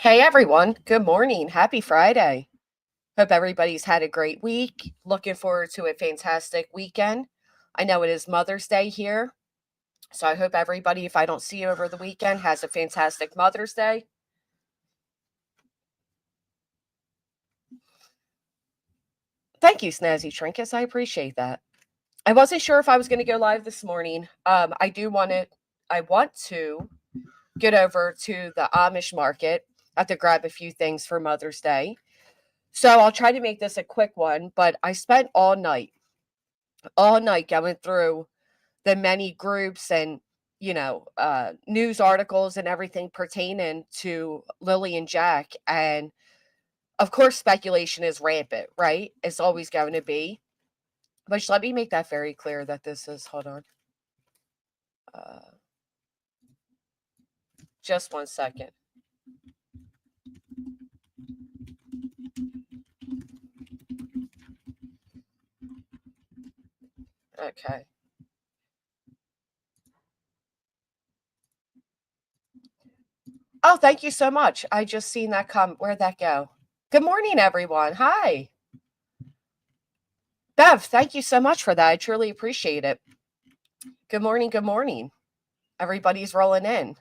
Hey everyone, good morning. Happy Friday. Hope everybody's had a great week. Looking forward to a fantastic weekend. I know it is Mother's Day here, so I hope everybody, if I don't see you over the weekend, has a fantastic Mother's Day. Thank you, Snazzy Trinkets. I appreciate that. I wasn't sure if I was going to go live this morning. I want to get over to the Amish market. I have to grab a few things for Mother's Day. So I'll try to make this a quick one, but I spent all night going through the many groups and news articles and everything pertaining to Lily and Jack. And of course, speculation is rampant, right? It's always going to be. But let me make that very clear that this is, hold on, uh, just 1 second. Okay. Oh, thank you so much. I just seen that come. Where'd that go? Good morning, everyone. Hi. Bev, thank you so much for that. I truly appreciate it. Good morning. Good morning. Everybody's rolling in.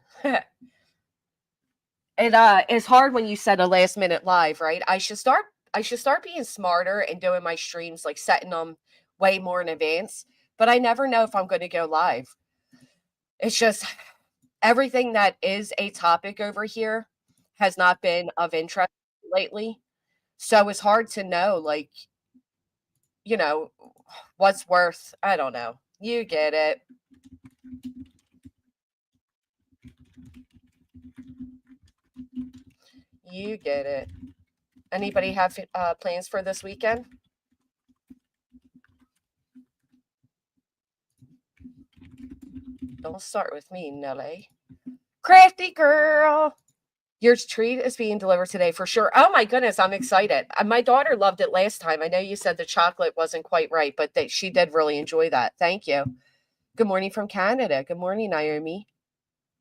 It's hard when you set a last minute live, right? I should start being smarter and doing my streams, like setting them way more in advance. But I never know if I'm going to go live. It's just everything that is a topic over here has not been of interest lately. So it's hard to know, like, you know, what's worth. I don't know. You get it. You get it. Anybody have plans for this weekend? Don't start with me, Nelly. Crafty girl. Your treat is being delivered today for sure. Oh my goodness, I'm excited. My daughter loved it last time. I know you said the chocolate wasn't quite right, but she did really enjoy that. Thank you. Good morning from Canada. Good morning, Naomi.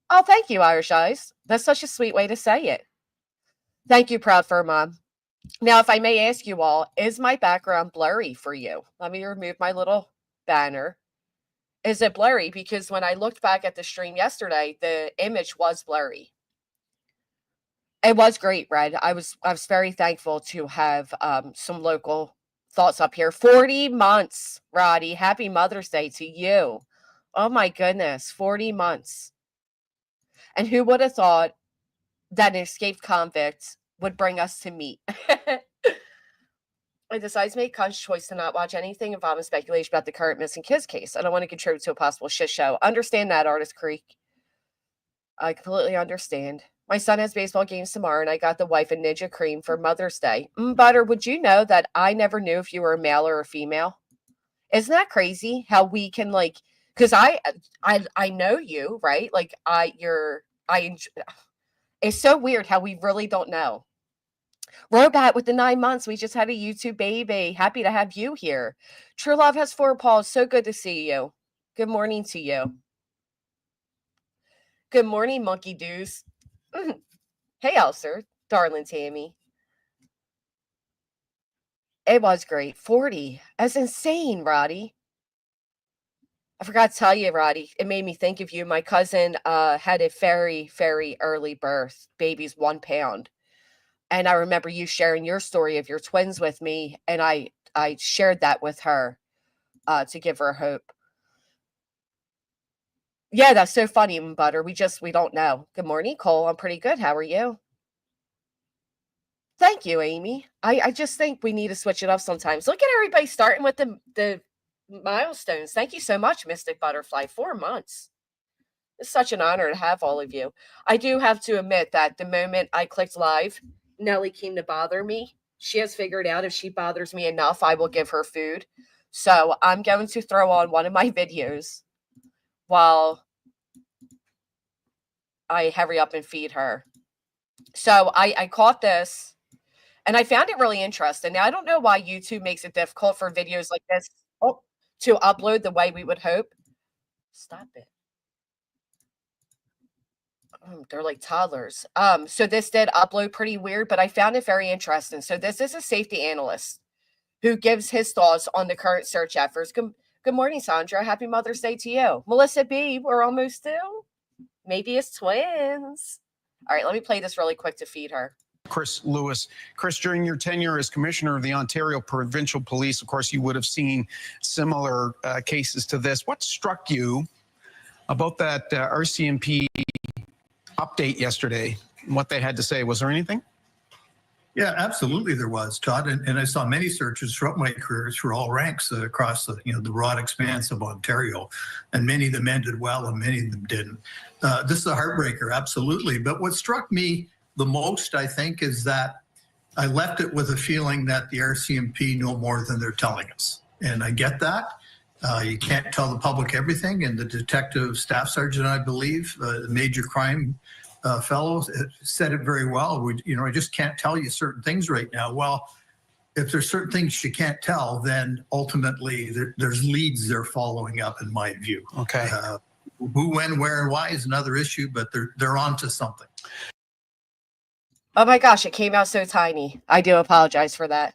Oh, thank you, Irish Eyes. That's such a sweet way to say it. Thank you, Proud Fur Mom. Now, if I may ask you all, is my background blurry for you? Let me remove my little banner. Is it blurry? Because when I looked back at the stream yesterday, the image was blurry. It was great, Red. I was very thankful to have some local thoughts up here. 40 months, Roddy. Happy Mother's Day to you. Oh my goodness, 40 months. And who would have thought that an escaped convict would bring us to meet? I decided to make a conscious choice to not watch anything involving speculation about the current missing kids case. I don't want to contribute to a possible shit show. Understand that, Artist Creek. I completely understand. My son has baseball games tomorrow, and I got the wife a Ninja Cream for Mother's Day. Butter, would you know that I never knew if you were a male or a female? Isn't that crazy how we can like? Because I know you, right? Like it's so weird how we really don't know. Robot with the 9 months. We just had a YouTube baby. Happy to have you here. True Love has four paws. So good to see you. Good morning to you. Good morning, Monkey Deuce. Hey, Elser, darling Tammy. It was great. 40. That's insane, Roddy. I forgot to tell you, Roddy, it made me think of you. My cousin had a very, very early birth. Baby's 1 pound. And I remember you sharing your story of your twins with me, and I shared that with her to give her hope. Yeah, that's so funny, Butter. We don't know. Good morning, Cole. I'm pretty good. How are you? Thank you, Amy. I just think we need to switch it up sometimes. Look at everybody starting with the milestones. Thank you so much, Mystic Butterfly. 4 months. It's such an honor to have all of you. I do have to admit that the moment I clicked live, Nellie came to bother me. She has figured out if she bothers me enough, I will give her food. So I'm going to throw on one of my videos while I hurry up and feed her. So I caught this and I found it really interesting. Now, I don't know why YouTube makes it difficult for videos like this to upload the way we would hope. Stop it. They're like toddlers. So this did upload pretty weird, but I found it very interesting. So this is a safety analyst who gives his thoughts on the current search efforts. Good morning, Sandra. Happy Mother's Day to you. Melissa B, we're almost due. Maybe it's twins. All right, let me play this really quick to feed her. Chris Lewis. Chris, during your tenure as commissioner of the Ontario Provincial Police, of course, you would have seen similar cases to this. What struck you about that RCMP update yesterday and what they had to say? Was there anything? Yeah, absolutely there was, Todd. And I saw many searches throughout my career through all ranks across the broad expanse of Ontario. And many of them ended well and many of them didn't. This is a heartbreaker, absolutely. But what struck me the most, I think, is that I left it with a feeling that the RCMP know more than they're telling us. And I get that. You can't tell the public everything. And the detective staff sergeant, I believe, the major crime fellow said it very well. I just can't tell you certain things right now. Well, if there's certain things you can't tell, then ultimately there's leads they're following up, in my view. Okay. Who, when, where, and why is another issue, but they're on to something. Oh my gosh, it came out so tiny. I do apologize for that.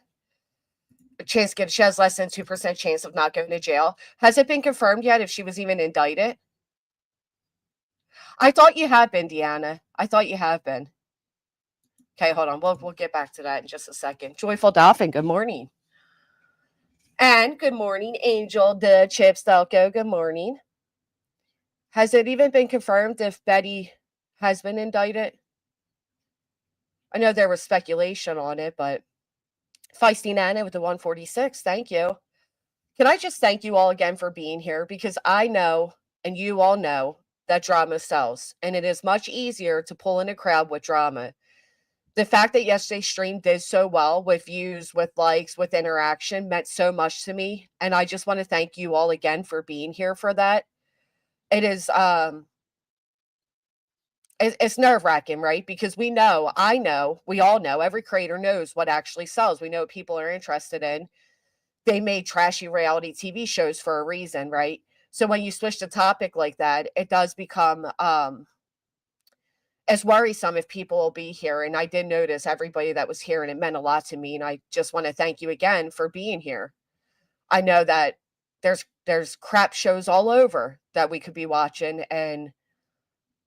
She has less than 2% chance of not going to jail. Has it been confirmed yet if she was even indicted? I thought you had been, Deanna. I thought you have been. Okay, hold on. We'll get back to that in just a second. Joyful Dolphin, good morning. And good morning, Angel the Chips Delco. Good morning. Has it even been confirmed if Betty has been indicted? I know there was speculation on it, but Feisty Nana with the 146, thank you. Can I just thank you all again for being here? Because I know, and you all know, that drama sells. And it is much easier to pull in a crowd with drama. The fact that yesterday's stream did so well with views, with likes, with interaction meant so much to me. And I just want to thank you all again for being here for that. It is, it's nerve-wracking, right? Because we know, I know, we all know, every creator knows what actually sells. We know what people are interested in. They made trashy reality TV shows for a reason, right? So when you switch the topic like that, it does become as worrisome if people will be here. And I did notice everybody that was here, and it meant a lot to me. And I just want to thank you again for being here. I know that there's crap shows all over that we could be watching, and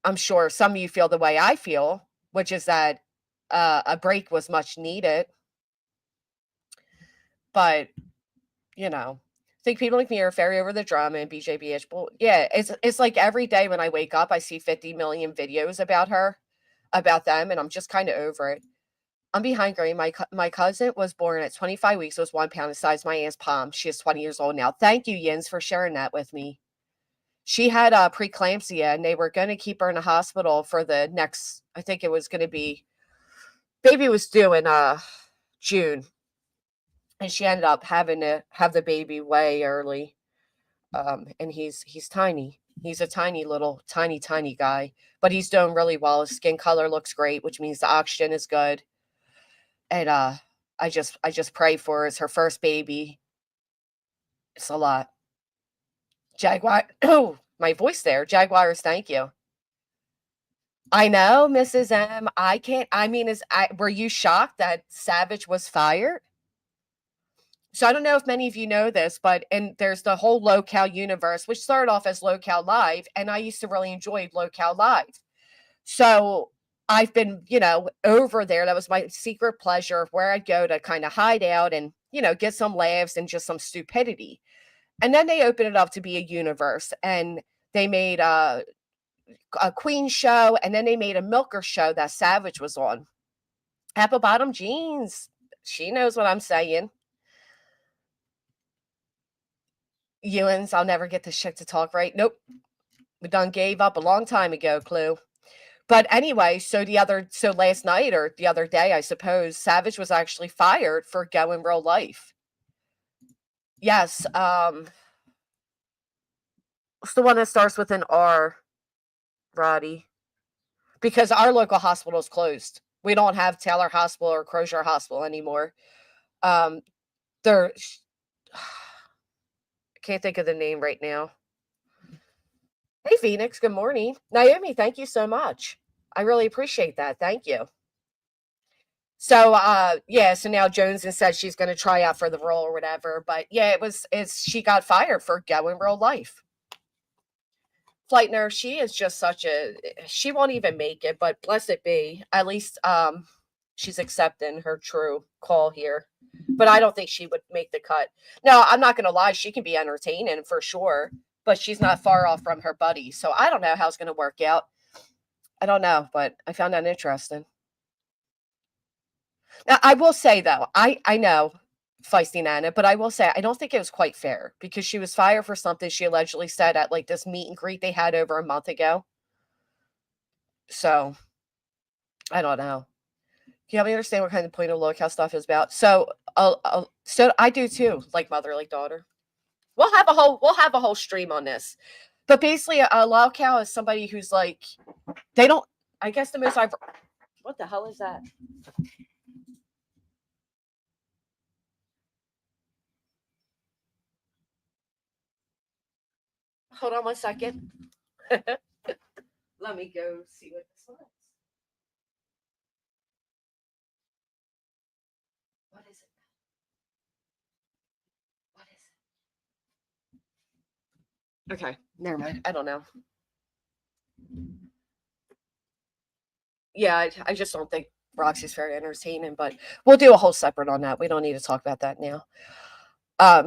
I'm sure some of you feel the way I feel, which is that a break was much needed. But, I think people like me are ferry over the drama and BJBH. Well, yeah, it's like every day when I wake up, I see 50 million videos about them, and I'm just kind of over it. I'm behind Gray. My cousin was born at 25 weeks, was 1 pound, the size of my aunt's palm. She is 20 years old now. Thank you, Yins, for sharing that with me. She had preeclampsia, and they were going to keep her in the hospital for the next, I think it was going to be, baby was due in June. And she ended up having to have the baby way early. And he's tiny. He's a tiny little, tiny guy. But he's doing really well. His skin color looks great, which means the oxygen is good. And I just pray for her. It's her first baby. It's a lot. Jaguar. Oh, my voice there. Jaguars, thank you. I know, Mrs. M. Were you shocked that Savage was fired? So I don't know if many of you know this, and there's the whole LOLcow universe, which started off as LOLcow Live, and I used to really enjoy LOLcow Live. So I've been, over there. That was my secret pleasure of where I'd go to kind of hide out and, get some laughs and just some stupidity. And then they opened it up to be a universe, and they made a Queen show, and then they made a Milker show that Savage was on. Apple Bottom Jeans. She knows what I'm saying. Ewans, I'll never get this chick to talk right. Nope. We done gave up a long time ago, Clue. But anyway, so last night or the other day, I suppose, Savage was actually fired for going real life. Yes. It's the one that starts with an R, Roddy. Because our local hospital is closed. We don't have Taylor Hospital or Crozier Hospital anymore. I can't think of the name right now. Hey, Phoenix, good morning. Naomi, thank you so much. I really appreciate that. Thank you. So, yeah, so now Jones has said she's going to try out for the role or whatever. But yeah, she got fired for going real life. Flight nurse, she is just she won't even make it, but blessed be. At least she's accepting her true call here. But I don't think she would make the cut. No, I'm not going to lie. She can be entertaining for sure, but she's not far off from her buddy. So I don't know how it's going to work out. I don't know, but I found that interesting. Now, I will say, though, I know feisty Nana, but I will say I don't think it was quite fair because she was fired for something she allegedly said at like this meet and greet they had over a month ago. So I don't know. You help me understand what kind of point of LOLcow stuff is about? So, so I do too, like mother, like daughter. We'll have a whole stream on this. But basically, LOLcow is somebody who's like, they don't. I guess the most I've. What the hell is that? Hold on 1 second. Let me go see what this was. What is it? What is it? Okay, never mind. I don't know. Yeah, I just don't think Roxy's very entertaining, but we'll do a whole separate on that. We don't need to talk about that now.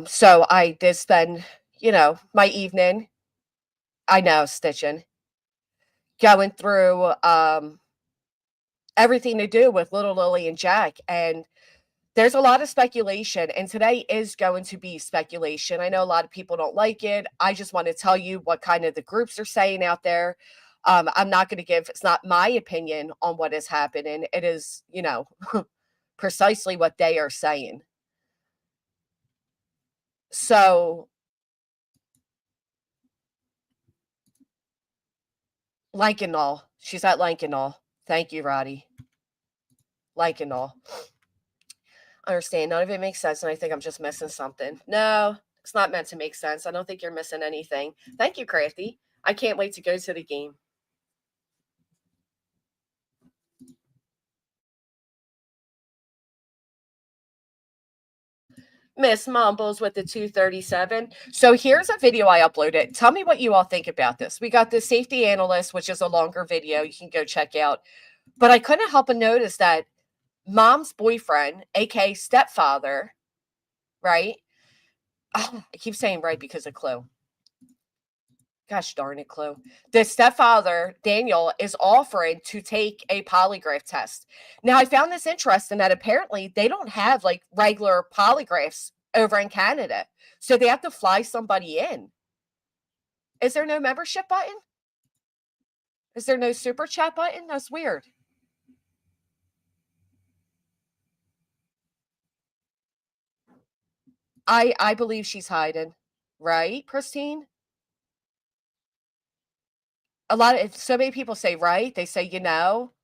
So I did spend, my evening, I know, stitching, going through everything to do with little Lily and Jack. And there's a lot of speculation, and today is going to be speculation. I know a lot of people don't like it. I just want to tell you what kind of the groups are saying out there. I'm not going to it's not my opinion on what is happening. It is, precisely what they are saying. So, Lankenall. She's at Lankenall. Thank you, Roddy. Lankenall. Understand. None of it makes sense, and I think I'm just missing something. No, it's not meant to make sense. I don't think you're missing anything. Thank you, Crafty. I can't wait to go to the game. Miss Mumbles with the 237. So here's a video I uploaded. Tell me what you all think about this. We got the safety analyst, which is a longer video you can go check out. But I couldn't help but notice that mom's boyfriend, aka stepfather, right? Oh, I keep saying right because of Chloe. Gosh darn it, Chloe. The stepfather, Daniel, is offering to take a polygraph test. Now, I found this interesting that apparently they don't have like regular polygraphs over in Canada. So they have to fly somebody in. Is there no membership button? Is there no super chat button? That's weird. I believe she's hiding. Right, Christine? So many people say right. They say,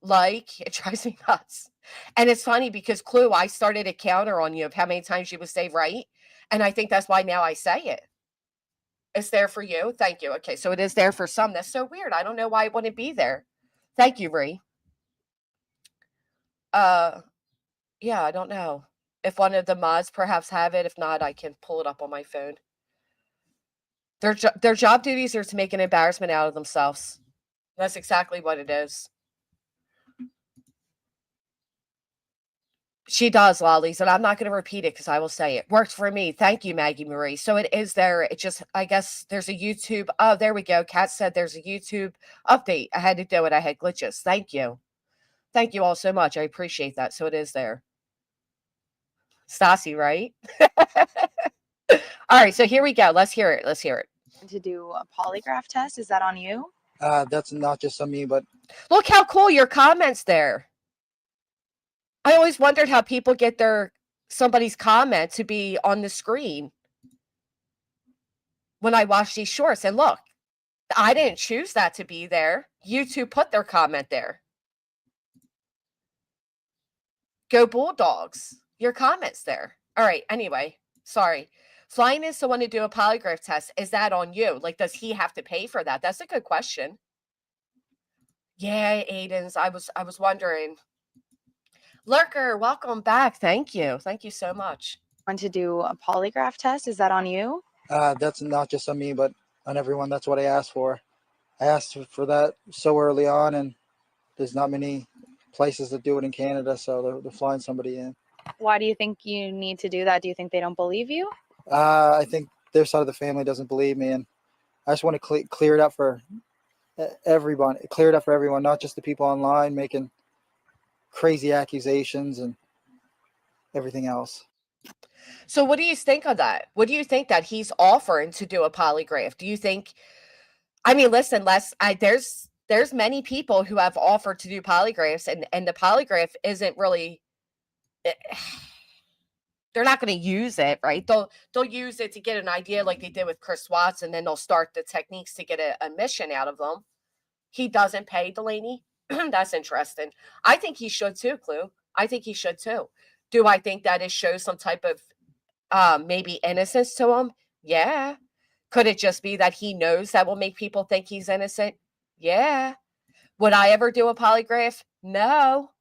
like, it drives me nuts. And it's funny because Clue, I started a counter on you of how many times you would say right. And I think that's why now I say it. It's there for you. Thank you. Okay. So it is there for some. That's so weird. I don't know why it wouldn't be there. Thank you, Ree. Yeah, I don't know. If one of the mods perhaps have it. If not, I can pull it up on my phone. Their job duties are to make an embarrassment out of themselves. That's exactly what it is. She does, lollies, and I'm not going to repeat it because I will say it. Worked for me. Thank you, Maggie Marie. So it is there. It just, I guess there's a YouTube. Oh, there we go. Kat said there's a YouTube update. I had to do it. I had glitches. Thank you. Thank you all so much. I appreciate that. So it is there. Stassi, right? All right. So here we go. Let's hear it. Let's hear it. To do a polygraph test. Is that on you? That's not just on me, but look how cool your comments there. I always wondered how people get somebody's comment to be on the screen when I watch these shorts. And look, I didn't choose that to be there. YouTube put their comment there. Go Bulldogs. Your comment's there. All right. Anyway, sorry. Flying in someone to do a polygraph test, is that on you? Like, does he have to pay for that? That's a good question. Yeah, Aiden's. I was wondering. Lurker, welcome back. Thank you. Thank you so much. Want to do a polygraph test? Is that on you? That's not just on me, but on everyone. That's what I asked for. I asked for that so early on, and there's not many places that do it in Canada, so they're flying somebody in. Why do you think you need to do that? Do you think they don't believe you? I think their side of the family doesn't believe me, and I just want to clear it up for everyone. Clear it up for everyone, not just the people online making crazy accusations and everything else. So what do you think of that? What do you think that he's offering to do a polygraph? Do you think, I mean, listen, there's many people who have offered to do polygraphs, and the polygraph isn't really they're not going to use it, right? They'll use it to get an idea like they did with Chris Watts, and then they'll start the techniques to get a mission out of them. He doesn't pay Delaney. That's interesting. I think he should too, Clue. I think he should too. Do I think that it shows some type of maybe innocence to him? Yeah. Could it just be that he knows that will make people think he's innocent? Yeah. Would I ever do a polygraph? No.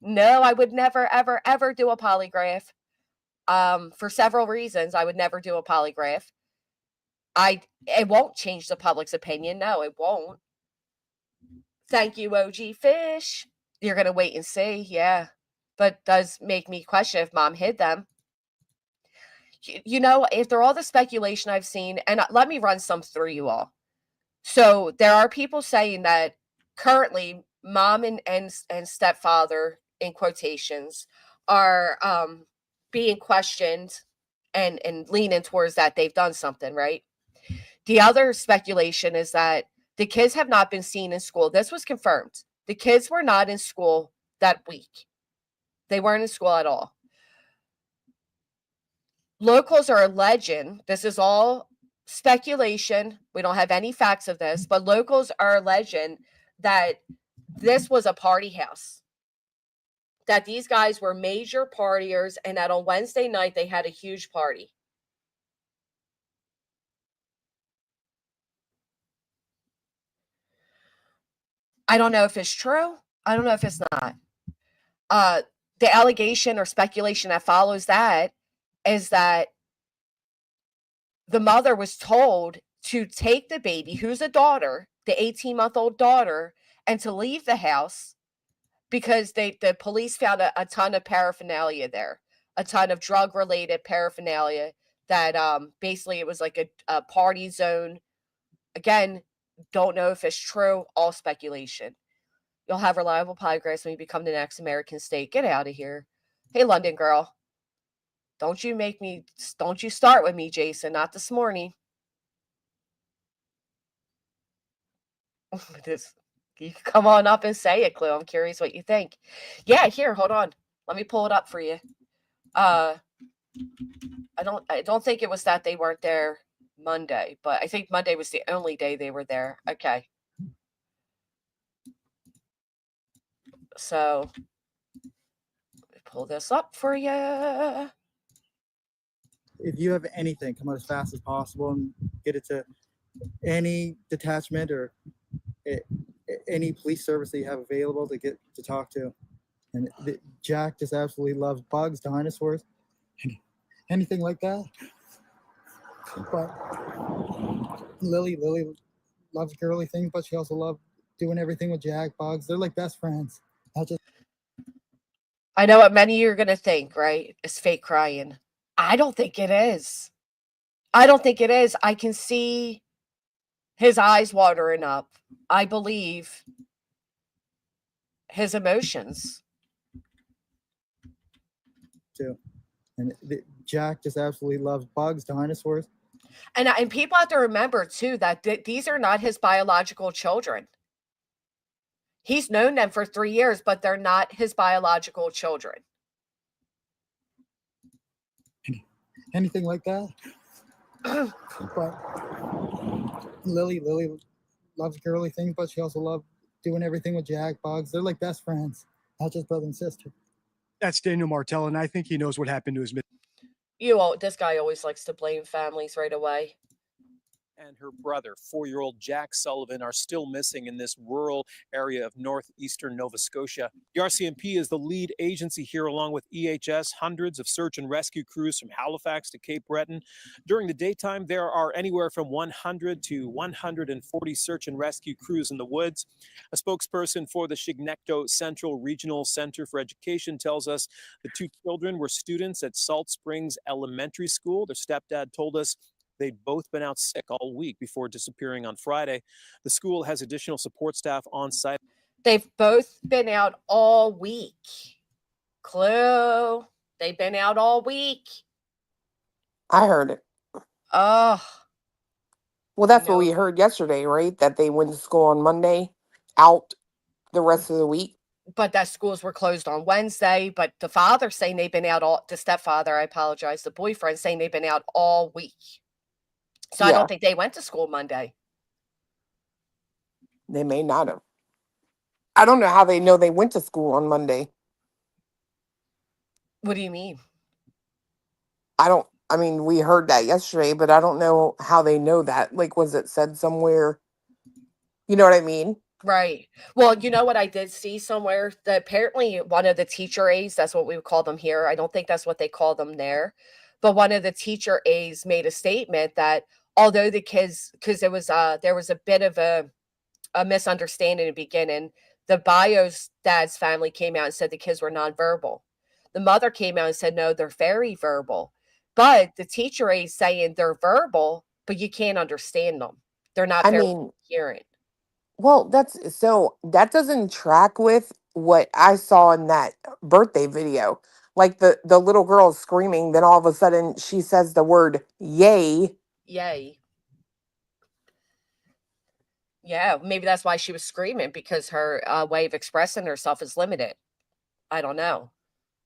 No, I would never, ever, ever do a polygraph. For several reasons, I would never do a polygraph. It won't change the public's opinion. No, it won't. Thank you, OG Fish. You're gonna wait and see, yeah. But does make me question if mom hid them. You know, after all the speculation I've seen, and let me run some through you all. So there are people saying that currently mom and stepfather, in quotations, are being questioned and leaning towards that they've done something, right? The other speculation is that the kids have not been seen in school. This was confirmed. The kids were not in school that week. They weren't in school at all. Locals are alleging, this is all speculation. We don't have any facts of this, but locals are alleging that this was a party house. That these guys were major partiers and that on Wednesday night they had a huge party. I don't know if it's true. I don't know if it's not. The allegation or speculation that follows that is that the mother was told to take the baby, who's a daughter, the 18-month-old daughter, and to leave the house because the police found a ton of paraphernalia there, a ton of drug-related paraphernalia that basically it was like a party zone. Again, don't know if it's true, all speculation. You'll have reliable polygraphs when you become the next American state. Get out of here. Hey, London girl. Don't you start with me, Jason. Not this morning. You can come on up and say it, Clue. I'm curious what you think. Yeah, here, hold on. Let me pull it up for you. I don't think it was that they weren't there Monday, but I think Monday was the only day they were there. Okay. So let me pull this up for you. If you have anything, come out as fast as possible and get it to any detachment or any police service that you have available to get to talk to. And Jack just absolutely loves bugs, dinosaurs, anything like that. But Lily loves girly things, but she also loves doing everything with Jack, bugs. They're like best friends. I know what many of you are going to think, right? It's fake crying. I don't think it is. I don't think it is. I can see his eyes watering up. I believe his emotions. Too. And Jack just absolutely loves bugs, dinosaurs. And people have to remember, too, that these are not his biological children. He's known them for 3 years, but they're not his biological children. Anything like that. But Lily loves girly things, but she also loves doing everything with Jack, bugs. They're like best friends, not just brother and sister. That's Daniel Martell, and I think he knows what happened to his. This guy always likes to blame families right away. and her brother, 4-year-old Jack Sullivan, are still missing in this rural area of northeastern Nova Scotia. The RCMP is the lead agency here, along with EHS, hundreds of search and rescue crews from Halifax to Cape Breton. During the daytime, there are anywhere from 100 to 140 search and rescue crews in the woods. A spokesperson for the Chignecto Central Regional Center for Education tells us the two children were students at Salt Springs Elementary School. Their stepdad told us they'd both been out sick all week before disappearing on Friday. The school has additional support staff on site. They've both been out all week. Clue. They've been out all week. I heard it. Oh, Well, that's what no. we heard yesterday, right? That they went to school on Monday, out the rest of the week. But that schools were closed on Wednesday. But the father saying they've been out all, the stepfather, I apologize, the boyfriend saying they've been out all week. So I Yeah, don't think they went to school Monday. they may not have. I don't know how they know they went to school on Monday. What do you mean? I mean, we heard that yesterday, but I don't know how they know that. Like, was it said somewhere? You know what I mean? Right. Well, you know what I did see somewhere? That apparently one of the teacher aides, that's what we would call them here. I don't think that's what they call them there. But one of the teacher aides made a statement that although the kids, because there was a bit of a misunderstanding in the beginning, the bio's dad's family came out and said the kids were nonverbal. The mother came out and said, no, they're very verbal. But the teacher aide saying they're verbal, but you can't understand them. They're not I very mean, coherent. well, that doesn't track with what I saw in that birthday video. Like the little girl is screaming, then all of a sudden she says the word yay. Yay. Yeah, maybe that's why she was screaming, because her way of expressing herself is limited. I don't know.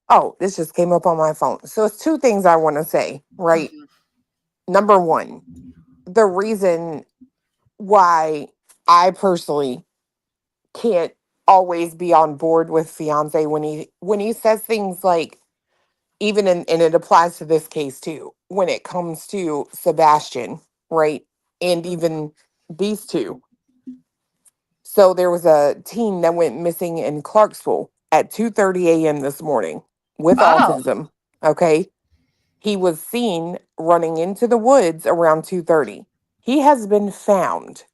Oh, this just came up on my phone. So it's two things I want to say, right? Mhm. Number one, the reason why I personally can't always be on board with fiance when he says things like, even and it applies to this case too, when it comes to Sebastian, right? And even these two. So there was a teen that went missing in Clarksville at 2:30 a.m. this morning with Oh, autism. Okay. He was seen running into the woods around 2:30. He has been found.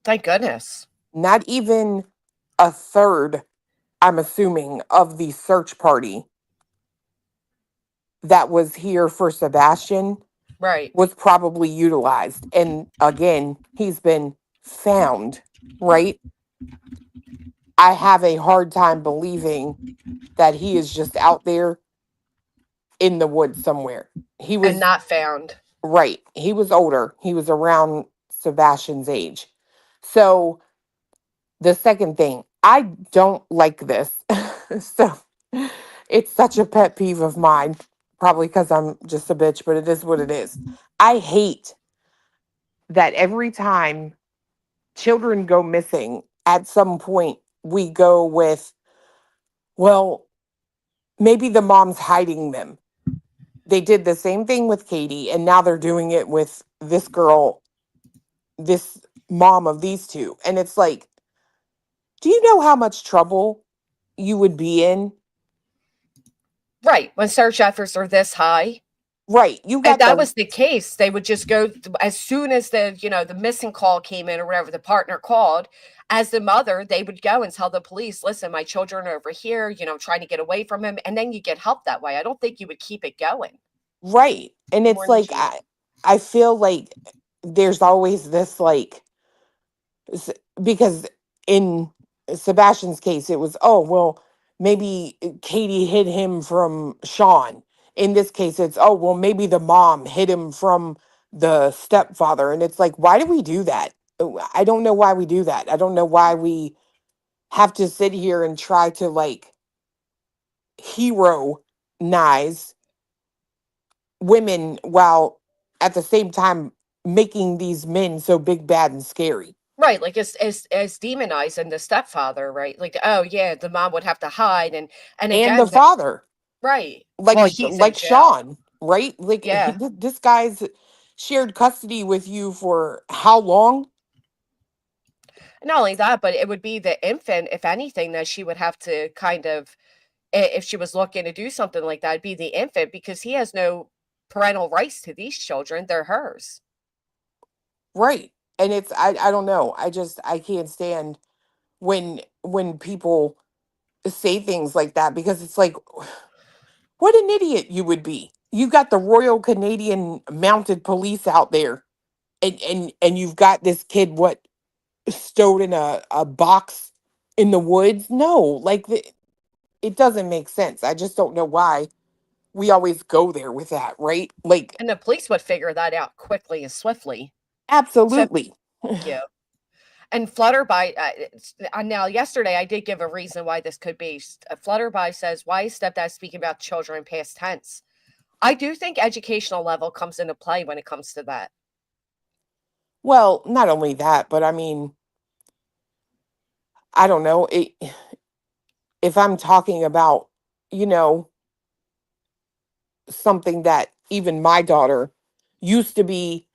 thank goodness. Not even a third, I'm assuming, of the search party that was here for Sebastian Right. was probably utilized. And again, he's been found, right? I have a hard time believing that he is just out there in the woods somewhere. He And was not found. right. He was older. He was around Sebastian's age. So the second thing, I don't like this. So it's such a pet peeve of mine, probably because I'm just a bitch, but it is what it is. I hate that every time children go missing, at some point we go with, well, maybe the mom's hiding them. They did the same thing with Katie, and now they're doing it with this girl, this mom of these two. And it's like, do you know how much trouble you would be in? Right. When search efforts are this high. Right. You If got that the was the case, they would just go as soon as the missing call came in or whatever, the partner called. As the mother, they would go and tell the police, listen, my children are over here, trying to get away from him. And then you get help that way. I don't think you would keep it going right. And more it's than like Jesus. I feel like there's always this like because in Sebastian's case, it was, oh, well, maybe Katie hid him from Sean. In this case, it's, oh, well, maybe the mom hid him from the stepfather. And it's like, why do we do that? I don't know why we do that. I don't know why we have to sit here and try to like hero-nize women while at the same time making these men so big, bad, and scary. Right. Like as demonizing the stepfather, right? Like, oh yeah, the mom would have to hide. And And the again, father. right. like Well, he's in like jail. Sean, right? Like Yeah. this guy's shared custody with you for how long? Not only that, but it would be the infant, if anything, that she would have to kind of, if she was looking to do something like that, it'd be the infant because he has no parental rights to these children. They're hers. Right. And it's I don't know. I can't stand when people say things like that, because it's like, what an idiot you would be. You got the Royal Canadian Mounted Police out there, and you've got this kid what stowed in a box in the woods. No, like it doesn't make sense. I just don't know why we always go there with that, right? Like, And the police would figure that out quickly and swiftly. So, absolutely. yeah. And Flutterby, now yesterday I did give a reason why this could be. Flutterby says, why is stepdad speaking about children in past tense? I do think educational level comes into play when it comes to that. Well, not only that, but I mean, I don't know. If I'm talking about, you know, something that even my daughter used to be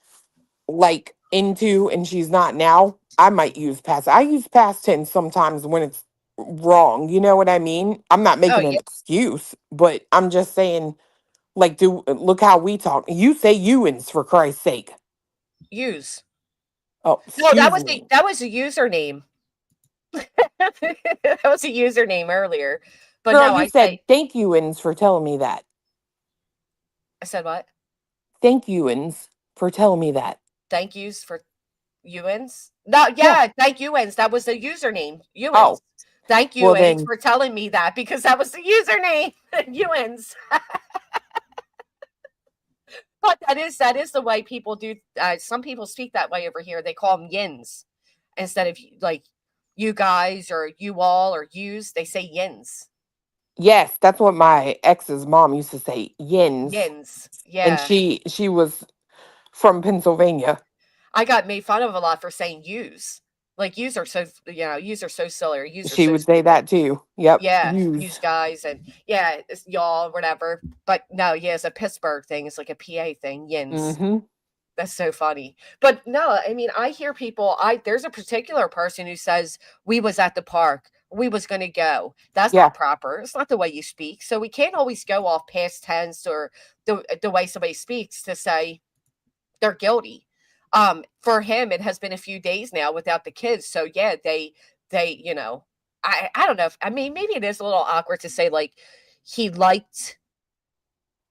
like into and she's not now, I might use past. I use past tense sometimes when it's wrong. You know what I mean? I'm not Oh, making an yeah, excuse, but I'm just saying, like, do look how we talk. You say Ewins for Christ's sake. use. Oh, No, excuse me. that was a username. That was a username earlier. But Girl, no, you I said say, thank Ewins for telling me that. I said what? Thank Ewins for telling me that. Thank yous for Ewins? No, Yeah. yeah, thank Ewins. That was the username. Ewins. Oh, Thank well Ewins then, for telling me that because that was the username. Ewins. But that is the way people do. Some people speak that way over here. They call them yins instead of like you guys or you all or yous. They say yins. yes, that's what my ex's mom used to say, yins. Yins. And Yeah. she was from Pennsylvania. I got made fun of a lot for saying yous. Like yous are so yous are so silly or yous are She so would say stupid. that too. Yep. Yeah, use Use. guys and yeah, it's y'all, whatever. But no, yeah, it's a Pittsburgh thing. It's like a PA thing. Yins. Mm-hmm. That's so funny. But no, I mean, I hear people, there's a particular person who says, we was at the park, we was gonna go. That's Yeah. not proper. It's not the way you speak. So we can't always go off past tense or the way somebody speaks to say they're guilty. For him, it has been a few days now without the kids. So yeah, they, I don't know if, I mean, maybe it is a little awkward to say like he liked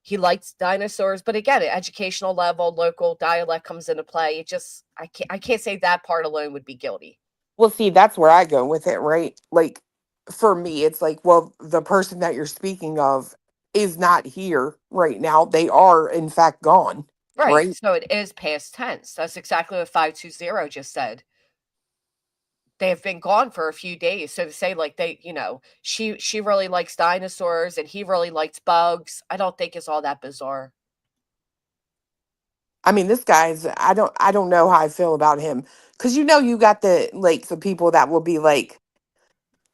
he likes dinosaurs, but again, at educational level, local dialect comes into play. It just I can't say that part alone would be guilty. Well, see, that's where I go with it, right? Like, for me, it's like, well, the person that you're speaking of is not here right now. They are, in fact, gone, Right. right? So it is past tense. That's exactly what 520 just said. They have been gone for a few days. So to say like she really likes dinosaurs and he really likes bugs, I don't think is all that bizarre. I mean, this guy's, I don't know how I feel about him. Cause you got the people that will be like,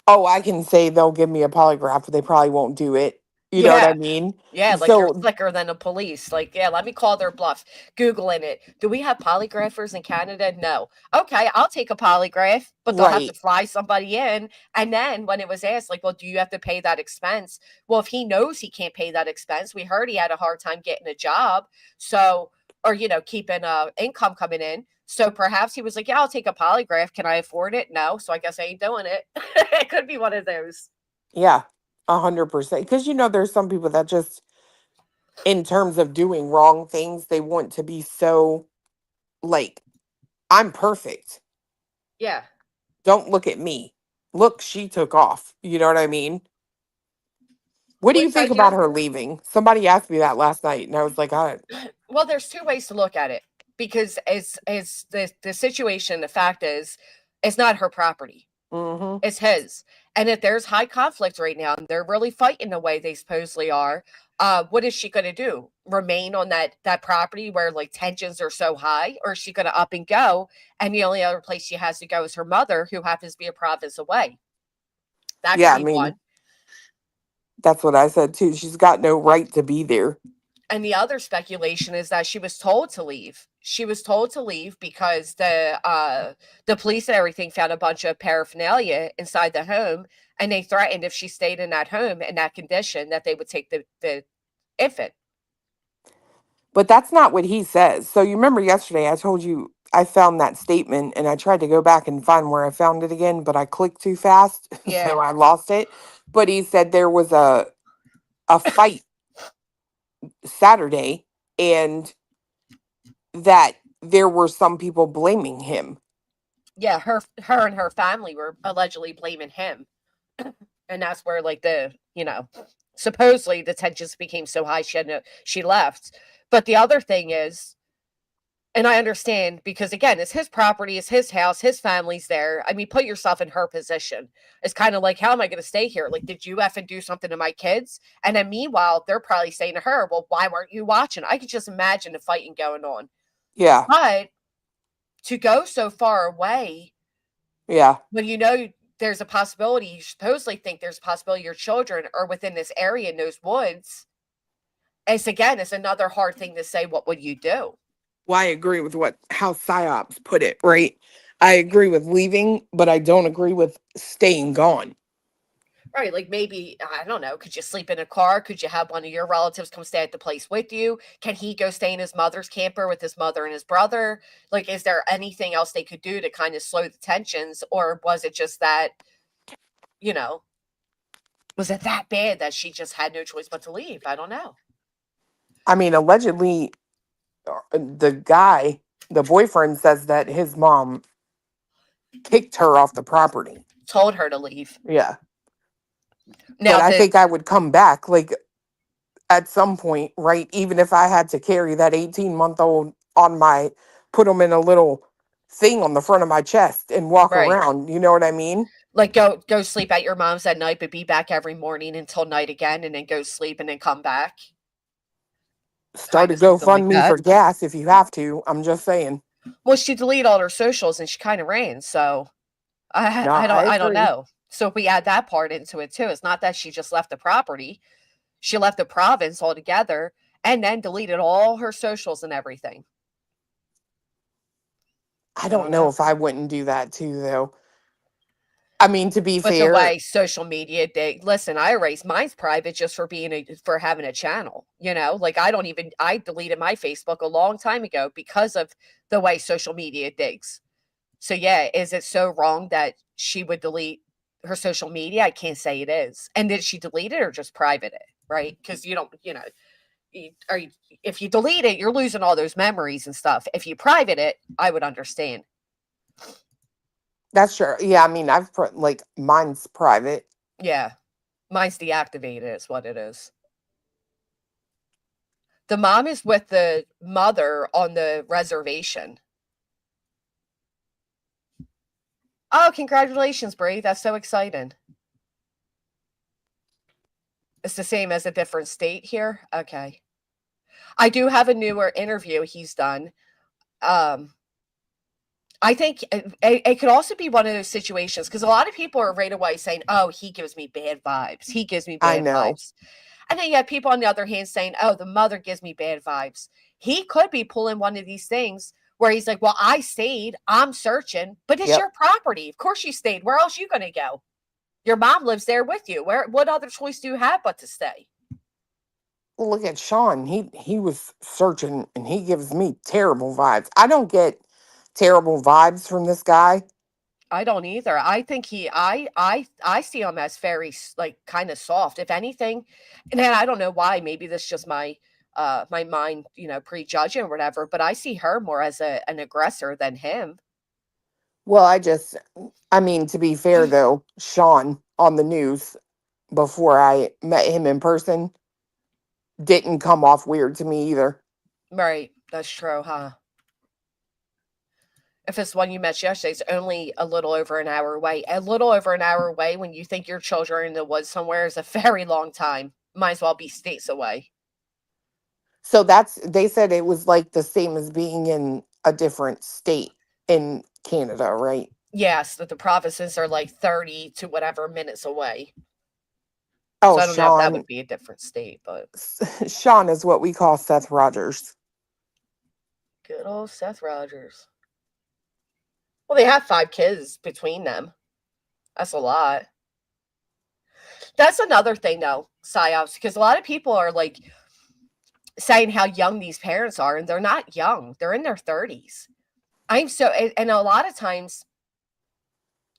oh, I can say they'll give me a polygraph, but they probably won't do it. You know what I Yeah. mean? Yeah, like you're So, slicker than the police. Like, yeah, let me call their bluff. Googling it. Do we have polygraphers in Canada? No. Okay, I'll take a polygraph, but they'll have to right. fly somebody in. And then when it was asked, like, well, do you have to pay that expense? Well, if he knows he can't pay that expense, we heard he had a hard time getting a job. So, or, keeping income coming in. So perhaps he was like, yeah, I'll take a polygraph. Can I afford it? No. So I guess I ain't doing it. It could be one of those. Yeah, 100%. Cause there's some people that just, in terms of doing wrong things, they want to be so like, I'm perfect. Yeah. Don't look at me. Look, she took off. You know what I mean? What do you Which I think do. about her leaving? Somebody asked me that last night, and I was like, Well, there's two ways to look at it because as the situation, the fact is, it's not her property. mm-hmm. It's his. And if there's high conflict right now and they're really fighting the way they supposedly are, what is she going to do? Remain on that property where like tensions are so high, or is she going to up and go? And the only other place she has to go is her mother, who happens to be a province away. That could Yeah, I be one. mean, that's what I said too. She's got no right to be there. And the other speculation is that she was told to leave she was told to leave because the police and everything found a bunch of paraphernalia inside the home, and they threatened if she stayed in that home in that condition that they would take the infant. But that's not what he says. So you remember yesterday I told you I found that statement and I tried to go back and find where I found it again, but I clicked too fast, Yeah. so I lost it. But he said there was a fight Saturday and that there were some people blaming him. Yeah, her and her family were allegedly blaming him. And that's where, like, supposedly the tensions became so high she left. But the other thing is, and I understand, because again, it's his property, it's his house, his family's there. I mean, put yourself in her position. It's kind of like, how am I going to stay here? Like, did you effing do something to my kids? And then meanwhile, they're probably saying to her, well, why weren't you watching? I could just imagine the fighting going on. Yeah. But to go so far away, Yeah. when you know there's a possibility, you supposedly think there's a possibility your children are within this area in those woods. It's another hard thing to say. What would you do? Well, I agree with how PsyOps put it, right? I agree with leaving, but I don't agree with staying gone. Right, like maybe, I don't know, could you sleep in a car? Could you have one of your relatives come stay at the place with you? Can he go stay in his mother's camper with his mother and his brother? Like, is there anything else they could do to kind of slow the tensions? Or was it just that, was it that bad that she just had no choice but to leave? I don't know. I mean, allegedly, the boyfriend says that his mom kicked her off the property. Told her to leave. Yeah. Now, but I think I would come back, like, at some point, right? Even if I had to carry that 18-month-old put him in a little thing on the front of my chest and walk Right. around. You know what I mean? Like, go sleep at your mom's at night, but be back every morning until night again, and then go sleep and then come back. Start a Kinda something like GoFundMe for that. gas if you have to. I'm just saying. Well, she deleted all her socials and she kind of ran, so No, I I don't agree. know. So if we add that part into it too, it's not that she just left the property. She left the province altogether and then deleted all her socials and everything. I don't know if I wouldn't do that too, though. I mean, to be But the fair, way social media, listen, I erased mine's private just for for having a channel, like I deleted my Facebook a long time ago because of the way social media digs. So yeah, is it so wrong that she would delete her social media? I can't say it is. And did she delete it or just private it? Right? Because you don't, if you delete it, you're losing all those memories and stuff. If you private it, I would understand. that's sure. Yeah, I mean, mine's private. Yeah, mine's deactivated is what it is. The mom is with the mother on the reservation. Oh, congratulations, Bree. That's so exciting. It's the same as a different state here? Okay. I do have a newer interview he's done. I think it could also be one of those situations because a lot of people are right away saying, oh, he gives me bad vibes. He gives me I bad know. vibes. And then you have people on the other hand saying, oh, the mother gives me bad vibes. He could be pulling one of these things where he's like, well, I stayed. I'm searching. But it's your property. Of course you stayed. Where else are you going to go? Your mom lives there with you. What other choice do you have but to stay? Look at Sean. He was searching and he gives me terrible vibes. I don't get terrible vibes from this guy. I don't either. I think I see him as very like kind of soft, if anything. And then I don't know why. Maybe this is just my my mind, prejudging or whatever. But I see her more as an aggressor than him. Well, I mean, to be fair though, Sean on the news before I met him in person didn't come off weird to me either. Right. That's true, huh? If it's one you met yesterday, it's only a little over an hour away. A little over an hour away when you think your children are in the woods somewhere is a very long time. Might as well be states away. So they said it was like the same as being in a different state in Canada, right? Yes, that the provinces are like 30 to whatever minutes away. Oh, so I don't know if that Sean. would be a different state, but Sean is what we call Seth Rogers. Good old Seth Rogers. Well, they have 5 kids between them. That's a lot. That's another thing, though, psyops, because a lot of people are like saying how young these parents are, and they're not young. They're in their 30s. And a lot of times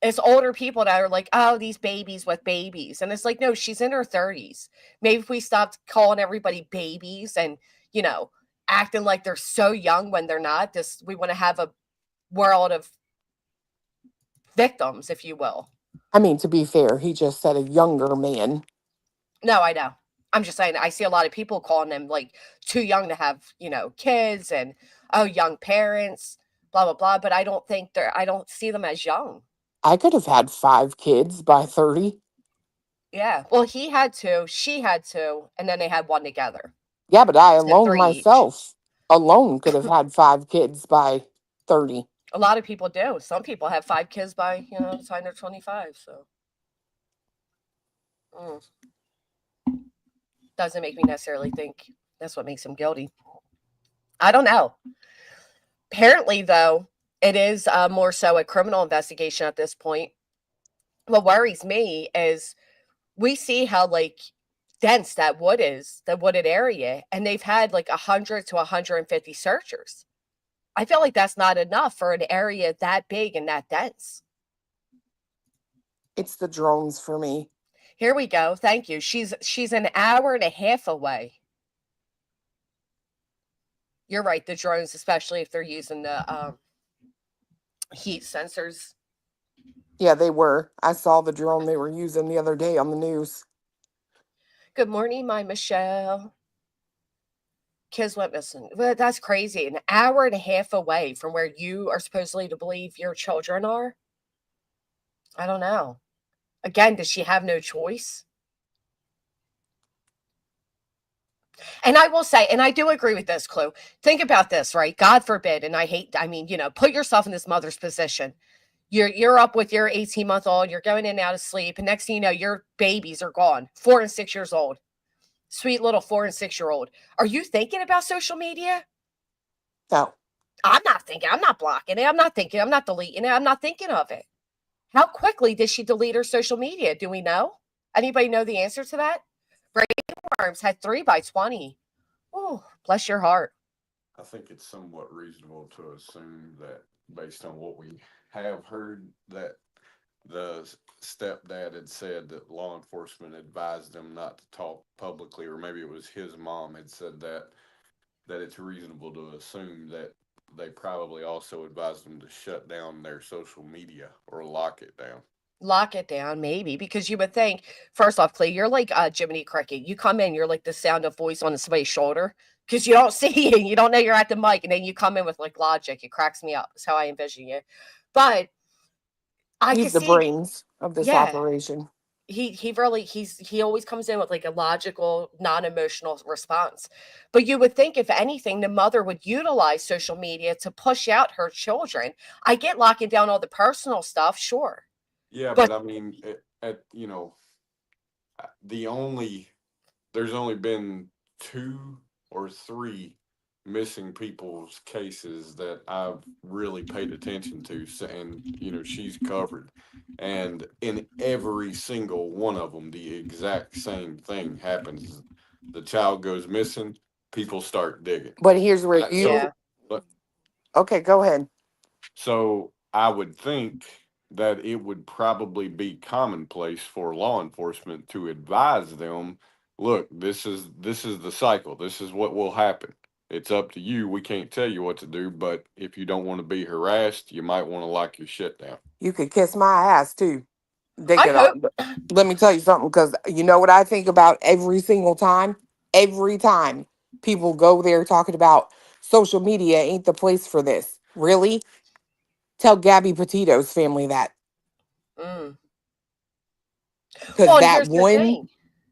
it's older people that are like, oh, these babies with babies. And it's like, no, she's in her 30s. Maybe if we stopped calling everybody babies and, acting like they're so young when they're not, we want to have a world of victims, if you will. I mean, to be fair, he just said a younger man. No, I know. I'm just saying, I see a lot of people calling them like too young to have, kids and, oh, young parents, blah, blah, blah. But I don't see them as young. I could have had 5 kids by 30. Yeah. Well, he had 2, she had 2, and then they had 1 together. Yeah, but I So alone 3 each. myself alone could have had 5 kids by 30. A lot of people do. Some people have 5 kids by, the time they're 25. So doesn't make me necessarily think that's what makes them guilty. I don't know. Apparently, though, it is more so a criminal investigation at this point. What worries me is we see how dense that wooded area, and they've had 100 to 150 searchers. I feel like that's not enough for an area that big and that dense. It's the drones for me. Here we go. Thank you. She's an hour and a half away. You're right. The drones, especially if they're using the heat sensors. Yeah, they were. I saw the drone they were using the other day on the news. Good morning, my Michelle. Kids went missing. Well, that's crazy. An hour and a half away from where you are supposedly to believe your children are. I don't know. Again, does she have no choice? And I will say, and I do agree with this, Clue. Think about this, right? God forbid, and put yourself in this mother's position. You're up with your 18-month-old, you're going in and out of sleep, and next thing you know, your babies are gone, 4 and 6 years old. Sweet little 4 and 6-year-old. Are you thinking about social media? No. I'm not thinking. I'm not blocking it. I'm not thinking. I'm not deleting it. I'm not thinking of it. How quickly did she delete her social media? Do we know? Anybody know the answer to that? Brainworms had 3 by 20. Oh, bless your heart. I think it's somewhat reasonable to assume that based on what we have heard, that the stepdad had said that law enforcement advised him not to talk publicly, or maybe it was his mom had said that it's reasonable to assume that they probably also advised them to shut down their social media or lock it down. Lock it down, maybe, because you would think, first off, Clay, you're like Jiminy Cricket. You come in, you're like the sound of voice on somebody's shoulder because you don't see you. You don't know you're at the mic, and then you come in with logic. It cracks me up. That's how I envision you. But He's the brains of this operation. He always comes in with a logical, non-emotional response. But you would think, if anything, the mother would utilize social media to push out her children. I get locking down all the personal stuff, sure. Yeah, but I mean, there's only been 2 or 3 missing people's cases that I've really paid attention to, and she's covered, and in every single one of them the exact same thing happens. The child goes missing, people start digging. But here's where okay, go ahead. So I would think that it would probably be commonplace for law enforcement to advise them, look, this is the cycle, this is what will happen. It's up to you. We can't tell you what to do, but if you don't want to be harassed, you might want to lock your shit down. You could kiss my ass too. Let me tell you something, because you know what I think about every single time? Every time people go there talking about social media ain't the place for this. Really? Tell Gabby Petito's family that. Because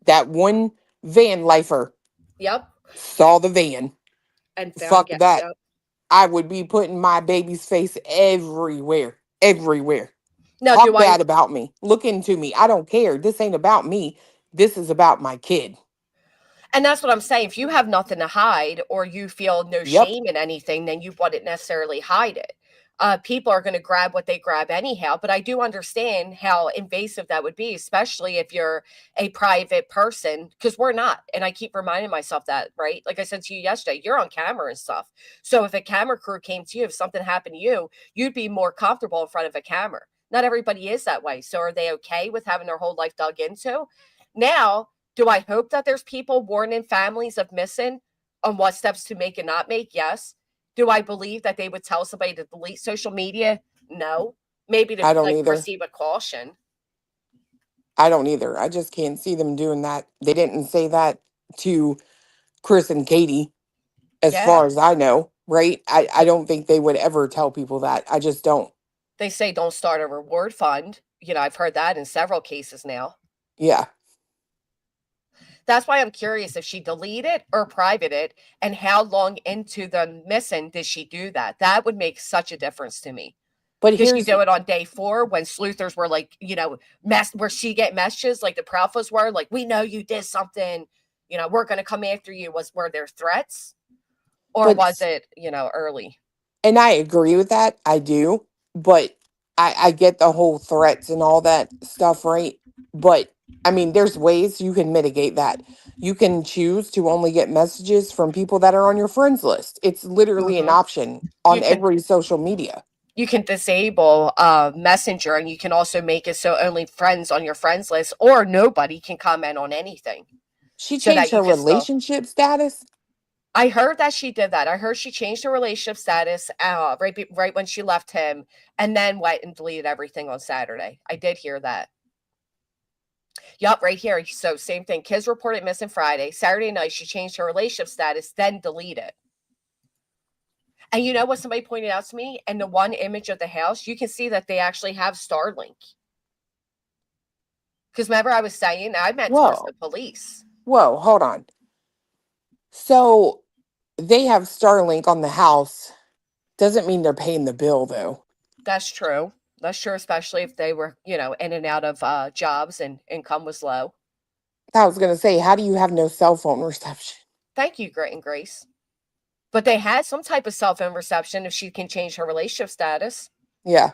that one van lifer saw the van. And fuck that. Yep. I would be putting my baby's face everywhere. Now, talk bad about me. Look into me. I don't care. This ain't about me. This is about my kid. And that's what I'm saying. If you have nothing to hide or you feel no Yep. shame in anything, then you wouldn't necessarily hide it. People are going to grab what they grab anyhow. But I do understand how invasive that would be, especially if you're a private person, because we're not. And I keep reminding myself that, right? Like I said to you yesterday, you're on camera and stuff. So if a camera crew came to you, if something happened to you, you'd be more comfortable in front of a camera. Not everybody is that way. So are they okay with having their whole life dug into? Now, do I hope that there's people warning families of missing on what steps to make and not make? Yes. Do I believe that they would tell somebody to delete social media? No. Maybe to I don't like either. proceed with caution. I don't either. I just can't see them doing that. They didn't say that to Chris and Katie, as Yeah. far as I know, right? I don't think they would ever tell people that. I just don't. They say don't start a reward fund. I've heard that in several cases now. Yeah. That's why I'm curious if she deleted or privated and how long into the missing did she do that? That would make such a difference to me. But Did she here's do it on day 4 when sleuthers were like, where she get messages like the Proufas were like, we know you did something, we're going to come after you. Were there threats or but was it, early? and I agree with that. I do. But I get the whole threats and all that stuff, right? But I mean, there's ways you can mitigate that. You can choose to only get messages from people that are on your friends list. It's literally an Mhm. option on You can every social media. you can disable Messenger, and you can also make it so only friends on your friends list or nobody can comment on anything She so that changed you her can still. relationship status. I heard that she did that. I heard she changed her relationship status right when she left him and then went and deleted everything on Saturday. I did hear that. Yup, right here. So same thing. Kids reported missing Friday. Saturday night, she changed her relationship status, then deleted. And you know what somebody pointed out to me? And the one image of the house, you can see that they actually have Starlink. Because remember, I was saying I meant towards the police. Whoa, hold on. So they have Starlink on the house. Doesn't mean they're paying the bill, though. That's true. That's true, especially if they were, in and out of jobs and income was low. I was going to say, how do you have no cell phone reception? Thank you, Great and Grace. But they had some type of cell phone reception if she can change her relationship status. Yeah.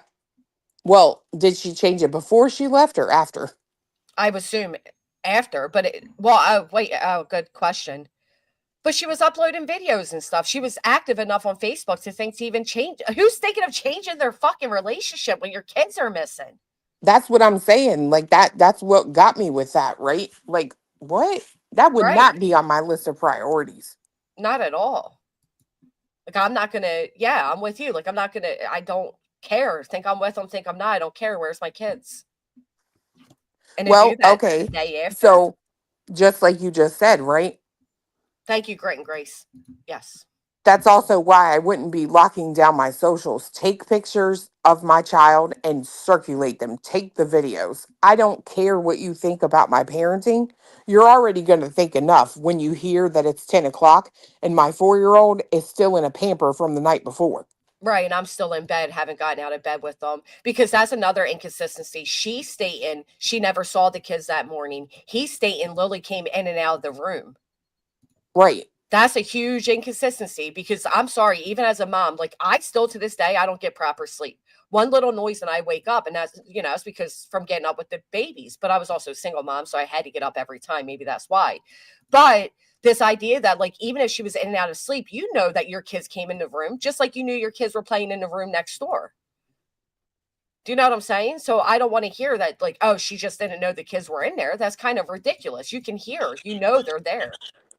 Well, did she change it before she left or after? I would assume after, but good question. But she was uploading videos and stuff. She was active enough on Facebook to think to even change. Who's thinking of changing their fucking relationship when your kids are missing? That's what I'm saying. Like that's what got me with that, right? Like, what? That would Right. not be on my list of priorities. Not at all. Like, I'm not going to, yeah, I'm with you. Like, I don't care. Think I'm with them, think I'm not. I don't care. Where's my kids? And to do Well, that okay. the day after. So, just like you just said, right? Thank you, Great and Grace. Yes. That's also why I wouldn't be locking down my socials. Take pictures of my child and circulate them. Take the videos. I don't care what you think about my parenting. You're already going to think enough when you hear that it's 10 o'clock and my 4-year-old is still in a pamper from the night before. Right. And I'm still in bed, haven't gotten out of bed with them because that's another inconsistency. She's stating she never saw the kids that morning. He's stating Lily came in and out of the room. Right. That's a huge inconsistency because I'm sorry, even as a mom, like I still to this day, I don't get proper sleep. One little noise and I wake up, and that's, it's because from getting up with the babies, but I was also a single mom. So I had to get up every time. Maybe that's why. But this idea that like, even if she was in and out of sleep, that your kids came in the room, just like you knew your kids were playing in the room next door. Do you know what I'm saying? So I don't want to hear that like, oh, she just didn't know the kids were in there. That's kind of ridiculous. You can hear, they're there.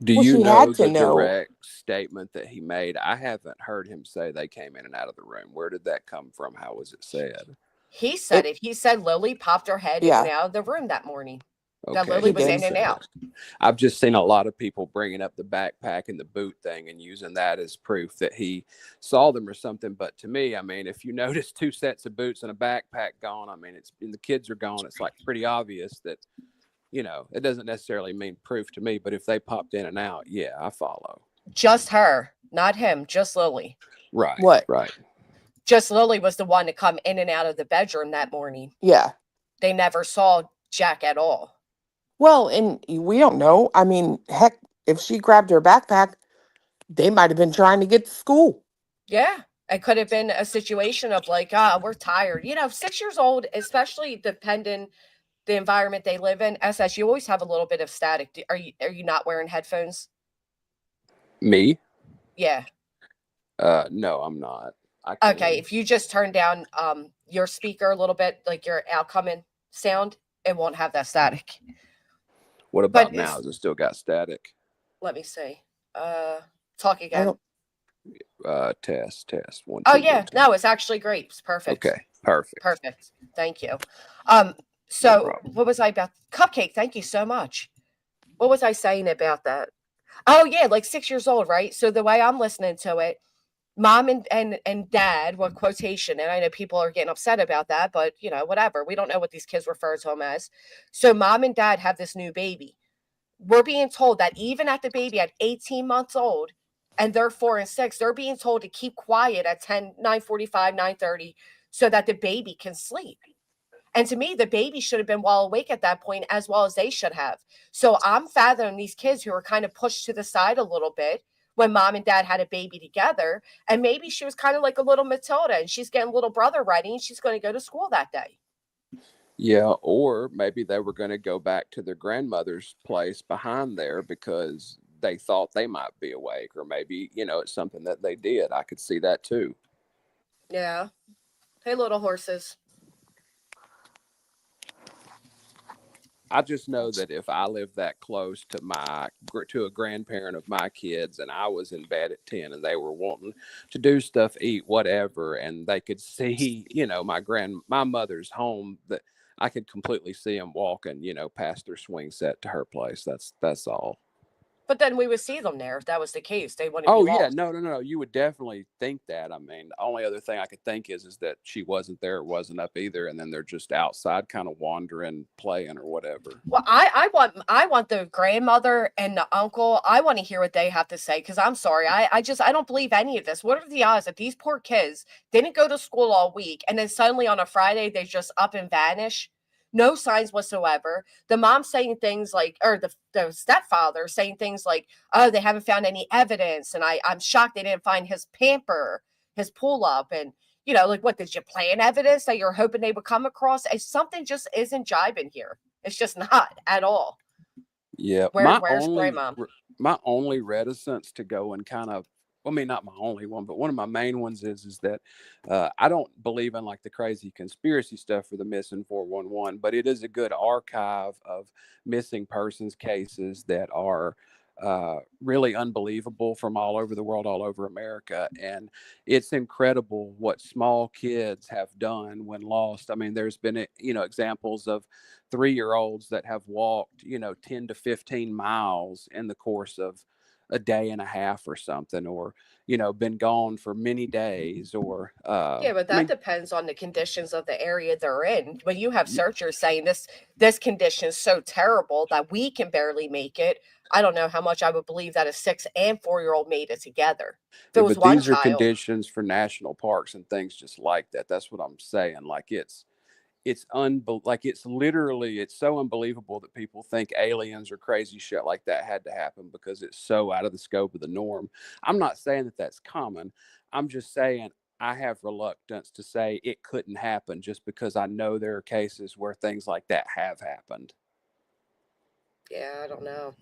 Do Well, you she know had to the know. direct statement that he made? I haven't heard him say they came in and out of the room. Where did that come from? How was it said? He said it. He said Lily popped her head in and out of the room that morning. That Okay, Lily he was did in and say out. that. I've just seen a lot of people bringing up the backpack and the boot thing and using that as proof that he saw them or something. But to me, I mean, if you notice 2 sets of boots and a backpack gone, I mean, and the kids are gone, it's like pretty obvious that, it doesn't necessarily mean proof to me. But if they popped in and out, yeah, I follow. Just her, not him, just Lily. Right. What? Right. Just Lily was the one to come in and out of the bedroom that morning. Yeah. They never saw Jack at all. Well, and we don't know. I mean, heck, if she grabbed her backpack, they might have been trying to get to school. Yeah. It could have been a situation of like, we're tired. 6 years old, especially depending the environment they live in. SS, you always have a little bit of static. Are you not wearing headphones? Me? Yeah. No, I'm not. Okay. If you just turn down your speaker a little bit, like your outcoming sound, it won't have that static. What about now? Has it still got static? Let me see. Talk again. Test. 1, 2. Oh yeah, no, it's actually great. It's perfect. Okay, perfect. Perfect. Thank you. No So problem. what was I about? Cupcake. Thank you so much. What was I saying about that? Oh yeah, like 6 years old, right? So the way I'm listening to it, mom and dad, what quotation, and I know people are getting upset about that, but whatever. We don't know what these kids refer to them as. So mom and dad have this new baby. We're being told that even at the baby at 18 months old, and they're 4 and 6, they're being told to keep quiet at 9:45, 9:30, so that the baby can sleep. And to me, the baby should have been well awake at that point, as well as they should have. So I'm fathoming these kids who are kind of pushed to the side a little bit when mom and dad had a baby together. And maybe she was kind of like a little Matilda, and she's getting little brother ready, and she's going to go to school that day. Yeah, or maybe they were going to go back to their grandmother's place behind there because they thought they might be awake, or maybe, it's something that they did. I could see that too. Yeah. Hey, little horses. I just know that if I lived that close to a grandparent of my kids, and I was in bed at 10 and they were wanting to do stuff, eat, whatever, and they could see, my mother's home, that I could completely see them walking, past their swing set to her place. That's all. But then we would see them there if that was the case. They wouldn't be Oh yeah, lost. no. You would definitely think that. I mean, the only other thing I could think is that she wasn't there, wasn't up either, and then they're just outside, kind of wandering, playing, or whatever. Well, I want the grandmother and the uncle. I want to hear what they have to say, because I'm sorry, I don't believe any of this. What are the odds that these poor kids didn't go to school all week, and then suddenly on a Friday they just up and vanish? No signs whatsoever. The mom saying things like, or the stepfather saying things like, "Oh, they haven't found any evidence," and I'm shocked they didn't find his pamper, his pull up, and like, what, did you plan evidence that you're hoping they would come across? Something just isn't jiving here. It's just not at all. Yeah, Where's grandma? my only reticence to go and kind of, I mean, not my only one, but one of my main ones is that I don't believe in like the crazy conspiracy stuff for the missing 411, but it is a good archive of missing persons cases that are really unbelievable from all over the world, all over America. And it's incredible what small kids have done when lost. I mean, there's been, examples of 3-year-olds that have walked, 10 to 15 miles in the course of a day and a half or something, or been gone for many days, or Yeah, but that depends on the conditions of the area they're in. When you have searchers saying this condition is so terrible that we can barely make it, I don't know how much I would believe that a 6 and 4-year-old made it together. If it was but one these are child. conditions for national parks and things just like that. That's what I'm saying. Like it's literally, it's so unbelievable that people think aliens or crazy shit like that had to happen because it's so out of the scope of the norm. I'm not saying that that's common. I'm just saying I have reluctance to say it couldn't happen just because I know there are cases where things like that have happened. Yeah, I don't know.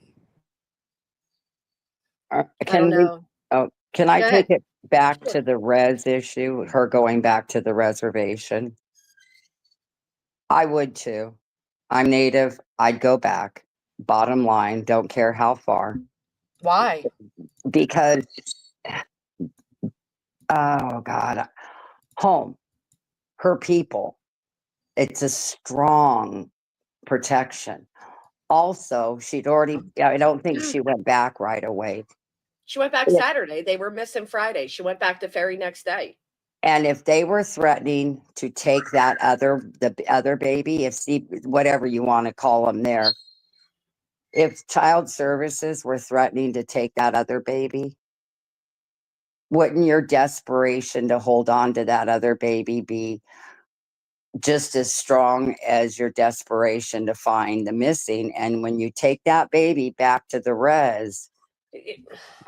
Can I Go take ahead. it back to the res issue, her going back to the reservation? I would too. I'm native. I'd go back. Bottom line, don't care how far. Why? Because, oh God, home, her people, it's a strong protection. Also, I don't think she went back right away. She went back Saturday. They were missing Friday. She went back the very next day. And if they were threatening to take the other baby, whatever you want to call them there, if child services were threatening to take that other baby, wouldn't your desperation to hold on to that other baby be just as strong as your desperation to find the missing? And when you take that baby back to the res,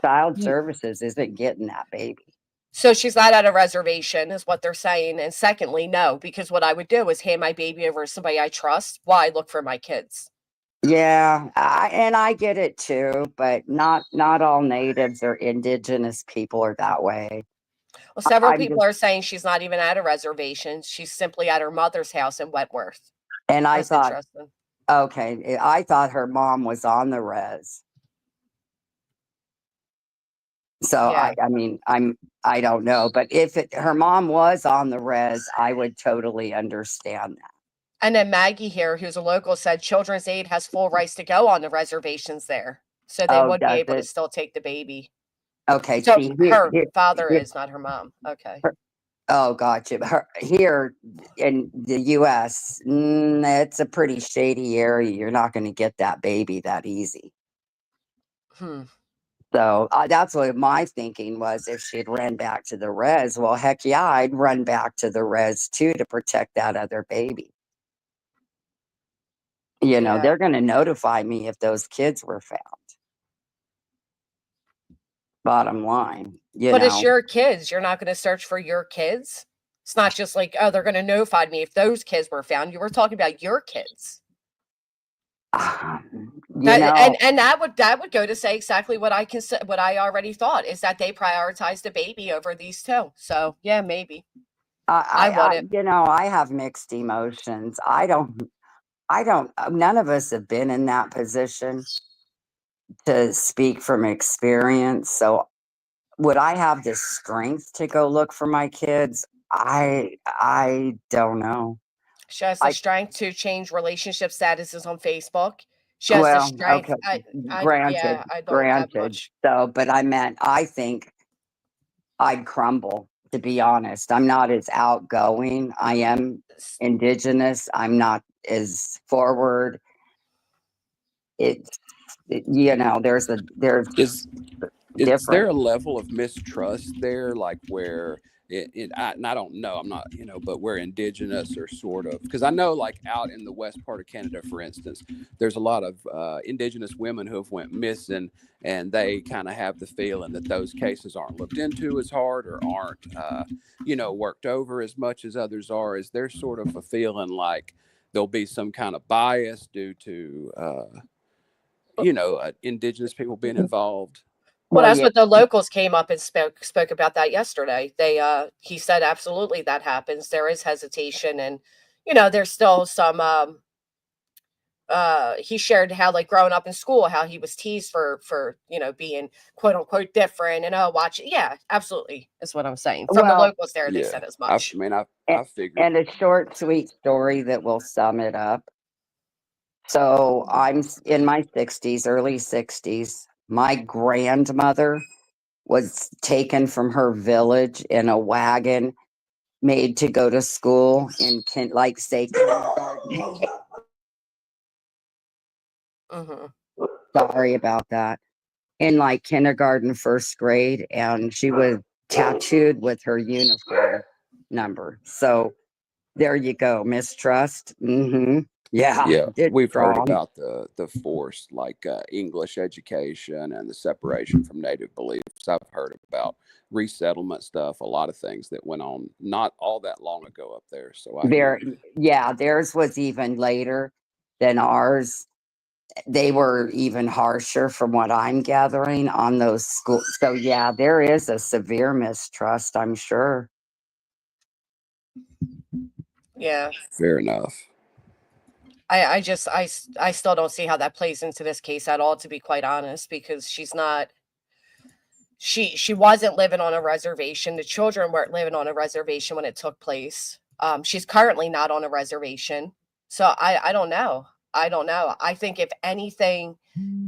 Child services isn't getting that baby. So she's not at a reservation, is what they're saying. And secondly, no, because what I would do is hand my baby over to somebody I trust while I look for my kids. Yeah, and I get it too, but not all natives or indigenous people are that way. Well, several I'm people just, are saying she's not even at a reservation. She's simply at her mother's house in Wentworth. and I That's thought, interesting. okay, I thought her mom was on the res. So Yeah. I mean, I don't know, but if her mom was on the res, I would totally understand that. And then Maggie here, who's a local, said Children's Aid has full rights to go on the reservations there. So they Oh, would be does able to it? still take the baby. Okay, So see her father here, is, not her mom. Okay. oh, gotcha. Here in the U.S., it's a pretty shady area. You're not going to get that baby that easy. Hmm. So that's what my thinking was. If she'd run back to the res, well, heck yeah, I'd run back to the res too to protect that other baby. You know, Yeah. they're going to notify me if those kids were found. Bottom line, But it's your kids. You're not going to search for your kids. It's not just like, oh, they're going to notify me if those kids were found. You were talking about your kids. And that would go to say exactly what what I already thought, is that they prioritized the baby over these two. So yeah, maybe. I wouldn't. I have mixed emotions. None of us have been in that position to speak from experience. So would I have the strength to go look for my kids? I don't know. She has the strength to change relationship statuses on Facebook. She has the strength. Okay, Yeah, I don't have granted. much. So, but I think I'd crumble, to be honest. I'm not as outgoing. I am indigenous. I'm not as forward. There's Is there different. a level of mistrust there, like where and I don't know, I'm not, but where indigenous are sort of, because I know like out in the west part of Canada, for instance, there's a lot of indigenous women who have went missing, and they kind of have the feeling that those cases aren't looked into as hard or aren't, worked over as much as others are. Is there sort of a feeling like there'll be some kind of bias due to, indigenous people being involved? Well, Well, that's yeah, what the locals came up and spoke about that yesterday. He said absolutely that happens. There is hesitation, and there's still some he shared how, like, growing up in school, how he was teased for being quote unquote different, and watch it. Yeah, absolutely is what I'm saying. From the well, locals there, they Yeah, said as I much. mean, a- I figured. and a short, sweet story that will sum it up. So I'm in my 60s, early 60s. My grandmother was taken from her village in a wagon, made to go to school in kindergarten. Hmm. Sorry about that. In like kindergarten, first grade, and she was tattooed with her uniform number. So there you go, mistrust. Yeah, it's We've heard strong. about the forced, like, English education and the separation from native beliefs. I've heard about resettlement stuff, a lot of things that went on not all that long ago up there. So I hear you. Theirs was even later than ours. They were even harsher from what I'm gathering on those schools. So yeah, there is a severe mistrust, I'm sure. Yeah, Fair enough. I still don't see how that plays into this case at all, to be quite honest, because she wasn't living on a reservation. The children weren't living on a reservation when it took place. She's currently not on a reservation. So I don't know. I don't know. I think if anything,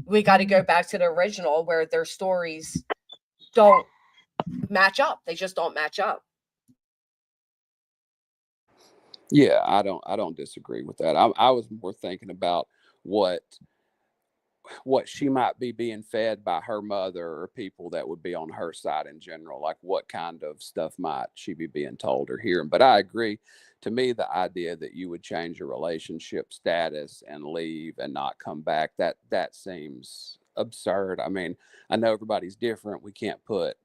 we got to go back to the original, where their stories don't match up. They just don't match up. Yeah, I don't disagree with that. I was more thinking about what she might be being fed by her mother or people that would be on her side in general. Like, what kind of stuff might she be being told or hearing? But I agree. To me, the idea that you would change your relationship status and leave and not come back, that seems absurd. I mean, I know everybody's different. We can't put,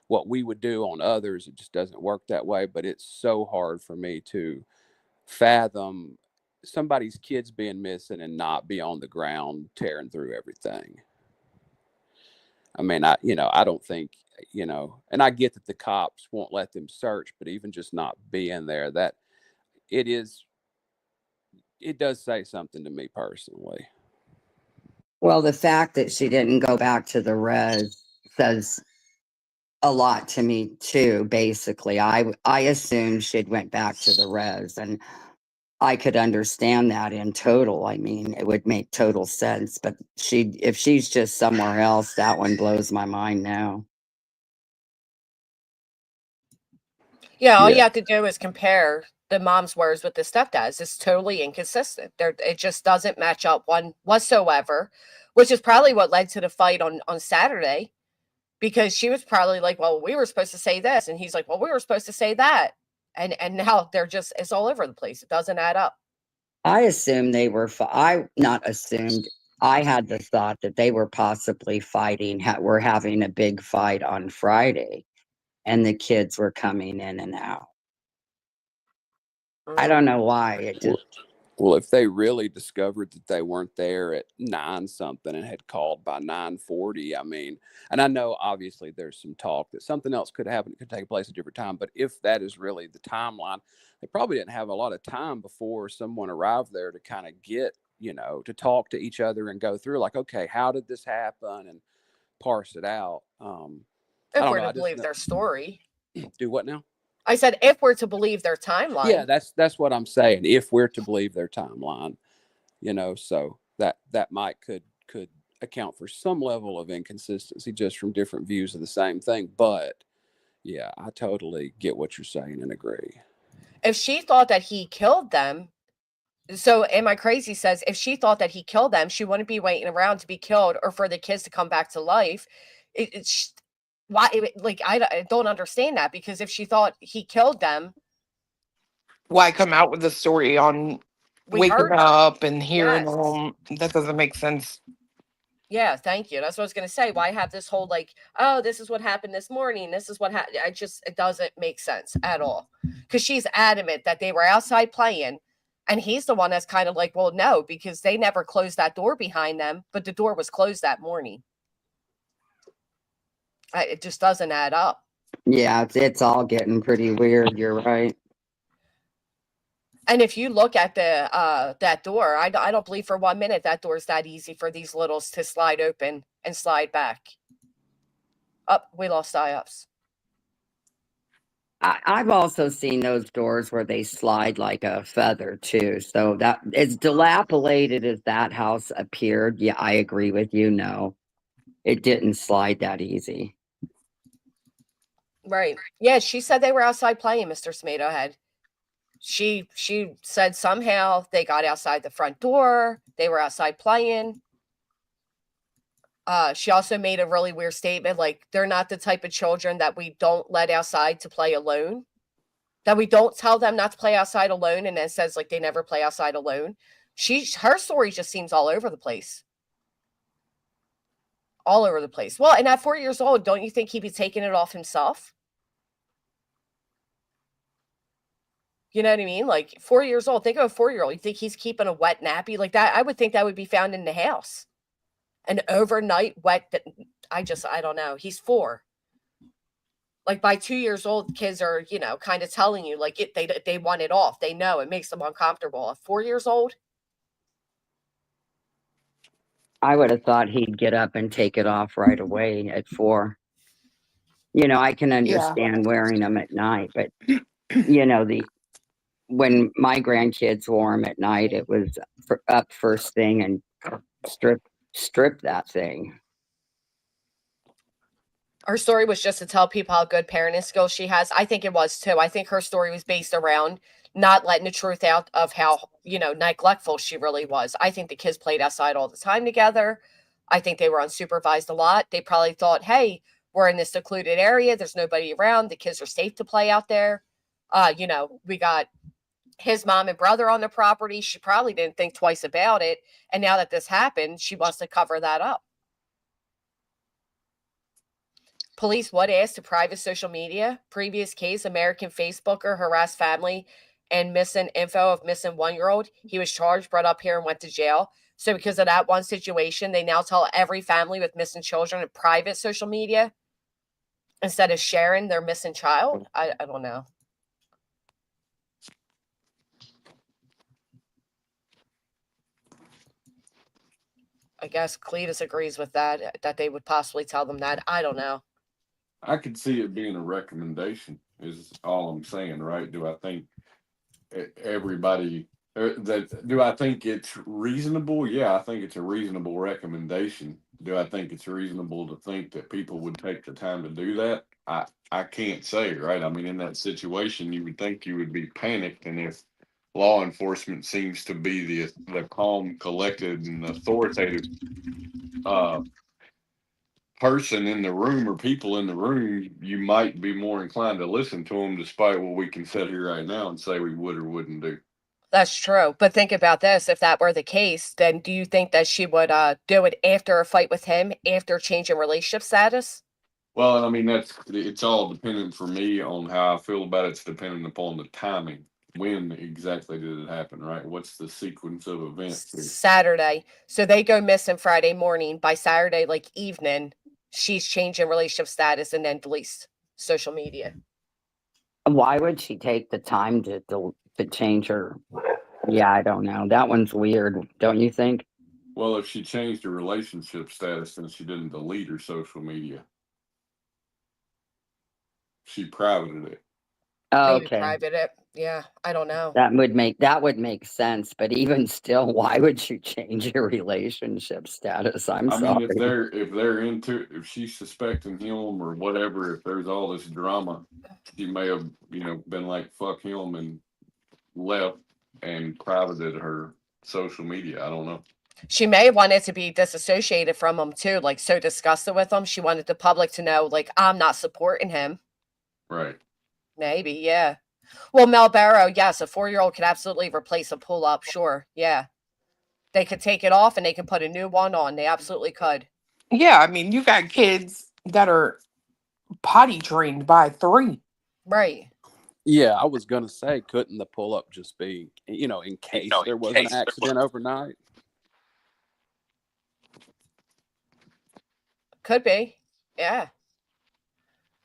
what we would do on others. It just doesn't work that way. But it's so hard for me to fathom somebody's kids being missing and not be on the ground tearing through everything. I mean, I don't think, and I get that the cops won't let them search, but even just not being there, that it does say something to me personally. Well, the fact that she didn't go back to the res says a lot to me too. Basically, I assumed she'd went back to the res, and I could understand that in total. I mean, it would make total sense. But if she's just somewhere else, that one blows my mind now. Yeah, all you Yeah. have to do is compare the mom's words with the stepdad's. It's totally inconsistent. It just doesn't match up one whatsoever, which is probably what led to the fight on Saturday, because she was probably like, well, we were supposed to say this. And he's like, well, we were supposed to say that. And now it's all over the place. It doesn't add up. I assumed they were. Not assumed. I had the thought that they were possibly fighting. Were having a big fight on Friday, and the kids were coming in and out. I don't know why. It just. Well, if they really discovered that they weren't there at 9 something and had called by 9:40, I mean, and I know obviously there's some talk that something else could happen, it could take place at a different time, but if that is really the timeline, they probably didn't have a lot of time before someone arrived there to kind of get, to talk to each other and go through like, okay, how did this happen, and parse it out. I If don't we're know. to I just believe their story. do what now? I said, if we're to believe their timeline. Yeah, that's what I'm saying. If we're to believe their timeline, so that might could account for some level of inconsistency just from different views of the same thing. But yeah, I totally get what you're saying and agree. If she thought that he killed them, so Am I Crazy says, if she thought that he killed them, she wouldn't be waiting around to be killed or for the kids to come back to life. Why? Like, I don't understand that, because if she thought he killed them, Why come out with the story on we waking heard. up and hearing Yes. them? That doesn't make sense. Yeah, thank you. That's what I was going to say. Why have this whole like, oh, this is what happened this morning. This is what happened. It doesn't make sense at all. Because she's adamant that they were outside playing. And he's the one that's kind of like, well, no, because they never closed that door behind them. But the door was closed that morning. It just doesn't add up. Yeah, it's all getting pretty weird. You're right. And if you look at that door, I don't believe for 1 minute that door is that easy for these littles to slide open and slide back. We lost IOPS. I've also seen those doors where they slide like a feather too. So that as dilapidated as that house appeared, yeah, I agree with you. No, it didn't slide that easy. Right. Yeah, she said they were outside playing, Mr. Tomato Head. She said somehow they got outside the front door. They were outside playing. She also made a really weird statement, like they're not the type of children that we don't let outside to play alone. That we don't tell them not to play outside alone, and it says like they never play outside alone. Her story just seems all over the place. All over the place. Well, and at 4 years old, don't you think he'd be taking it off himself? You know what I mean? Like 4 years old. Think of a 4-year-old. You think he's keeping a wet nappy like that? I would think that would be found in the house. An overnight wet. I don't know. He's 4. Like by 2 years old, kids are, kind of telling you like they want it off. They know it makes them uncomfortable. At 4 years old. I would have thought he'd get up and take it off right away at 4. I can understand wearing them at night, but when my grandkids wore them at night, it was up first thing and strip that thing. Her story was just to tell people how good parenting skills she has. I think it was too. I think her story was based around not letting the truth out of how, neglectful she really was. I think the kids played outside all the time together. I think they were unsupervised a lot. They probably thought, hey, we're in this secluded area. There's nobody around. The kids are safe to play out there. We got his mom and brother on the property. She probably didn't think twice about it. And now that this happened, she wants to cover that up. Police would ask to private social media. Previous case, American Facebooker harassed family and missing info of missing 1-year-old. He was charged, brought up here, and went to jail. So because of that one situation, they now tell every family with missing children in private social media instead of sharing their missing child. I don't know. I guess Cletus agrees with that they would possibly tell them that. I don't know. I could see it being a recommendation is all I'm saying, right? Do I think everybody do I think it's reasonable? Yeah, I think it's a reasonable recommendation. Do I think it's reasonable to think that people would take the time to do that? I can't say, right? I mean, in that situation, you would think you would be panicked, and if law enforcement seems to be the calm, collected, and authoritative person in the room or people in the room, you might be more inclined to listen to them, despite what we can sit here right now and say we would or wouldn't do. That's true. But think about this. If that were the case, then do you think that she would do it after a fight with him, after changing relationship status? Well, I mean, it's all dependent for me on how I feel about it. It's dependent upon the timing. When exactly did it happen, right? What's the sequence of events here? Saturday. So they go missing Friday morning. By Saturday, like evening, she's changing relationship status and then deletes social media. Why would she take the time to change her? Yeah, I don't know. That one's weird, don't you think? Well, if she changed her relationship status, then she didn't delete her social media. She privated it. Maybe Okay. private it. Yeah, I don't know. That would make sense, but even still, why would you change your relationship status? I mean, sorry. if she's suspecting him or whatever, if there's all this drama, she may have, been like, fuck him, and left and privated her social media. I don't know. She may have wanted to be disassociated from him too, like so disgusted with him. She wanted the public to know, like, I'm not supporting him. Right. Maybe, yeah. Well, Mel Barrow, yes, a 4-year-old could absolutely replace a pull-up. Sure, yeah. They could take it off and they can put a new one on. They absolutely could. Yeah, I mean, you got kids that are potty trained by 3. Right. Yeah, I was gonna say, couldn't the pull-up just be, in case there was an accident overnight? Could be. Yeah.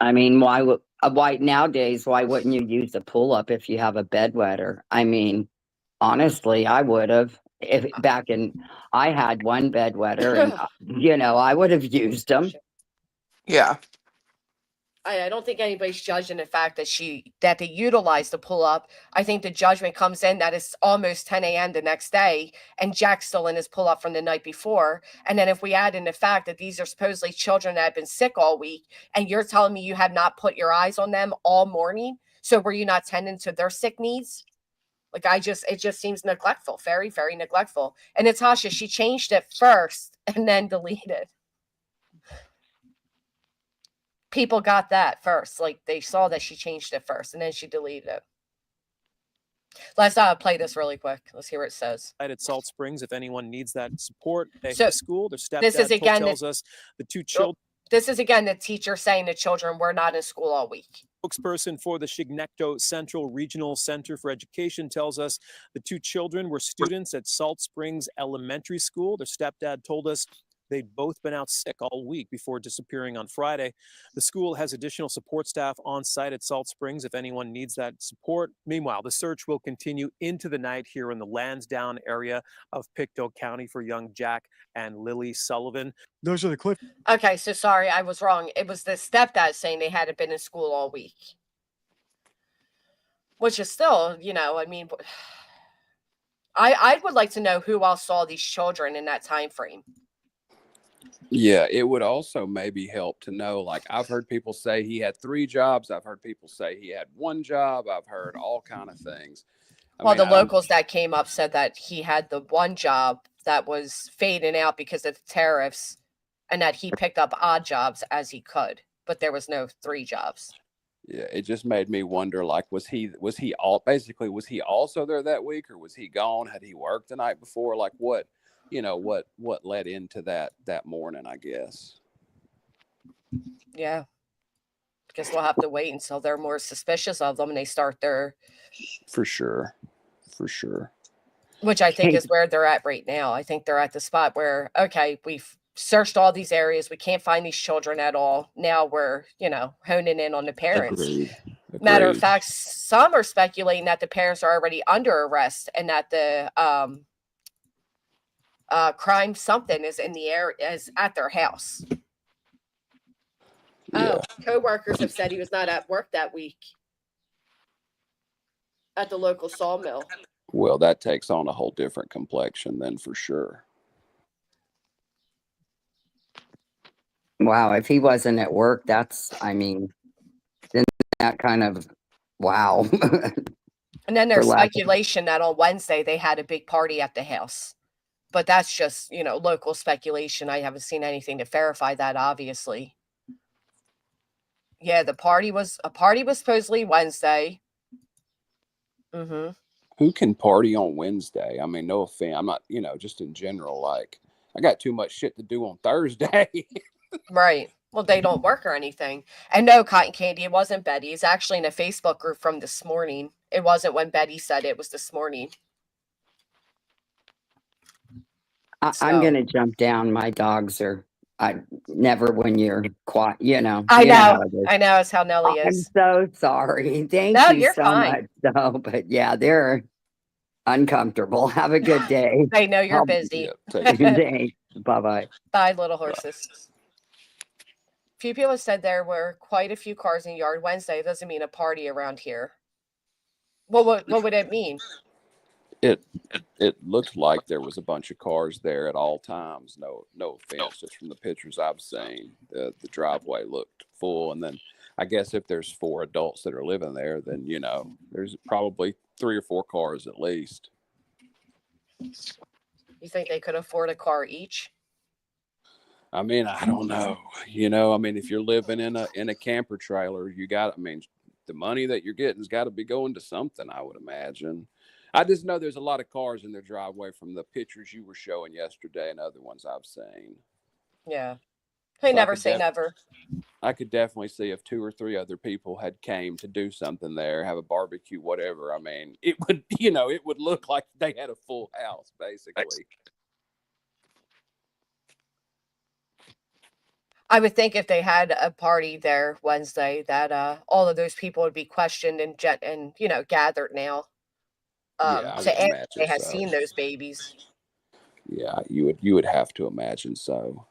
I mean, why nowadays, why wouldn't you use a pull-up if you have a bedwetter? I mean, honestly, I would have. I had one bedwetter and, I would have used them. Yeah. I don't think anybody's judging the fact that they utilized the pull-up. I think the judgment comes in that it's almost 10 a.m. the next day, and Jack's still in his pull-up from the night before. And then if we add in the fact that these are supposedly children that have been sick all week, and you're telling me you have not put your eyes on them all morning, so were you not tending to their sick needs? Like, it just seems neglectful, very, very neglectful. And Natasha, she changed it first and then deleted. People got that first. Like, they saw that she changed it first and then she deleted it. Let's play this really quick. Let's hear what it says. At Salt Springs, if anyone needs that support, So, the school, their stepdad this is again tells us the 2 children. This is again the teacher saying the children were not in school all week. Spokesperson for the Chignecto Central Regional Center for Education tells us the 2 children were students at Salt Springs Elementary School. Their stepdad told us they'd both been out sick all week before disappearing on Friday. The school has additional support staff on site at Salt Springs if anyone needs that support. Meanwhile, the search will continue into the night here in the Lansdowne area of Pictou County for young Jack and Lily Sullivan. Those are the clip. Okay, so sorry, I was wrong. It was the stepdad saying they hadn't been in school all week. Which is still, I mean, I would like to know who else saw these children in that time frame. Yeah, it would also maybe help to know, like, I've heard people say he had 3 jobs. I've heard people say he had 1 job. I've heard all kind of things. Well, the locals that came up said that he had the 1 job that was fading out because of the tariffs and that he picked up odd jobs as he could, but there was no 3 jobs. Yeah, it just made me wonder, like, was he also there that week, or was he gone? Had he worked the night before? Like, what led into that morning, I guess. Yeah. Guess we'll have to wait until they're more suspicious of them and they start their, For sure. which I think is where they're at right now. I think they're at the spot where, okay, we've searched all these areas. We can't find these children at all. Now we're, honing in on the parents. Agreed. Matter of fact, some are speculating that the parents are already under arrest and that the crime something is in the air, is at their house. Yeah. Oh, co-workers have said he was not at work that week at the local sawmill. Well, that takes on a whole different complexion then, for sure. Wow, if he wasn't at work, then that kind of, wow. And then there's For lack of- speculation that on Wednesday they had a big party at the house. But that's just, local speculation. I haven't seen anything to verify that, obviously. Yeah, a party was supposedly Wednesday. Mm-hmm. Who can party on Wednesday? I mean, no offense. I'm not, just in general, like, I got too much shit to do on Thursday. Right. Well, they don't work or anything. And no, Cotton Candy, it wasn't Betty. It's actually in a Facebook group from this morning. It wasn't when Betty said it was this morning. I'm going to jump down. My dogs are, never when you're quiet, I know. how it is. I know. It's how Nellie I'm is. so sorry. Thank No, you you're so fine. much. So, but yeah, they're uncomfortable. Have a good day. They know you're busy. Thanks. Bye-bye. Bye, little horses. Few people said there were quite a few cars in the yard Wednesday. It doesn't mean a party around here. What would it mean? It looked like there was a bunch of cars there at all times. No offense, just from the pictures I've seen. The driveway looked full, and then I guess if there's 4 adults that are living there, then there's probably 3 or 4 cars at least. You think they could afford a car each? I mean, I don't know. If you're living in a camper trailer, the money that you're getting's got to be going to something, I would imagine. I just know there's a lot of cars in their driveway from the pictures you were showing yesterday and other ones I've seen. Yeah. Never say never. I could definitely see if 2 or 3 other people had came to do something there, have a barbecue, whatever. I mean, it would, it would look like they had a full house, basically. I would think if they had a party there Wednesday that all of those people would be questioned and gathered now. Yeah, to ask if they had seen those babies. Yeah, you would have to imagine so.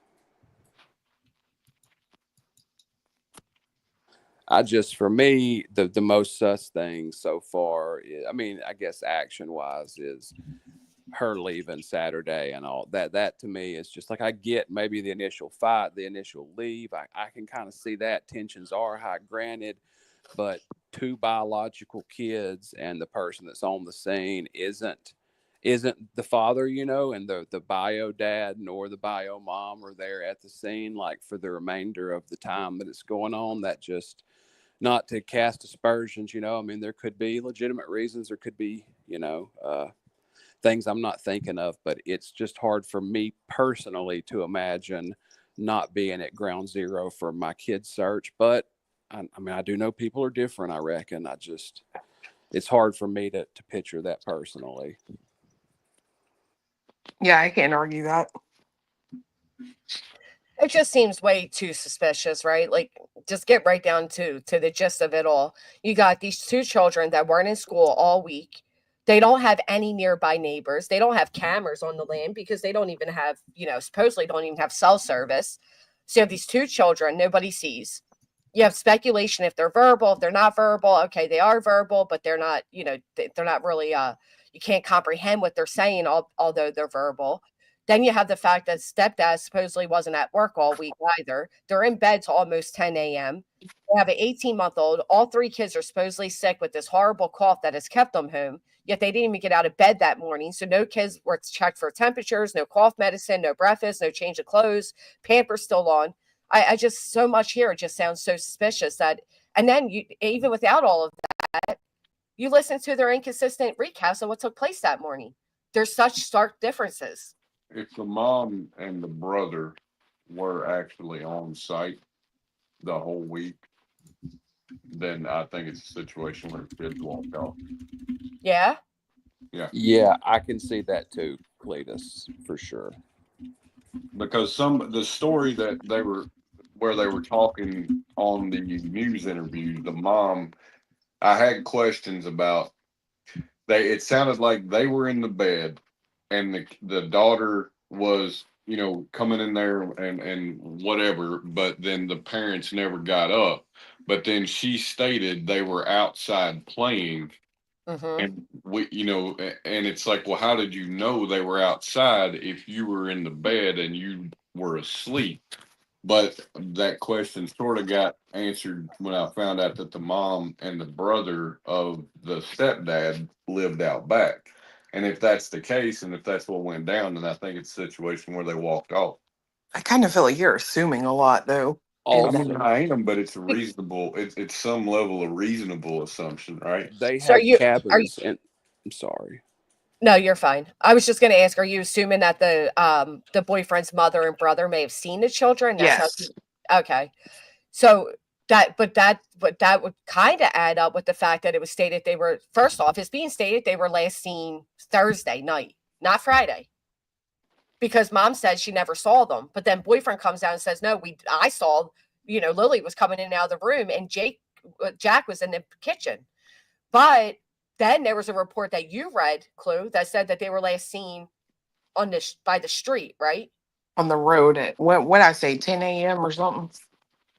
For me, the most sus thing so far is, I guess action wise, is her leaving Saturday and all that. That to me is just like, I get maybe the initial fight, the initial leave. I can kind of see that tensions are high, granted, but 2 biological kids and the person that's on the scene isn't the father, and the bio dad nor the bio mom are there at the scene, like for the remainder of the time that it's going on. That just, not to cast aspersions, there could be legitimate reasons, there could be, things I'm not thinking of, but it's just hard for me personally to imagine not being at ground zero for my kid's search. But I do know people are different, I reckon. It's hard for me to picture that personally. Yeah, I can't argue that. It just seems way too suspicious, right? Like, just get right down to the gist of it all. You got these 2 children that weren't in school all week. They don't have any nearby neighbors. They don't have cameras on the land because they don't even have, supposedly don't even have cell service. So you have these 2 children nobody sees. You have speculation if they're verbal, if they're not verbal. Okay, they are verbal, but they're not, they're not really, you can't comprehend what they're saying, although they're verbal. Then you have the fact that stepdad supposedly wasn't at work all week either. They're in bed till almost 10 a.m. They have an 18-month-old. All 3 kids are supposedly sick with this horrible cough that has kept them home, yet they didn't even get out of bed that morning. So no kids were checked for temperatures, no cough medicine, no breakfast, no change of clothes, Pampers still on. I just, so much here, it just sounds so suspicious that, and then you, even without all of that, you listen to their inconsistent recaps of what took place that morning. There's such stark differences. If the mom and the brother were actually on site the whole week, then I think it's a situation where kids walk off. Yeah. Yeah, I can see that too, Cletus, for sure. Because the story that where they were talking on the news interview, the mom, I had questions about. It sounded like they were in the bed, and the daughter was, coming in there and whatever, but then the parents never got up. But then she stated they were outside playing, Mm-hmm. and and it's like, well, how did you know they were outside if you were in the bed and you were asleep? But that question sort of got answered when I found out that the mom and the brother of the stepdad lived out back. And if that's the case, and if that's what went down, then I think it's a situation where they walked off. I kind of feel like you're assuming a lot, though. I Also, mean, I am, but it's reasonable. It's some level of reasonable assumption, right? they So have are you? cabins, and I'm sorry. No, you're fine. I was just going to ask: are you assuming that the boyfriend's mother and brother may have seen the children? That's how. Yes. Okay. So but that would kind of add up with the fact that it was stated they were, first off, it's being stated they were last seen Thursday night, not Friday. Because mom said she never saw them, but then boyfriend comes out and says, "No, I saw, Lily was coming in and out of the room and Jack was in the kitchen." But then there was a report that you read, Clue, that said that they were last seen by the street, right? On the road at what I say, 10 a.m. or something.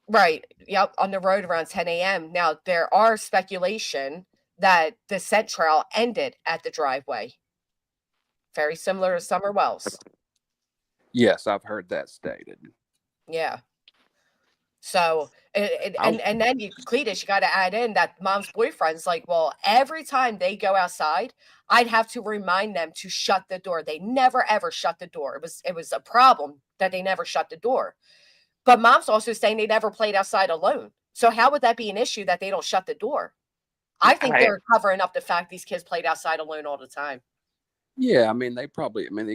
Right. Yep. On the road around 10 a.m. Now, there are speculation that the scent trail ended at the driveway. Very similar to Summer Wells. Yes, I've heard that stated. Yeah. So, and then Cletus, you got to add in that mom's boyfriend's like, well, every time they go outside, I'd have to remind them to shut the door. They never ever shut the door. It was a problem that they never shut the door. But mom's also saying they never played outside alone. So how would that be an issue that they don't shut the door? I think they're covering up the fact these kids played outside alone all the time. Yeah, I mean, they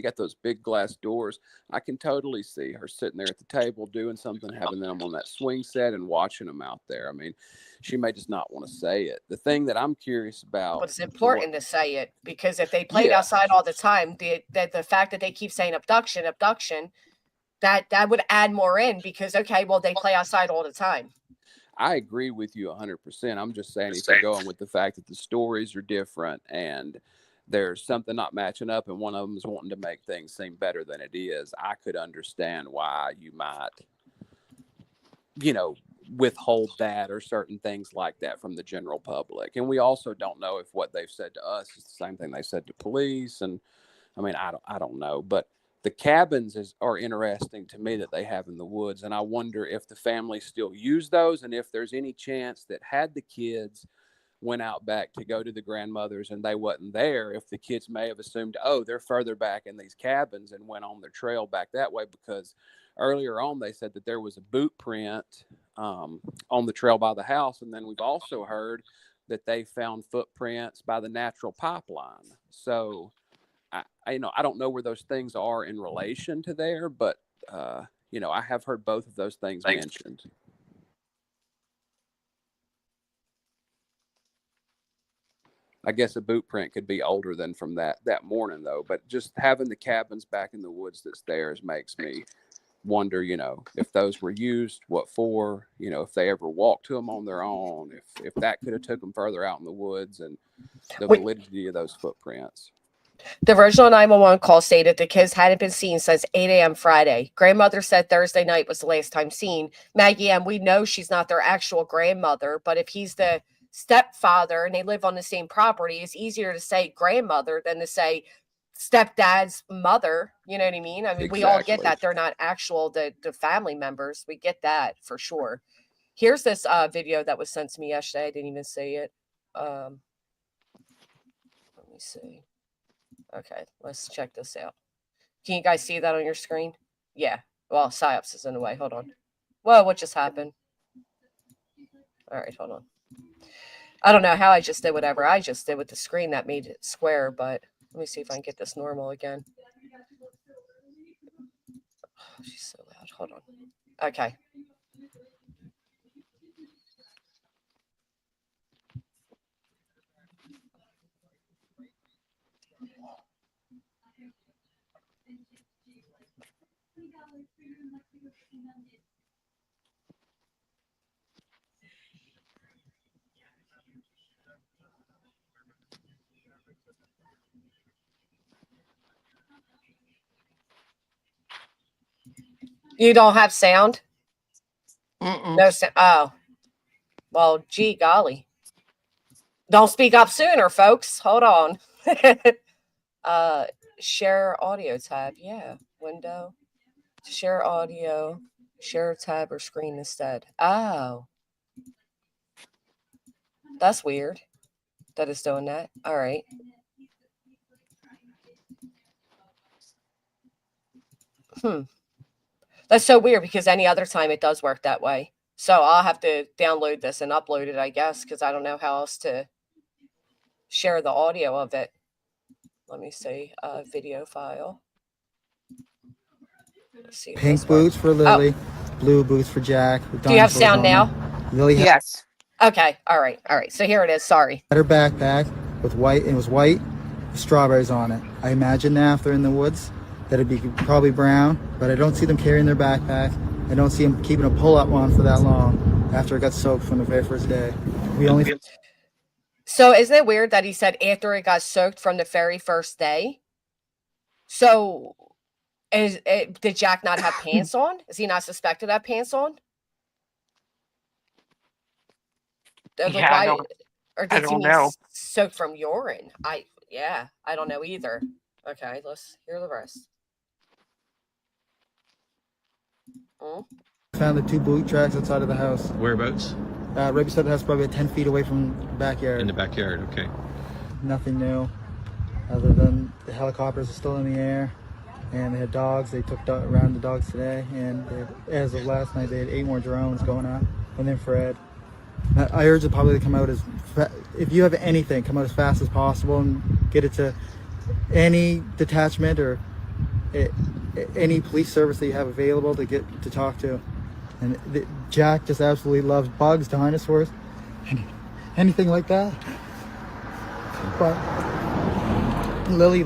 got those big glass doors. I can totally see her sitting there at the table doing something, having them on that swing set and watching them out there. I mean, she may just not want to say it. The thing that I'm curious about. But it's important to say it, because if they played Yeah. outside all the time, the fact that they keep saying abduction, that would add more in, because, okay, well, they play outside all the time. I agree with you 100%. I'm just saying, if you're going with the fact that the stories are different and there's something not matching up and one of them is wanting to make things seem better than it is, I could understand why you might, withhold that or certain things like that from the general public. And we also don't know if what they've said to us is the same thing they said to police. And I mean, I don't know, but the cabins are interesting to me that they have in the woods. And I wonder if the family still use those, and if there's any chance that had the kids went out back to go to the grandmother's and they wasn't there, if the kids may have assumed, oh, they're further back in these cabins, and went on their trail back that way, because earlier on they said that there was a boot print on the trail by the house. And then we've also heard that they found footprints by the natural pipeline. So I don't know where those things are in relation to there, but I have heard both of those things mentioned. I guess a boot print could be older than from that morning, though. But just having the cabins back in the woods that's theirs makes me wonder, if those were used, what for, if they ever walked to them on their own, if that could have took them further out in the woods, and the validity of those footprints. The original 911 call stated the kids hadn't been seen since 8 a.m. Friday. Grandmother said Thursday night was the last time seen. Maggie M., we know she's not their actual grandmother, but if he's the stepfather and they live on the same property, it's easier to say grandmother than to say stepdad's mother. You know what I mean? I mean, we all get that they're not actual the family members. We get that for sure. Here's this video that was sent to me yesterday. I didn't even see it. Let me see. Okay, let's check this out. Can you guys see that on your screen? Yeah. Well, PSYOPs is in the way. Hold on. Whoa, what just happened? All right, hold on. I don't know how I just did whatever I just did with the screen that made it square, but let me see if I can get this normal again. Oh, she's so loud. Hold on. Okay. You don't have sound? Mm-mm. No sound. Oh, well, gee golly. Don't speak up sooner, folks. Hold on. Share audio tab. Yeah. Window. Share audio. Share tab or screen instead. Oh. That's weird that it's doing that. All right. That's so weird because any other time it does work that way. So I'll have to download this and upload it, I guess, because I don't know how else to share the audio of it. Let me see. Video file. Let's see. Pink boots for Lily, blue boots for Jack. Do you have sound now? Lily had Yes. Okay. All right. All right. So here it is. Sorry. her backpack with white, and it was white with strawberries on it. I imagine now if they're in the woods that it'd be probably brown, but I don't see them carrying their backpack. I don't see them keeping a pull-up on for that long after it got soaked from the very first day. So isn't it weird that he said after it got soaked from the very first day? So did Jack not have pants on? Is he not suspected to have pants on? Yeah, Or I did he don't mean know. soaked from urine? I don't know either. Okay, let's hear the rest. Found the 2 boot tracks outside of the house. Whereabouts? Right beside the house, probably 10 feet away from the backyard. In the backyard, okay. Nothing new, other than the helicopters are still in the air, and they had dogs. They took around the dogs today, and as of last night, they had 8 more drones going out with infrared. I urge the public to come out if you have anything, come out as fast as possible and get it to any detachment or any police service that you have available to get to talk to. And Jack just absolutely loves bugs, dinosaurs, anything like that. But Lily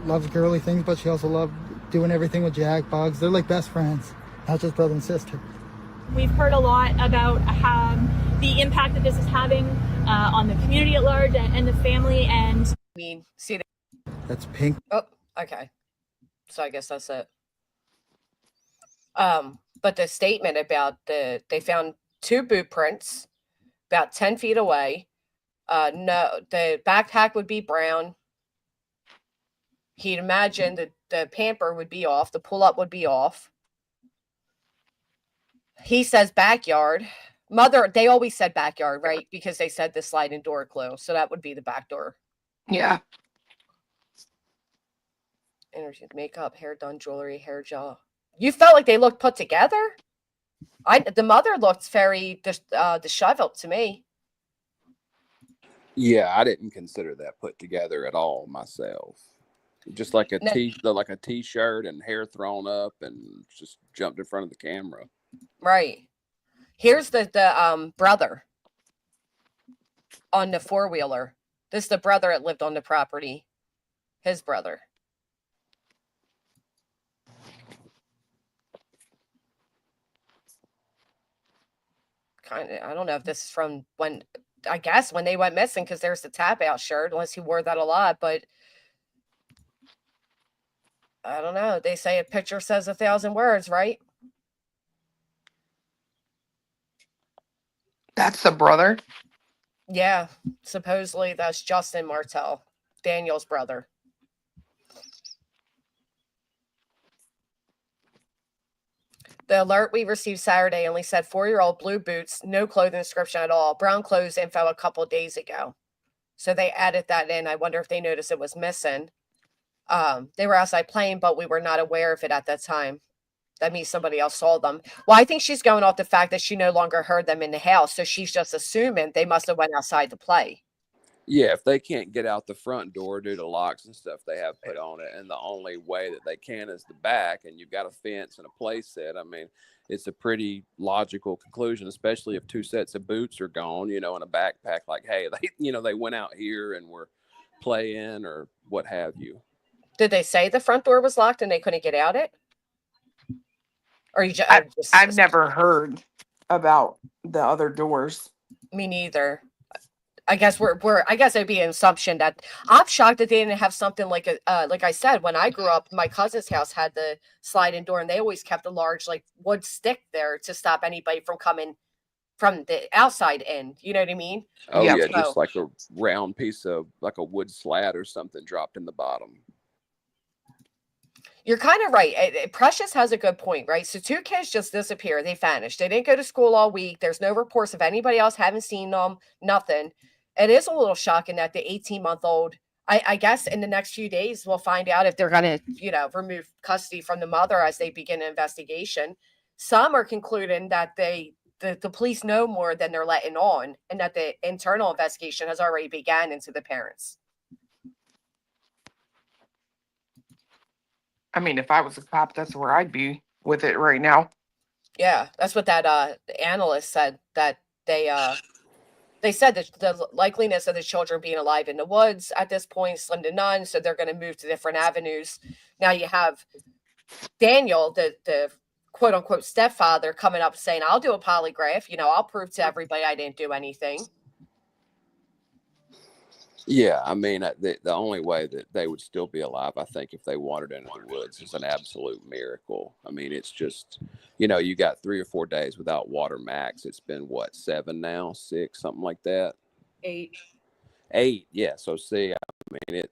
loves girly things, but she also loves doing everything with Jack, bugs. They're like best friends, not just brother and sister. We've heard a lot about the impact that this is having on the community at large and the family. And see that's pink. Oh, okay. So I guess that's it. But the statement about they found 2 boot prints about 10 feet away. No, the backpack would be brown. He'd imagine that the pamper would be off, the pull-up would be off. He says backyard. They always said backyard, right? Because they said the sliding door closed. So that would be the back door. Yeah. Energy, makeup, hair done, jewelry, hair gel. You felt like they looked put together? The mother looked very disheveled to me. Yeah, I didn't consider that put together at all myself. Just like a t-shirt and hair thrown up and just jumped in front of the camera. Right. Here's the brother on the 4-wheeler. This is the brother that lived on the property. His brother. I don't know if this is from when they went missing, because there's the tap out shirt, unless he wore that a lot, but I don't know. They say a picture says 1,000 words, right? That's the brother. Yeah, supposedly that's Justin Martell, Daniel's brother. The alert we received Saturday only said 4-year-old blue boots, no clothing description at all. Brown clothes info a couple of days ago. So they added that in. I wonder if they noticed it was missing. They were outside playing, but we were not aware of it at that time. That means somebody else saw them. Well, I think she's going off the fact that she no longer heard them in the house. So she's just assuming they must have went outside to play. Yeah, if they can't get out the front door due to locks and stuff they have put on it, and the only way that they can is the back, and you've got a fence and a play set, I mean, it's a pretty logical conclusion, especially if 2 sets of boots are gone, and a backpack, like, hey, they went out here and were playing or what have you. Did they say the front door was locked and they couldn't get out it? Or you just, I've never heard about the other doors. Me neither. I guess I guess it'd be an assumption that I'm shocked that they didn't have something like like I said, when I grew up, my cousin's house had the sliding door and they always kept a large like wood stick there to stop anybody from coming from the outside in. You know what I mean? Oh Yep. yeah, So just like a round piece of like a wood slat or something dropped in the bottom. you're kind of right. Precious has a good point, right? So 2 kids just disappear. They vanished. They didn't go to school all week. There's no reports of anybody else having seen them. Nothing. It is a little shocking that the 18-month-old, I guess in the next few days, we'll find out if they're going to, remove custody from the mother as they begin an investigation. Some are concluding that the police know more than they're letting on, and that the internal investigation has already begun into the parents. I mean, if I was a cop, that's where I'd be with it right now. Yeah, that's what that analyst said, that they said that the likeliness of the children being alive in the woods at this point is slim to none, so they're going to move to different avenues. Now you have Daniel, the quote unquote stepfather, coming up saying, I'll do a polygraph, I'll prove to everybody I didn't do anything. Yeah, I mean, the only way that they would still be alive, I think, if they wandered into the woods is an absolute miracle. I mean, it's just, you got 3 or 4 days without water max. It's been, what, 7 now? 6, something like that? 8. 8, yeah. So, see, I mean,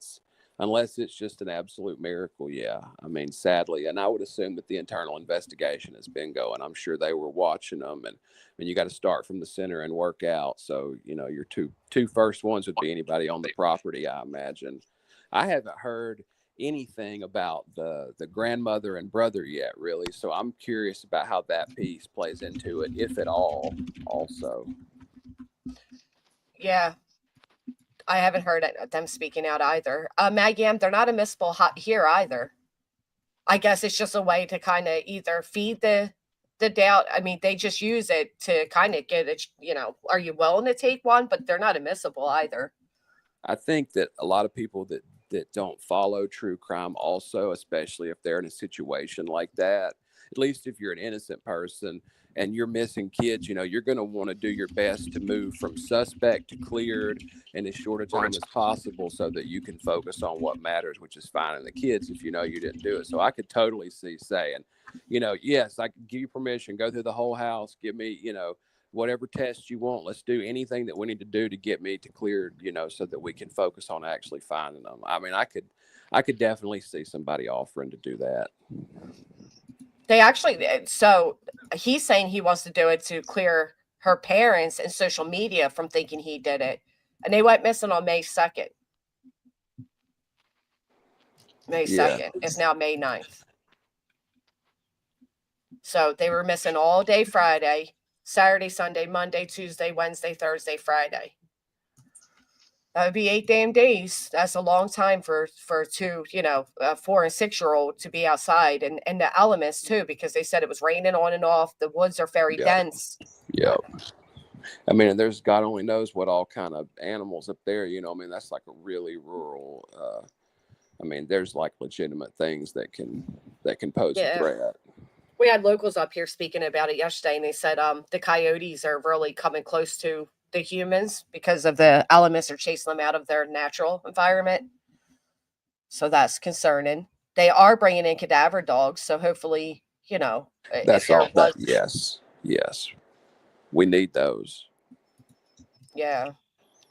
unless it's just an absolute miracle, yeah. I mean, sadly, and I would assume that the internal investigation has been going. I'm sure they were watching them, and you got to start from the center and work out. So, your two first ones would be anybody on the property, I imagine. I haven't heard anything about the grandmother and brother yet, really. So I'm curious about how that piece plays into it, if at all, also. Yeah. I haven't heard them speaking out either. Maggie, they're not admissible here either. I guess it's just a way to kind of either feed the doubt. I mean, they just use it to kind of get it, are you willing to take one? But they're not admissible either. I think that a lot of people that don't follow true crime also, especially if they're in a situation like that, at least if you're an innocent person and you're missing kids, you're going to want to do your best to move from suspect to cleared in as short a time as possible so that you can focus on what matters, which is finding the kids if you didn't do it. So I could totally see saying, yes, I can give you permission, go through the whole house, give me, whatever tests you want. Let's do anything that we need to do to get me to cleared, so that we can focus on actually finding them. I mean, I could definitely see somebody offering to do that. They actually, so he's saying he wants to do it to clear her parents and social media from thinking he did it. And they went missing on May 2nd. May 2nd. It's now May 9th. So they were missing all day Friday, Saturday, Sunday, Monday, Tuesday, Wednesday, Thursday, Friday. That would be 8 damn days. That's a long time for 2, 4 and 6-year-old to be outside, and the elements too, because they said it was raining on and off. The woods are very dense. Yeah. I mean, there's God only knows what all kind of animals up there, I mean, that's like a really rural, I mean, there's like legitimate things that can pose a threat. We had locals up here speaking about it yesterday, and they said the coyotes are really coming close to the humans because of the elements are chasing them out of their natural environment. So that's concerning. They are bringing in cadaver dogs, so hopefully, that's all. Yes, we need those. Yeah.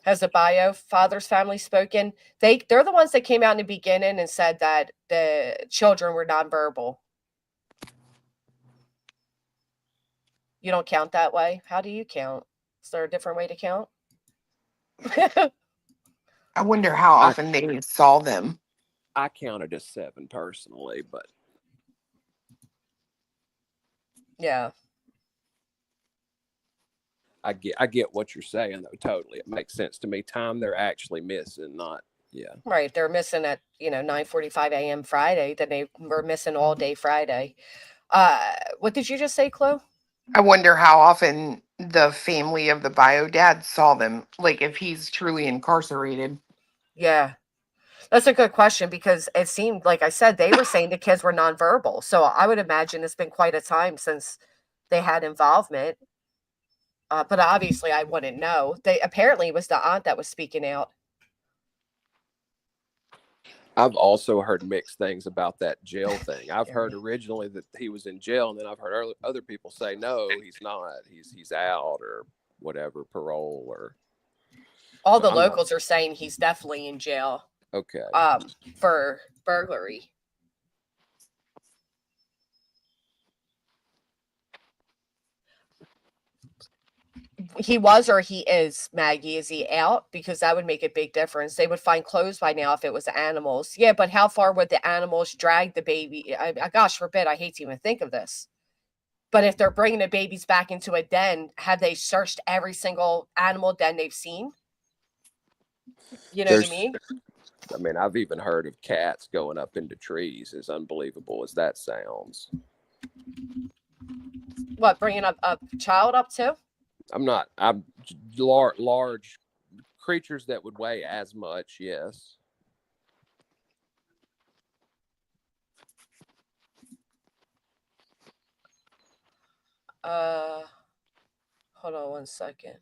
Has the bio father's family spoken? They're the ones that came out in the beginning and said that the children were nonverbal. You don't count that way? How do you count? Is there a different way to count? I wonder how often they saw them. I counted as 7 personally, but yeah. I get what you're saying though. Totally. It makes sense to me. Time they're actually missing, not Right. They're missing at 9:45 a.m. Friday. Then they were missing all day Friday. What did you just say, Chloe? I wonder how often the family of the bio dad saw them, like if he's truly incarcerated. Yeah. That's a good question because it seemed, like I said, they were saying the kids were nonverbal. So I would imagine it's been quite a time since they had involvement. But obviously I wouldn't know. They apparently it was the aunt that was speaking out. I've also heard mixed things about that jail thing. I've heard originally that he was in jail, and then I've heard other people say, no, he's not. He's out or whatever, parole or. All So the I'm not- locals are saying he's definitely in jail Okay. for burglary. He was or he is, Maggie. Is he out? Because that would make a big difference. They would find clothes by now if it was animals. Yeah, but how far would the animals drag the baby? Gosh forbid, I hate to even think of this. But if they're bringing the babies back into a den, have they searched every single animal den they've seen? You know what I mean? I mean, I've even heard of cats going up into trees, as unbelievable as that sounds. What, bringing up a child up too? I'm large creatures that would weigh as much, yes. Hold on one second.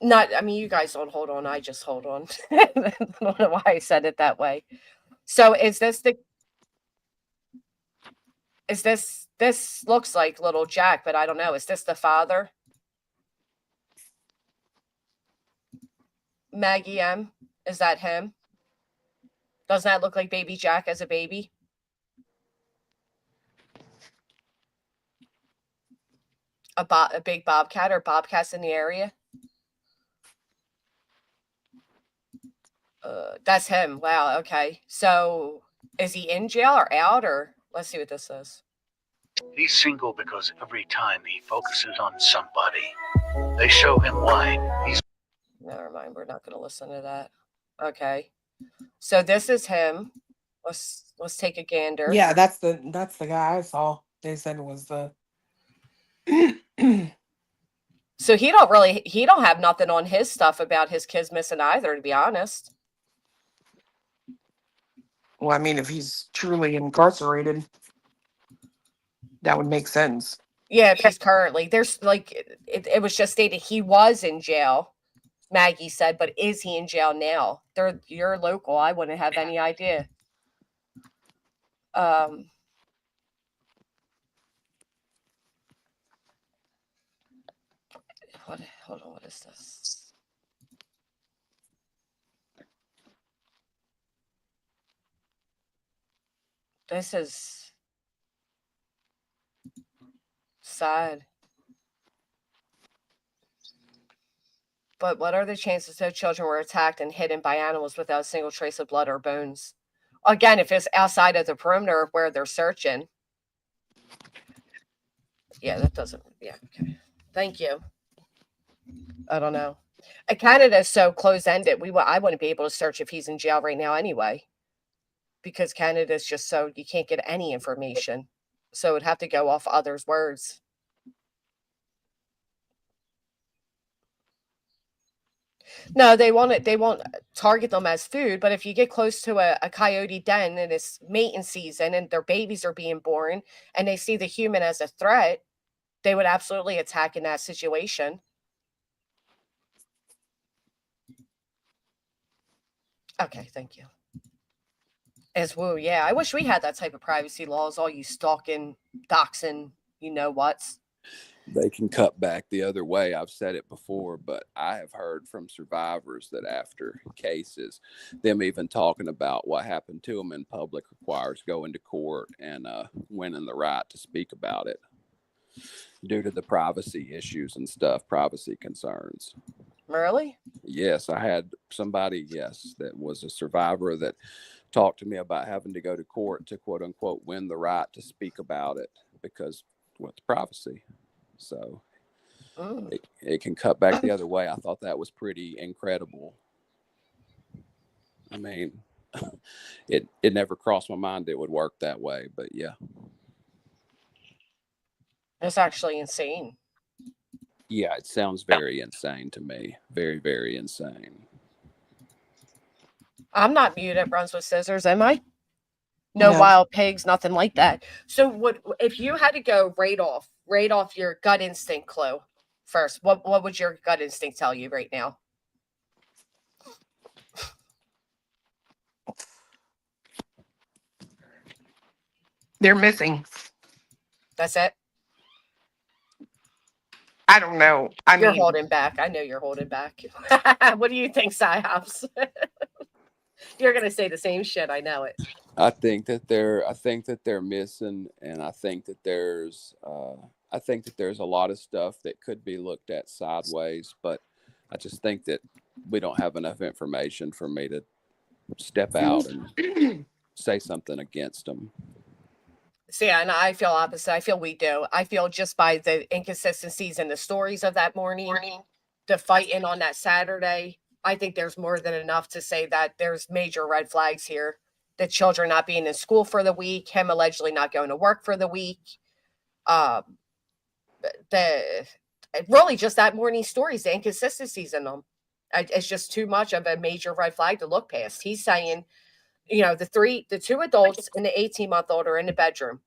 Not, I mean, you guys don't hold on. I just hold on. I don't know why I said it that way. So this looks like little Jack, but I don't know. Is this the father? Maggie M. Is that him? Doesn't that look like baby Jack as a baby? A big bobcat or bobcats in the area? That's him. Wow. Okay. So is he in jail or out, or let's see what this says. He's single because every time he focuses on somebody, they show him why he's. Never mind. We're not going to listen to that. Okay. So this is him. Let's take a gander. Yeah, that's the guy I saw. They said it was the. So he don't have nothing on his stuff about his kids missing either, to be honest. Well, I mean, if he's truly incarcerated, that would make sense. Yeah, if he's currently, there's like, it was just stated he was in jail, Maggie said, but is he in jail now? You're local. I wouldn't have any idea. Hold on, what is this? This is sad. But what are the chances no children were attacked and hidden by animals without a single trace of blood or bones? Again, if it's outside of the perimeter of where they're searching. Yeah, that doesn't, yeah, okay. Thank you. I don't know. Canada's so close-ended. I wouldn't be able to search if he's in jail right now anyway. Because Canada's just so, you can't get any information. So it'd have to go off others' words. No, they won't target them as food, but if you get close to a coyote den and it's mating season and their babies are being born and they see the human as a threat, they would absolutely attack in that situation. Okay, thank you. As woo, yeah. I wish we had that type of privacy laws, all you stalking, doxing, you know what's. They can cut back the other way. I've said it before, but I have heard from survivors that after cases, them even talking about what happened to them in public requires going to court and winning the right to speak about it due to the privacy issues and stuff, privacy concerns. Really? Yes, I had somebody, that was a survivor that talked to me about having to go to court to quote unquote win the right to speak about it because what's privacy. So it can cut back the other way. I thought that was pretty incredible. I mean, it never crossed my mind it would work that way, but yeah. It's actually insane. Yeah, it sounds very insane to me. Very, very insane. I'm not mute at Runs with Scissors, am I? No No. wild pigs, nothing like that. So what if you had to go right off your gut instinct clue first? What would your gut instinct tell you right now? They're missing. That's it. I don't know. You're holding back. I know you're holding back. What do you think, Psyops? You're gonna say the same shit. I know it. I think that they're missing, and I think that there's a lot of stuff that could be looked at sideways, but I just think that we don't have enough information for me to step out and say something against them. See, and I feel opposite. I feel we do. I feel just by the inconsistencies in the stories of that morning, the fighting on that Saturday, I think there's more than enough to say that there's major red flags here. The children not being in school for the week, him allegedly not going to work for the week. Really just that morning stories, the inconsistencies in them. It's just too much of a major red flag to look past. He's saying, the two adults and the 18-month-old are in the bedroom.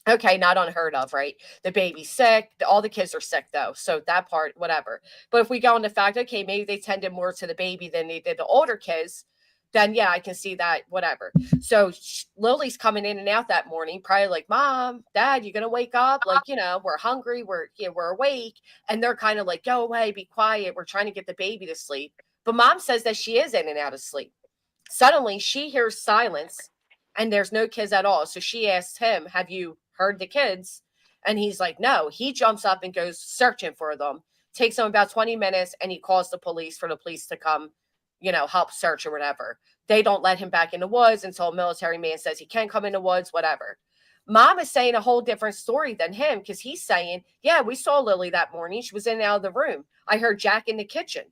Okay, not unheard of, right? The baby's sick. All the kids are sick, though. So that part, whatever. But if we go on the fact, okay, maybe they tended more to the baby than they did the older kids, then yeah, I can see that, whatever. So Lily's coming in and out that morning, probably like, Mom, Dad, you gonna wake up? Like, we're hungry, we're awake. And they're kind of like, go away, be quiet. We're trying to get the baby to sleep. But Mom says that she is in and out of sleep. Suddenly she hears silence and there's no kids at all. So she asks him, have you heard the kids? And he's like, no. He jumps up and goes searching for them. Takes him about 20 minutes and he calls the police for the police to come, help search or whatever. They don't let him back in the woods until a military man says he can come in the woods, whatever. Mom is saying a whole different story than him because he's saying, yeah, we saw Lily that morning. She was in and out of the room. I heard Jack in the kitchen.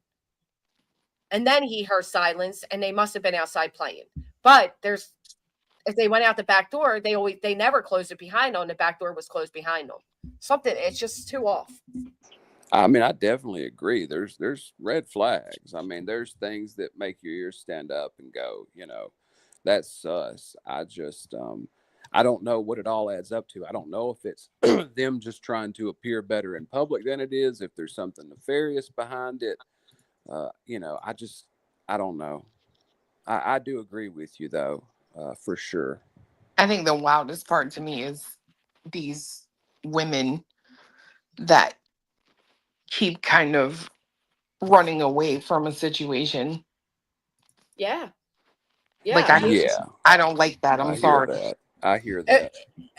And then he heard silence and they must have been outside playing. But if they went out the back door, they never closed it behind them. The back door was closed behind them. It's just too off. I mean, I definitely agree. There's red flags. I mean, there's things that make your ears stand up and go, that's sus. I just, I don't know what it all adds up to. I don't know if it's them just trying to appear better in public than it is, if there's something nefarious behind it. I don't know. I do agree with you though, for sure. I think the wildest part to me is these women that keep kind of running away from a situation. Yeah. Like, I don't like that. I'm sorry. I hear that.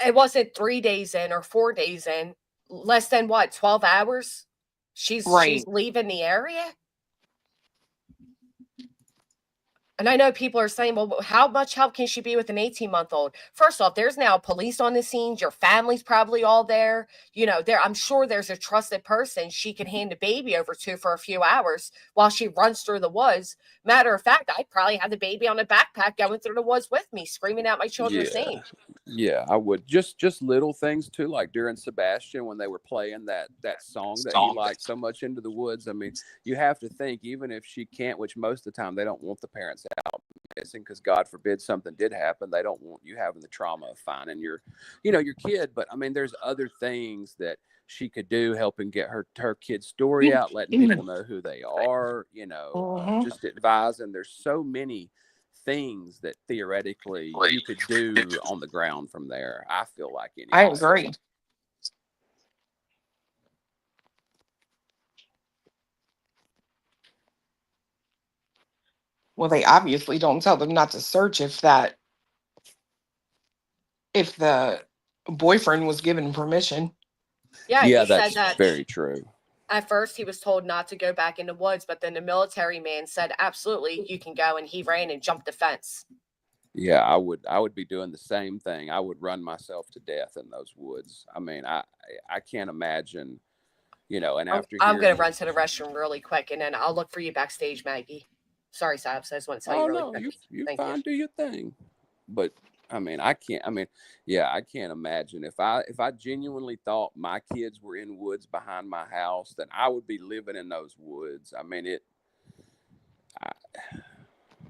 It wasn't 3 days in or 4 days in, less than 12 hours? She's leaving the area? And I know people are saying, well, how much help can she be with an 18-month-old? First off, there's now police on the scene. Your family's probably all there. I'm sure there's a trusted person she can hand the baby over to for a few hours while she runs through the woods. Matter of fact, I'd probably have the baby on a backpack going through the woods with me, screaming out my children's name. Yeah, I would. Just little things too, like during Sebastian when they were playing that song that he liked so much, Into the Woods. I mean, you have to think, even if she can't, which most of the time they don't want the parents out missing, because God forbid something did happen, they don't want you having the trauma of finding your kid. But I mean, there's other things that she could do, helping get her kid's story out, letting people know who they are, just advising. There's so many things that theoretically you could do on the ground from there. I feel like I agree. Well, they obviously don't tell them not to search if the boyfriend was given permission. Yeah, that's very true. At first, he was told not to go back in the woods, but then the military man said, absolutely, you can go. And he ran and jumped the fence. Yeah, I would be doing the same thing. I would run myself to death in those woods. I mean, I can't imagine, and after I'm going to run to the restroom really quick, and then I'll look for you backstage, Maggie. Sorry, Sabs. I just want to tell you really quick. You're fine. Do your thing. But I mean, I can't imagine if I genuinely thought my kids were in woods behind my house, then I would be living in those woods. I mean,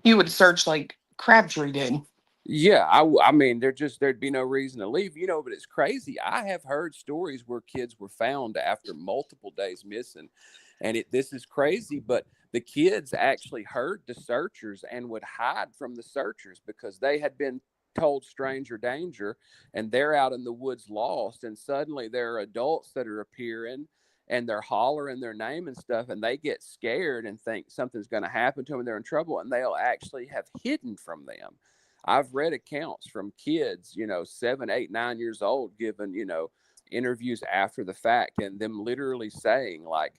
You would search like Crabtree did. Yeah, I mean, there'd be no reason to leave, but it's crazy. I have heard stories where kids were found after multiple days missing, and this is crazy, but the kids actually heard the searchers and would hide from the searchers because they had been told stranger danger, and they're out in the woods lost, and suddenly there are adults that are appearing and they're hollering their name and stuff, and they get scared and think something's going to happen to them and they're in trouble, and they'll actually have hidden from them. I've read accounts from kids, 7, 8, 9 years old, given, interviews after the fact, and them literally saying, like,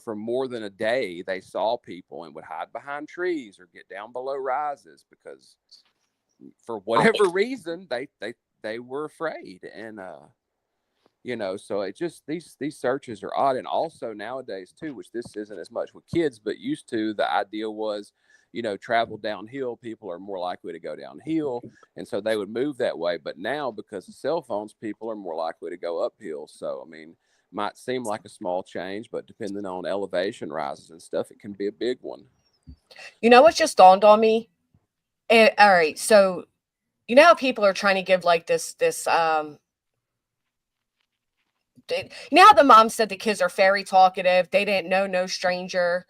for more than a day, they saw people and would hide behind trees or get down below rises because for whatever reason, they were afraid. And, so it just, these searches are odd. And also nowadays too, which this isn't as much with kids, but used to, the idea was, travel downhill, people are more likely to go downhill. And so they would move that way. But now, because of cell phones, people are more likely to go uphill. So, I mean, might seem like a small change, but depending on elevation rises and stuff, it can be a big one. What just dawned on me? All right. So, how people are trying to give like this, how the mom said the kids are very talkative. They didn't know no stranger.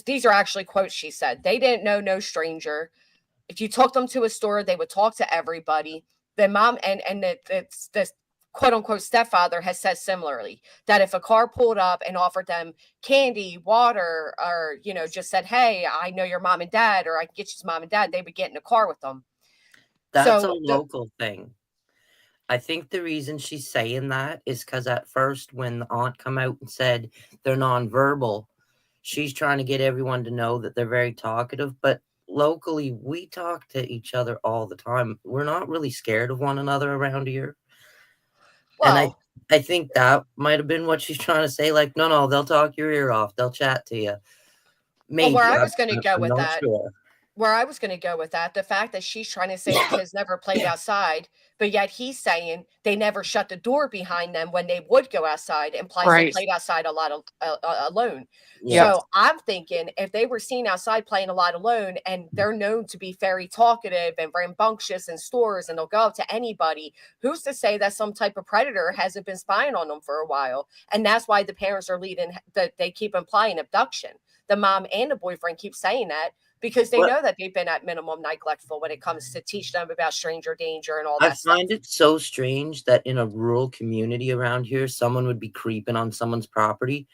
These are actually quotes she said. They didn't know no stranger. If you took them to a store, they would talk to everybody. The mom and the quote unquote stepfather has said similarly that if a car pulled up and offered them candy, water, or just said, "Hey, I know your mom and dad," or "I can get you some mom and dad," they would get in a car with them. That's So a local thing. I think the reason she's saying that is because at first when the aunt come out and said they're nonverbal, she's trying to get everyone to know that they're very talkative. But locally, we talk to each other all the time. We're not really scared of one another around here. And I think that might have been what she's trying to say. Like, no, they'll talk your ear off. They'll chat to you. Maybe. where I was going to go I'm with not that, sure. the fact that she's trying to say the kids never played outside, but yet he's saying they never shut the door behind them when they would go outside, implies they played outside a lot alone. Yeah. So I'm thinking if they were seen outside playing a lot alone, and they're known to be very talkative and rambunctious in stores, and they'll go up to anybody, who's to say that some type of predator hasn't been spying on them for a while? And that's why the parents are they keep implying abduction. The mom and the boyfriend keep saying that, because they know that they've been at minimum neglectful when it comes to teach them about stranger danger and all that stuff. I find it so strange that in a rural community around here, someone would be creeping on someone's property,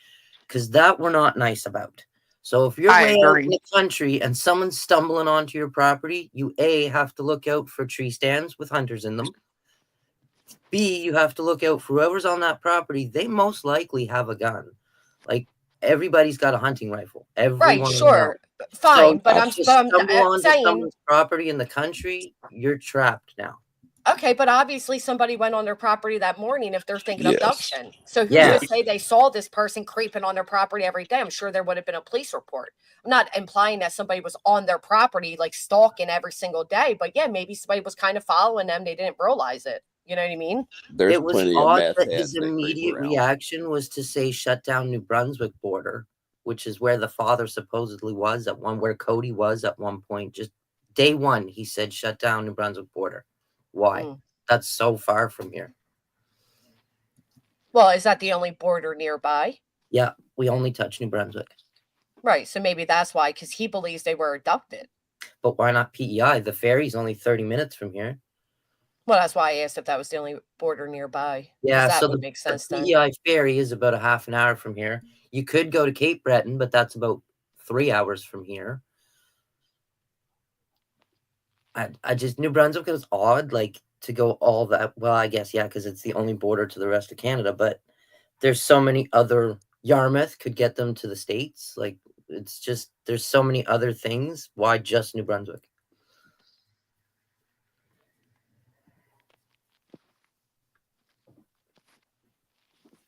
because that we're not nice about. So if you're way out in the country and someone's stumbling onto your property, you A, have to look out for tree stands with hunters in them. B, you have to look out for whoever's on that property. They most likely have a gun. Like, everybody's got a hunting rifle. Everyone Right, sure. Fine, but I'm onto saying someone's property in the country, you're trapped now. Okay, but obviously somebody went on their property that morning if they're thinking abduction. So who's to say they saw this person creeping on their property every day? I'm sure there would have been a police report. I'm not implying that somebody was on their property, like stalking every single day, but yeah, maybe somebody was kind of following them. They didn't realize it. You know what I mean? It was odd that his immediate reaction was to say shut down New Brunswick border, which is where the father supposedly was at where Cody was at one point. Just day one, he said shut down New Brunswick border. Why? That's so far from here. Well, is that the only border nearby? Yeah, we only touch New Brunswick. Right, so maybe that's why, because he believes they were abducted. But why not PEI? The ferry's only 30 minutes from here. Well, that's why I asked if that was the only border nearby. Yeah, that so would make sense the then. PEI ferry is about a half an hour from here. You could go to Cape Breton, but that's about 3 hours from here. I just, New Brunswick is odd, like, to go all that. Well, I guess, yeah, because it's the only border to the rest of Canada, but there's so many other, Yarmouth could get them to the States. Like, it's just, there's so many other things. Why just New Brunswick?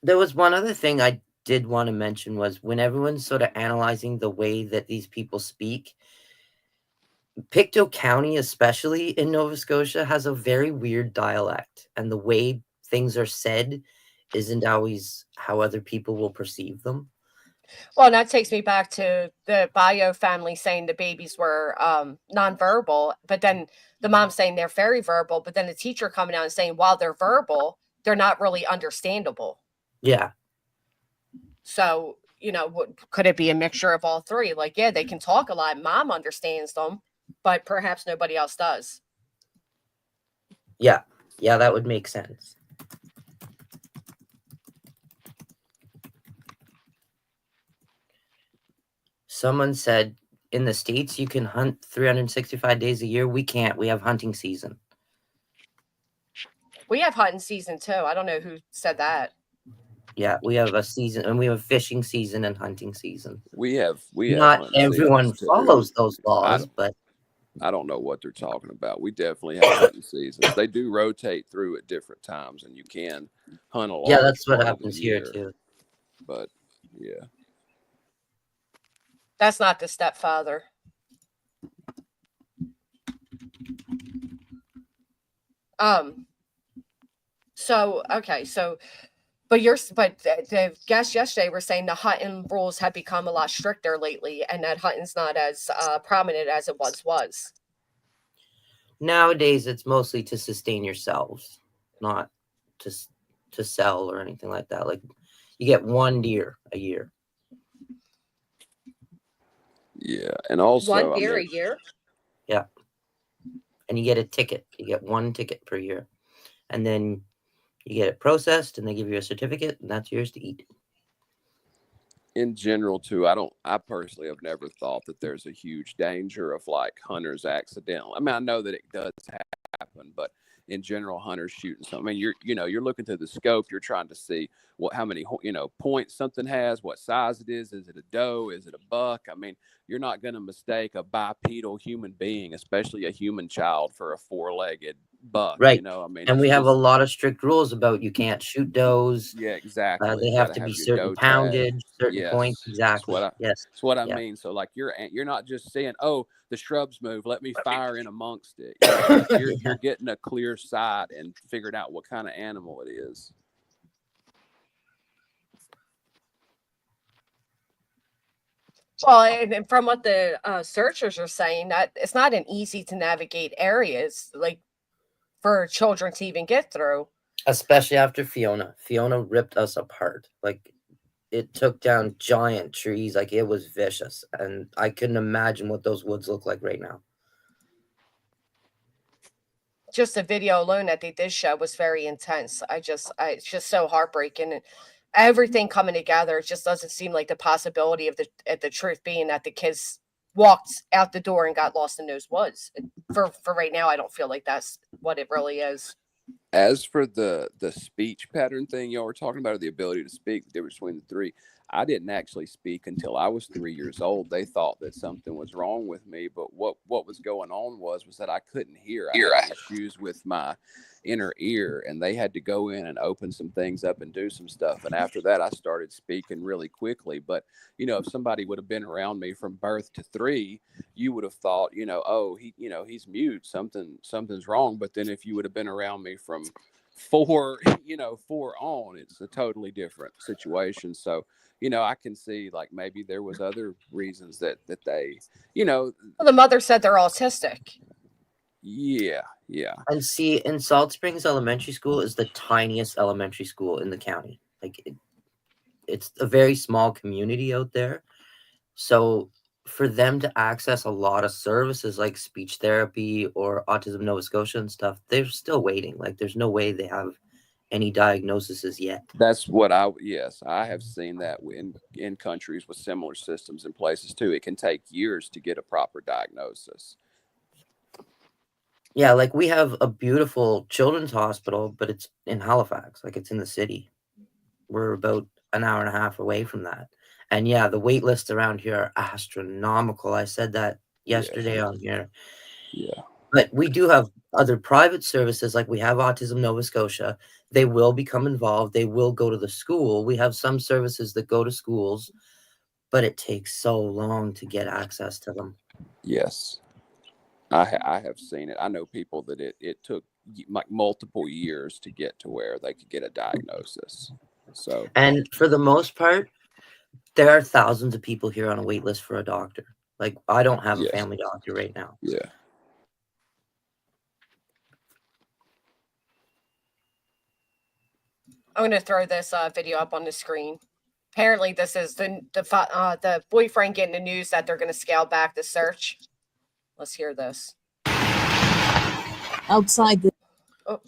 There was one other thing I did want to mention was when everyone's sort of analyzing the way that these people speak, Pictou County, especially in Nova Scotia, has a very weird dialect, and the way things are said isn't always how other people will perceive them. Well, that takes me back to the bio family saying the babies were nonverbal, but then the mom saying they're very verbal, but then the teacher coming out and saying while they're verbal, they're not really understandable. Yeah. So, could it be a mixture of all three? Like, yeah, they can talk a lot. Mom understands them, but perhaps nobody else does. Yeah. Yeah, that would make sense. Someone said in the States you can hunt 365 days a year. We can't. We have hunting season. We have hunting season too. I don't know who said that. Yeah, we have a season, and we have fishing season and hunting season. We have Not hunting everyone seasons, too. follows those laws, but I don't know what they're talking about. We definitely have hunting seasons. They do rotate through at different times, and you can hunt a lot. Yeah, that's what happens here too. But yeah, That's not the stepfather. So okay, so but the guests yesterday were saying the hunting rules have become a lot stricter lately, and that hunting's not as prominent as it once was. Nowadays, it's mostly to sustain yourselves, not to sell or anything like that. Like, you get one deer a year. yeah, and also one deer a year. Yeah, and you get a ticket. You get one ticket per year, and then you get it processed, and they give you a certificate, and that's yours to eat. In general, too, I personally have never thought that there's a huge danger of like hunters accidentally. I mean, I know that it does happen, but in general, hunters shooting something. I mean, you're looking through the scope. You're trying to see how many points something has, what size it is. Is it a doe? Is it a buck? I mean, you're not going to mistake a bipedal human being, especially a human child, for a four-legged buck. Right. I mean, and we have a lot of strict rules about you can't shoot does. Yeah, exactly. They have to be certain poundage, certain points. Exactly. That's what I mean. So like you're not just saying, oh, the shrubs move, let me fire in amongst it. You're getting a clear sight and figuring out what kind of animal it is. Well, and from what the searchers are saying, that it's not an easy to navigate areas like for children to even get through. Especially after Fiona. Fiona ripped us apart. Like, it took down giant trees. Like, it was vicious. And I couldn't imagine what those woods look like right now. Just the video alone that they did show was very intense. It's just so heartbreaking, and everything coming together. It just doesn't seem like the possibility of the truth being that the kids walked out the door and got lost in those woods. For right now, I don't feel like that's what it really is. As for the speech pattern thing y'all were talking about, or the ability to speak, the difference between the three, I didn't actually speak until I was 3 years old. They thought that something was wrong with me, but what was going on was that I couldn't hear. I had issues with my inner ear, and they had to go in and open some things up and do some stuff. And after that, I started speaking really quickly. But if somebody would have been around me from birth to 3, you would have thought, oh, he's mute, something's wrong. But then if you would have been around me from 4 on, it's a totally different situation. So I can see like maybe there was other reasons that they, Well, the mother said they're autistic. Yeah. And see, in Salt Springs Elementary School is the tiniest elementary school in the county. Like, it's a very small community out there. So for them to access a lot of services like speech therapy or Autism Nova Scotia and stuff, they're still waiting. Like, there's no way they have any diagnoses yet. That's what I have seen that in countries with similar systems in places too. It can take years to get a proper diagnosis. Yeah, like we have a beautiful children's hospital, but it's in Halifax. Like, it's in the city. We're about an hour and a half away from that. And yeah, the wait lists around here are astronomical. I said that yesterday on here. Yeah. But we do have other private services, like we have Autism Nova Scotia. They will become involved. They will go to the school. We have some services that go to schools, but it takes so long to get access to them. Yes. I have seen it. I know people that it took like multiple years to get to where they could get a diagnosis. So, and for the most part, There are thousands of people here on a wait list for a doctor. Like, I don't have a Yeah. family doctor right now. Yeah. I'm going to throw this video up on the screen. Apparently, this is the boyfriend getting the news that they're going to scale back the search. Let's hear this. Outside the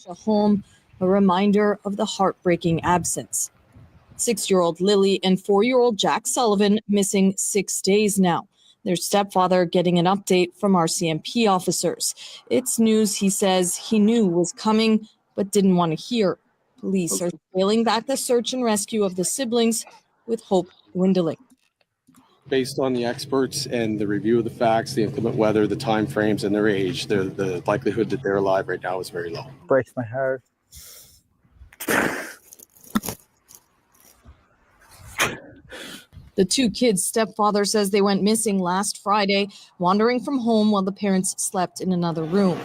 home, a reminder of the heartbreaking absence. 6-year-old Lily and 4-year-old Jack Sullivan missing 6 days now. Their stepfather getting an update from RCMP officers. It's news he says he knew was coming, but didn't want to hear. Police are scaling back the search and rescue of the siblings, with hope dwindling. Based on the experts and the review of the facts, the inclement weather, the time frames, and their age, the likelihood that they're alive right now is very low. Breaks my heart. The two kids' stepfather says they went missing last Friday, wandering from home while the parents slept in another room.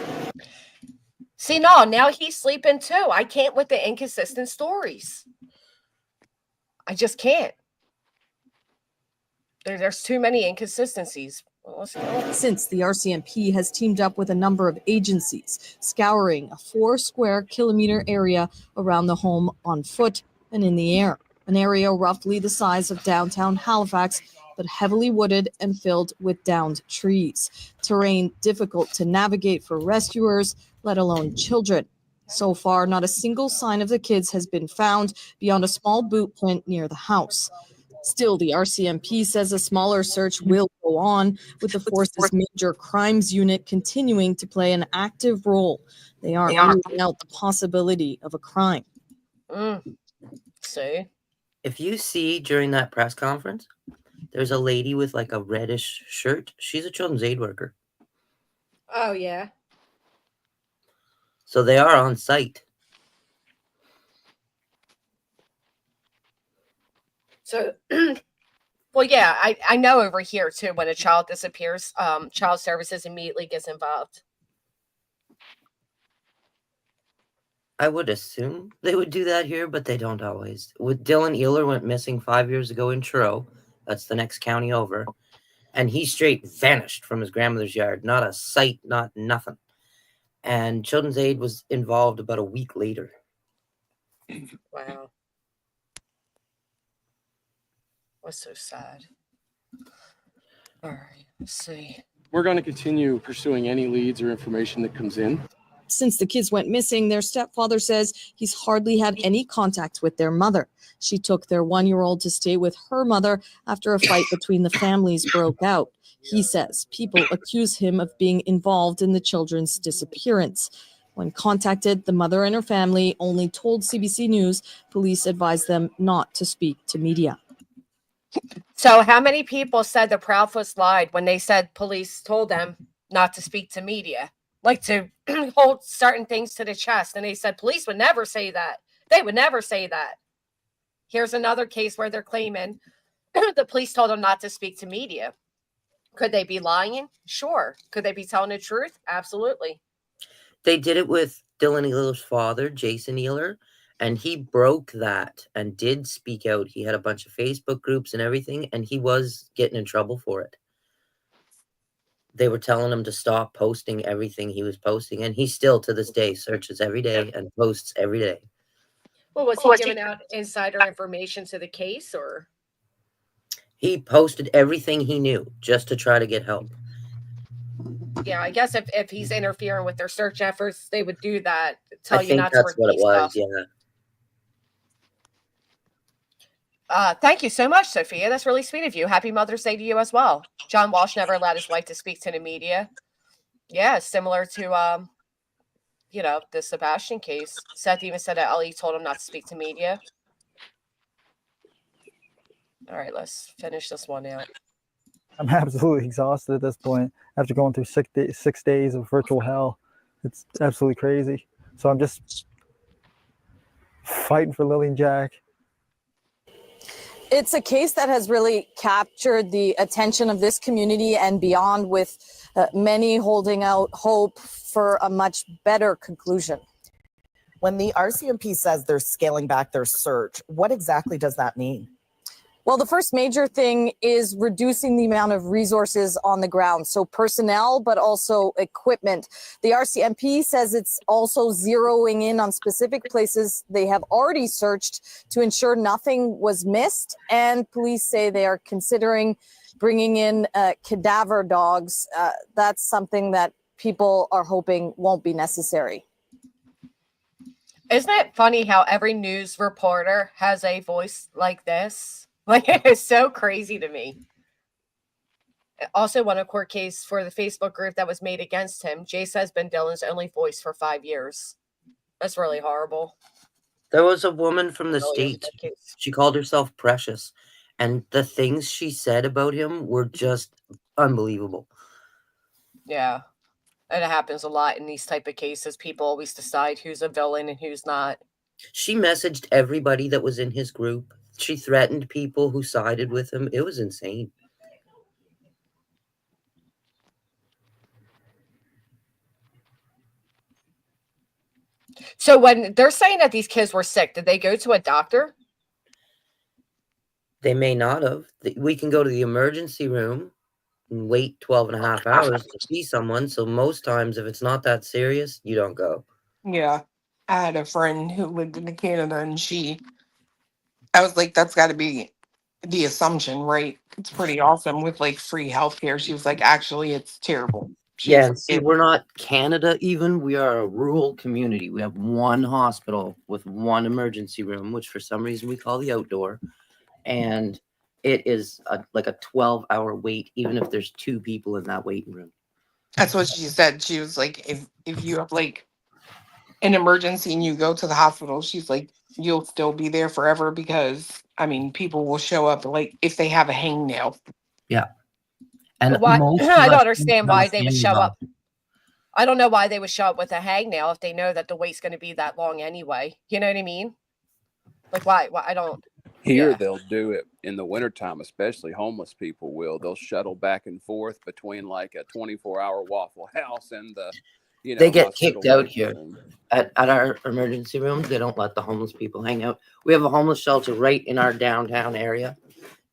See, no, now he's sleeping too. I can't with the inconsistent stories. I just can't. There's too many inconsistencies. Well, let's go. Since the RCMP has teamed up with a number of agencies, scouring a 4 square kilometer area around the home on foot and in the air. An area roughly the size of downtown Halifax, but heavily wooded and filled with downed trees. Terrain difficult to navigate for rescuers, let alone children. So far, not a single sign of the kids has been found beyond a small boot print near the house. Still, the RCMP says a smaller search will go on, with the force's major crimes unit continuing to play an active role. They aren't ruling out the possibility of a crime. See? If you see during that press conference, there's a lady with like a reddish shirt. She's a children's aid worker. Oh, yeah. So they are on site. So, well, yeah, I know over here, too, when a child disappears, child services immediately gets involved. I would assume they would do that here, but they don't always. With Dylan Ealer went missing 5 years ago in Truro. That's the next county over. And he straight vanished from his grandmother's yard. Not a sight, not nothing. And Children's Aid was involved about a week later. Wow. What's so sad? All right, let's see. We're going to continue pursuing any leads or information that comes in. Since the kids went missing, their stepfather says he's hardly had any contact with their mother. She took their 1-year-old to stay with her mother after a fight between the families broke out. He says people accuse him of being involved in the children's disappearance. When contacted, the mother and her family only told CBC News police advised them not to speak to media. So how many people said the Proudfoot lied when they said police told them not to speak to media? Like to hold certain things to the chest. And they said police would never say that. They would never say that. Here's another case where they're claiming the police told them not to speak to media. Could they be lying? Sure. Could they be telling the truth? Absolutely. They did it with Dylan Ealer's father, Jason Ealer, and he broke that and did speak out. He had a bunch of Facebook groups and everything, and he was getting in trouble for it. They were telling him to stop posting everything he was posting, and he still, to this day, searches every day and posts every day. Well, was he giving out insider information to the case, or? He posted everything he knew just to try to get help. Yeah, I guess if he's interfering with their search efforts, they would do that. Tell I you think not to that's what it release was, stuff. yeah. Thank you so much, Sophia. That's really sweet of you. Happy Mother's Day to you as well. John Walsh never allowed his wife to speak to the media. Yeah, similar to the Sebastian case. Seth even said that Ellie told him not to speak to media. All right, let's finish this one out. I'm absolutely exhausted at this point after going through 6 days of virtual hell. It's absolutely crazy. So I'm just fighting for Lily and Jack. It's a case that has really captured the attention of this community and beyond, with many holding out hope for a much better conclusion. When the RCMP says they're scaling back their search, what exactly does that mean? Well, the first major thing is reducing the amount of resources on the ground. So personnel, but also equipment. The RCMP says it's also zeroing in on specific places they have already searched to ensure nothing was missed. And police say they are considering bringing in cadaver dogs. That's something that people are hoping won't be necessary. Isn't it funny how every news reporter has a voice like this? Like, it is so crazy to me. Also won a court case for the Facebook group that was made against him. Jay says Ben Dillon's only voice for 5 years. That's really horrible. There was a woman from the Really is a States. good case. She called herself Precious. And the things she said about him were just unbelievable. Yeah. And it happens a lot in these type of cases. People always decide who's a villain and who's not. She messaged everybody that was in his group. She threatened people who sided with him. It was insane. So when they're saying that these kids were sick, did they go to a doctor? They may not have. We can go to the emergency room and wait 12 and a half hours to see someone. So most times, if it's not that serious, you don't go. Yeah. I had a friend who lived in Canada and I was like, that's got to be the assumption, right? It's pretty awesome with like free healthcare. She was like, actually, it's terrible. Yeah, and see, we're not Canada even. We are a rural community. We have one hospital with one emergency room, which for some reason we call the outdoor. And it is like a 12-hour wait, even if there's 2 people in that waiting room. That's what she said. She was like, if you have like an emergency and you go to the hospital, she's like, you'll still be there forever because, I mean, people will show up like if they have a hangnail. Yeah. And Why? I don't us understand why they would show understand up. I don't know why they would show up with a hangnail if they know that the wait's going to be that long anyway. You know what I mean? Like, why? I don't. Here, Yeah. they'll do it in the wintertime, especially homeless people will. They'll shuttle back and forth between like a 24-hour Waffle House and the, They get hospital kicked out waiting here. room. At our emergency rooms, they don't let the homeless people hang out. We have a homeless shelter right in our downtown area.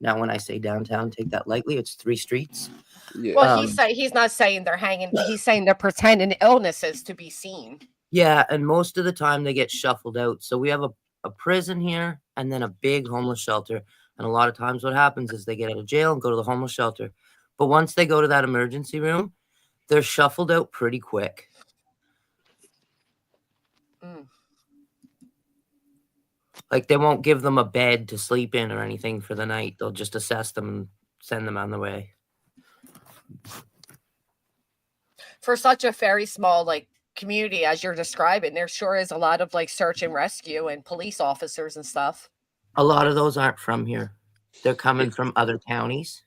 Now, when I say downtown, take that lightly. It's 3 streets. Yeah. Well, he's not saying they're hanging. He's saying they're pretending illnesses to be seen. Yeah, and most of the time they get shuffled out. So we have a prison here and then a big homeless shelter. And a lot of times what happens is they get out of jail and go to the homeless shelter. But once they go to that emergency room, they're shuffled out pretty quick. Mm. Like they won't give them a bed to sleep in or anything for the night. They'll just assess them and send them on the way. For such a very small community as you're describing, there sure is a lot of search and rescue and police officers and stuff. A lot of those aren't from here. They're coming from other counties.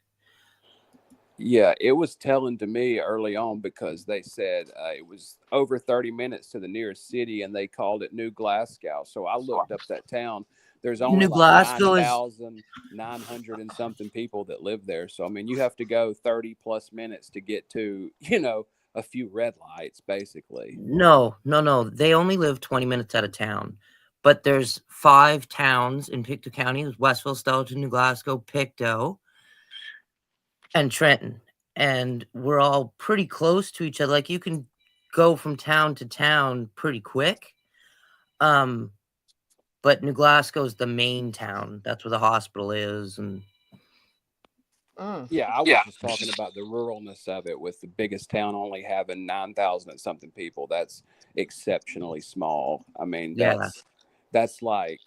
Yeah, it was telling to me early on because they said it was over 30 minutes to the nearest city and they called it New Glasgow. So I looked up that town. There's only New Glasgow is 9,900 and something people that live there. So, I mean, you have to go 30 plus minutes to get to, a few red lights, basically. No. They only live 20 minutes out of town. But there's 5 towns in Pictou County. There's Westville, Stellarton, New Glasgow, Pictou, and Trenton. And we're all pretty close to each other. Like, you can go from town to town pretty quick. But New Glasgow is the main town. That's where the hospital is. And yeah, I was just talking about the ruralness of it, with the biggest town only having 9,000 and something people. That's exceptionally small. I mean, that's like,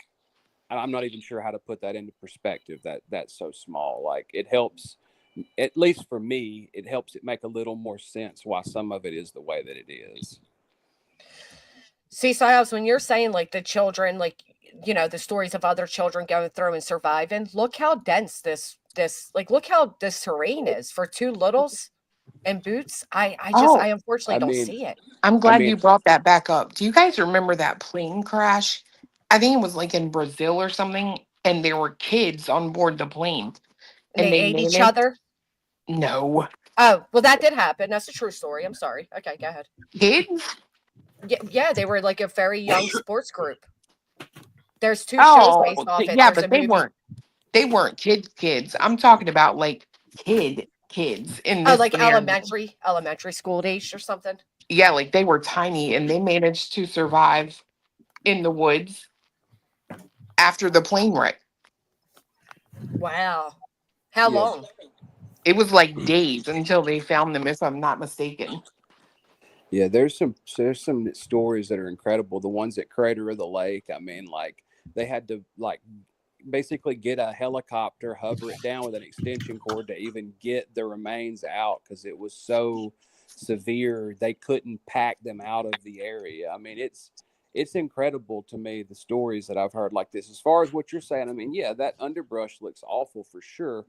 I'm not even sure how to put that into perspective. That's so small. Like, it helps, at least for me, it helps it make a little more sense why some of it is the way that it is. See, Siles, when you're saying the children, the stories of other children going through and surviving, look how dense this look how this terrain is for 2 littles and boots. I unfortunately don't see it. I'm glad you brought that back up. Do you guys remember that plane crash? I think it was in Brazil or something, and there were kids on board the plane. And they ate each other? No. Oh, well, that did happen. That's a true story. I'm sorry. Okay, go ahead. Kids? Yeah, they were a very young sports group. There's 2 shows based off it. Yeah, There's but they they weren't kids. I'm talking about like kids in Oh, this like scenario. elementary school age or something. Yeah, like they were tiny and they managed to survive in the woods after the plane wreck. Wow. How Yeah. long? It was like days until they found them, if I'm not mistaken. Yeah, there's some stories that are incredible. The ones at Crater of the Lake. I mean, like they had to like basically get a helicopter, hover it down with an extension cord to even get the remains out because it was so severe they couldn't pack them out of the area. I mean, it's incredible to me the stories that I've heard like this. As far as what you're saying, I mean, yeah, that underbrush looks awful for sure.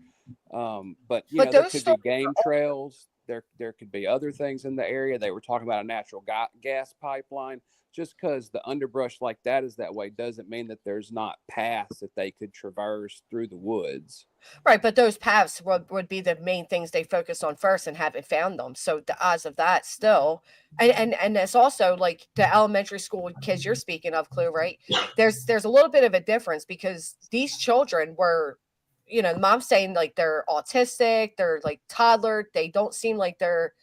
But you know, there those could be game trails. There could be other things in the area. They were talking about a natural gas pipeline. Just because the underbrush like that is that way doesn't mean that there's not paths that they could traverse through the woods. Right, but those paths would be the main things they focused on first and haven't found them. So the odds of that still, and it's also like the elementary school kids you're speaking of, Clue, right? There's a little bit of a difference because these children were, you know, mom's saying like they're autistic, they're like toddler, they don't seem like they're,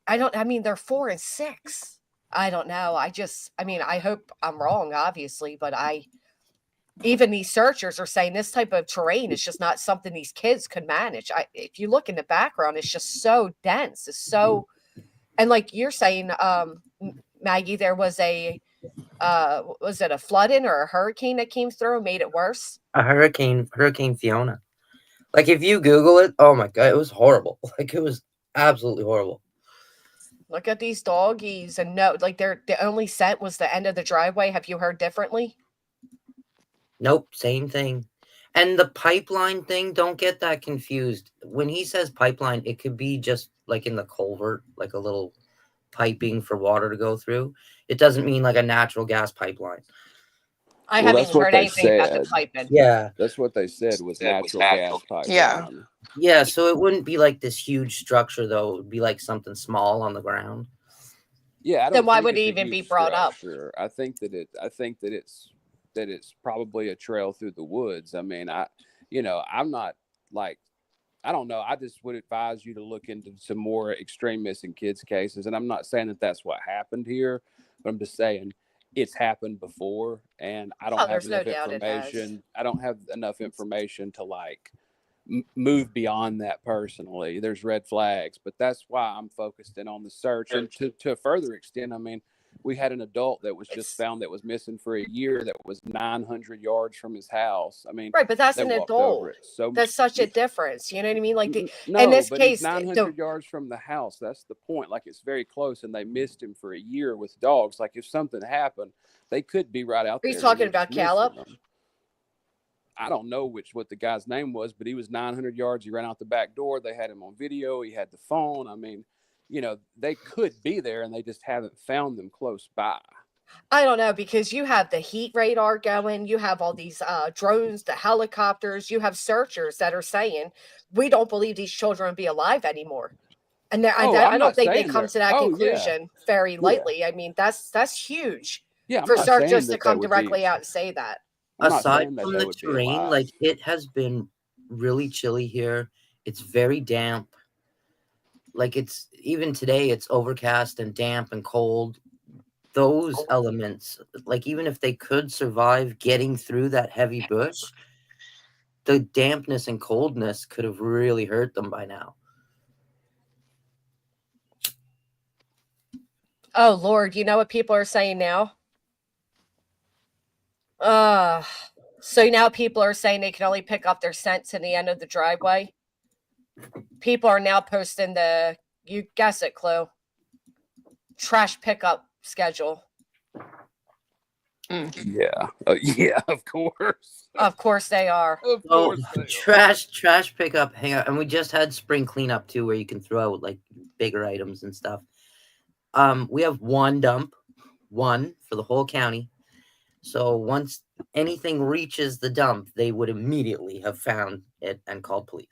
I mean, they're 4 and 6. I don't know. I mean, I hope I'm wrong, obviously, but even these searchers are saying this type of terrain is just not something these kids could manage. If you look in the background, it's just so dense. It's so, and like you're saying, Maggie, there was was it a flooding or a hurricane that came through and made it worse? A Hurricane Fiona. Like if you Google it, oh my God, it was horrible. Like it was absolutely horrible. Look at these doggies, and no, like the only scent was the end of the driveway. Have you heard differently? Nope, same thing. And the pipeline thing, don't get that confused. When he says pipeline, it could be just like in the culvert, like a little piping for water to go through. It doesn't mean like a natural gas pipeline. I Well, haven't that's what heard they anything about the said. piping. Yeah. That's what they said was natural gas pipeline. Yeah. Yeah, so it wouldn't be like this huge structure, though. It would be like something small on the ground. Yeah, I don't Then why think would it it's a even be huge brought up? structure. I think that it's probably a trail through the woods. I mean, I'm not like, I don't know. I just would advise you to look into some more extreme missing kids cases. And I'm not saying that that's what happened here, but I'm just saying it's happened before, and I don't have there's no enough doubt it has. information. I don't have enough information to like move beyond that personally. There's red flags, but that's why I'm focused in on the search. And to a further extent, I mean, we had an adult that was just found that was missing for a year that was 900 yards from his house. I mean, Right, but that's they an walked over adult. it. So That's such a difference. You know what I mean? Like no, in this but he's case, 900 yards from the house. That's the point. Like it's very close, and they missed him for a year with dogs. Like if something happened, they could be right out are there. you talking about Caleb? I don't know what the guy's name was, but he was 900 yards. He ran out the back door. They had him on video. He had the phone. I mean, they could be there, and they just haven't found them close by. I don't know, because you have the heat radar going, you have all these drones, the helicopters, you have searchers that are saying we don't believe these children will be alive anymore. And I don't think they come to that conclusion very lightly. I mean, that's huge for searchers to come directly out and say that. Aside from the terrain, like it has been really chilly here. It's very damp. Like it's even today, it's overcast and damp and cold. Those elements, like even if they could survive getting through that heavy bush, the dampness and coldness could have really hurt them by now. Oh Lord, you know what people are saying now? So now people are saying they can only pick up their scent to the end of the driveway. People are now posting you guess it, Clue, trash pickup schedule. Yeah. Yeah, of course. Of course they are. Of course they are. Trash pickup, hang out. And we just had spring cleanup too, where you can throw out like bigger items and stuff. We have one dump, one for the whole county. So once anything reaches the dump, they would immediately have found it and called police.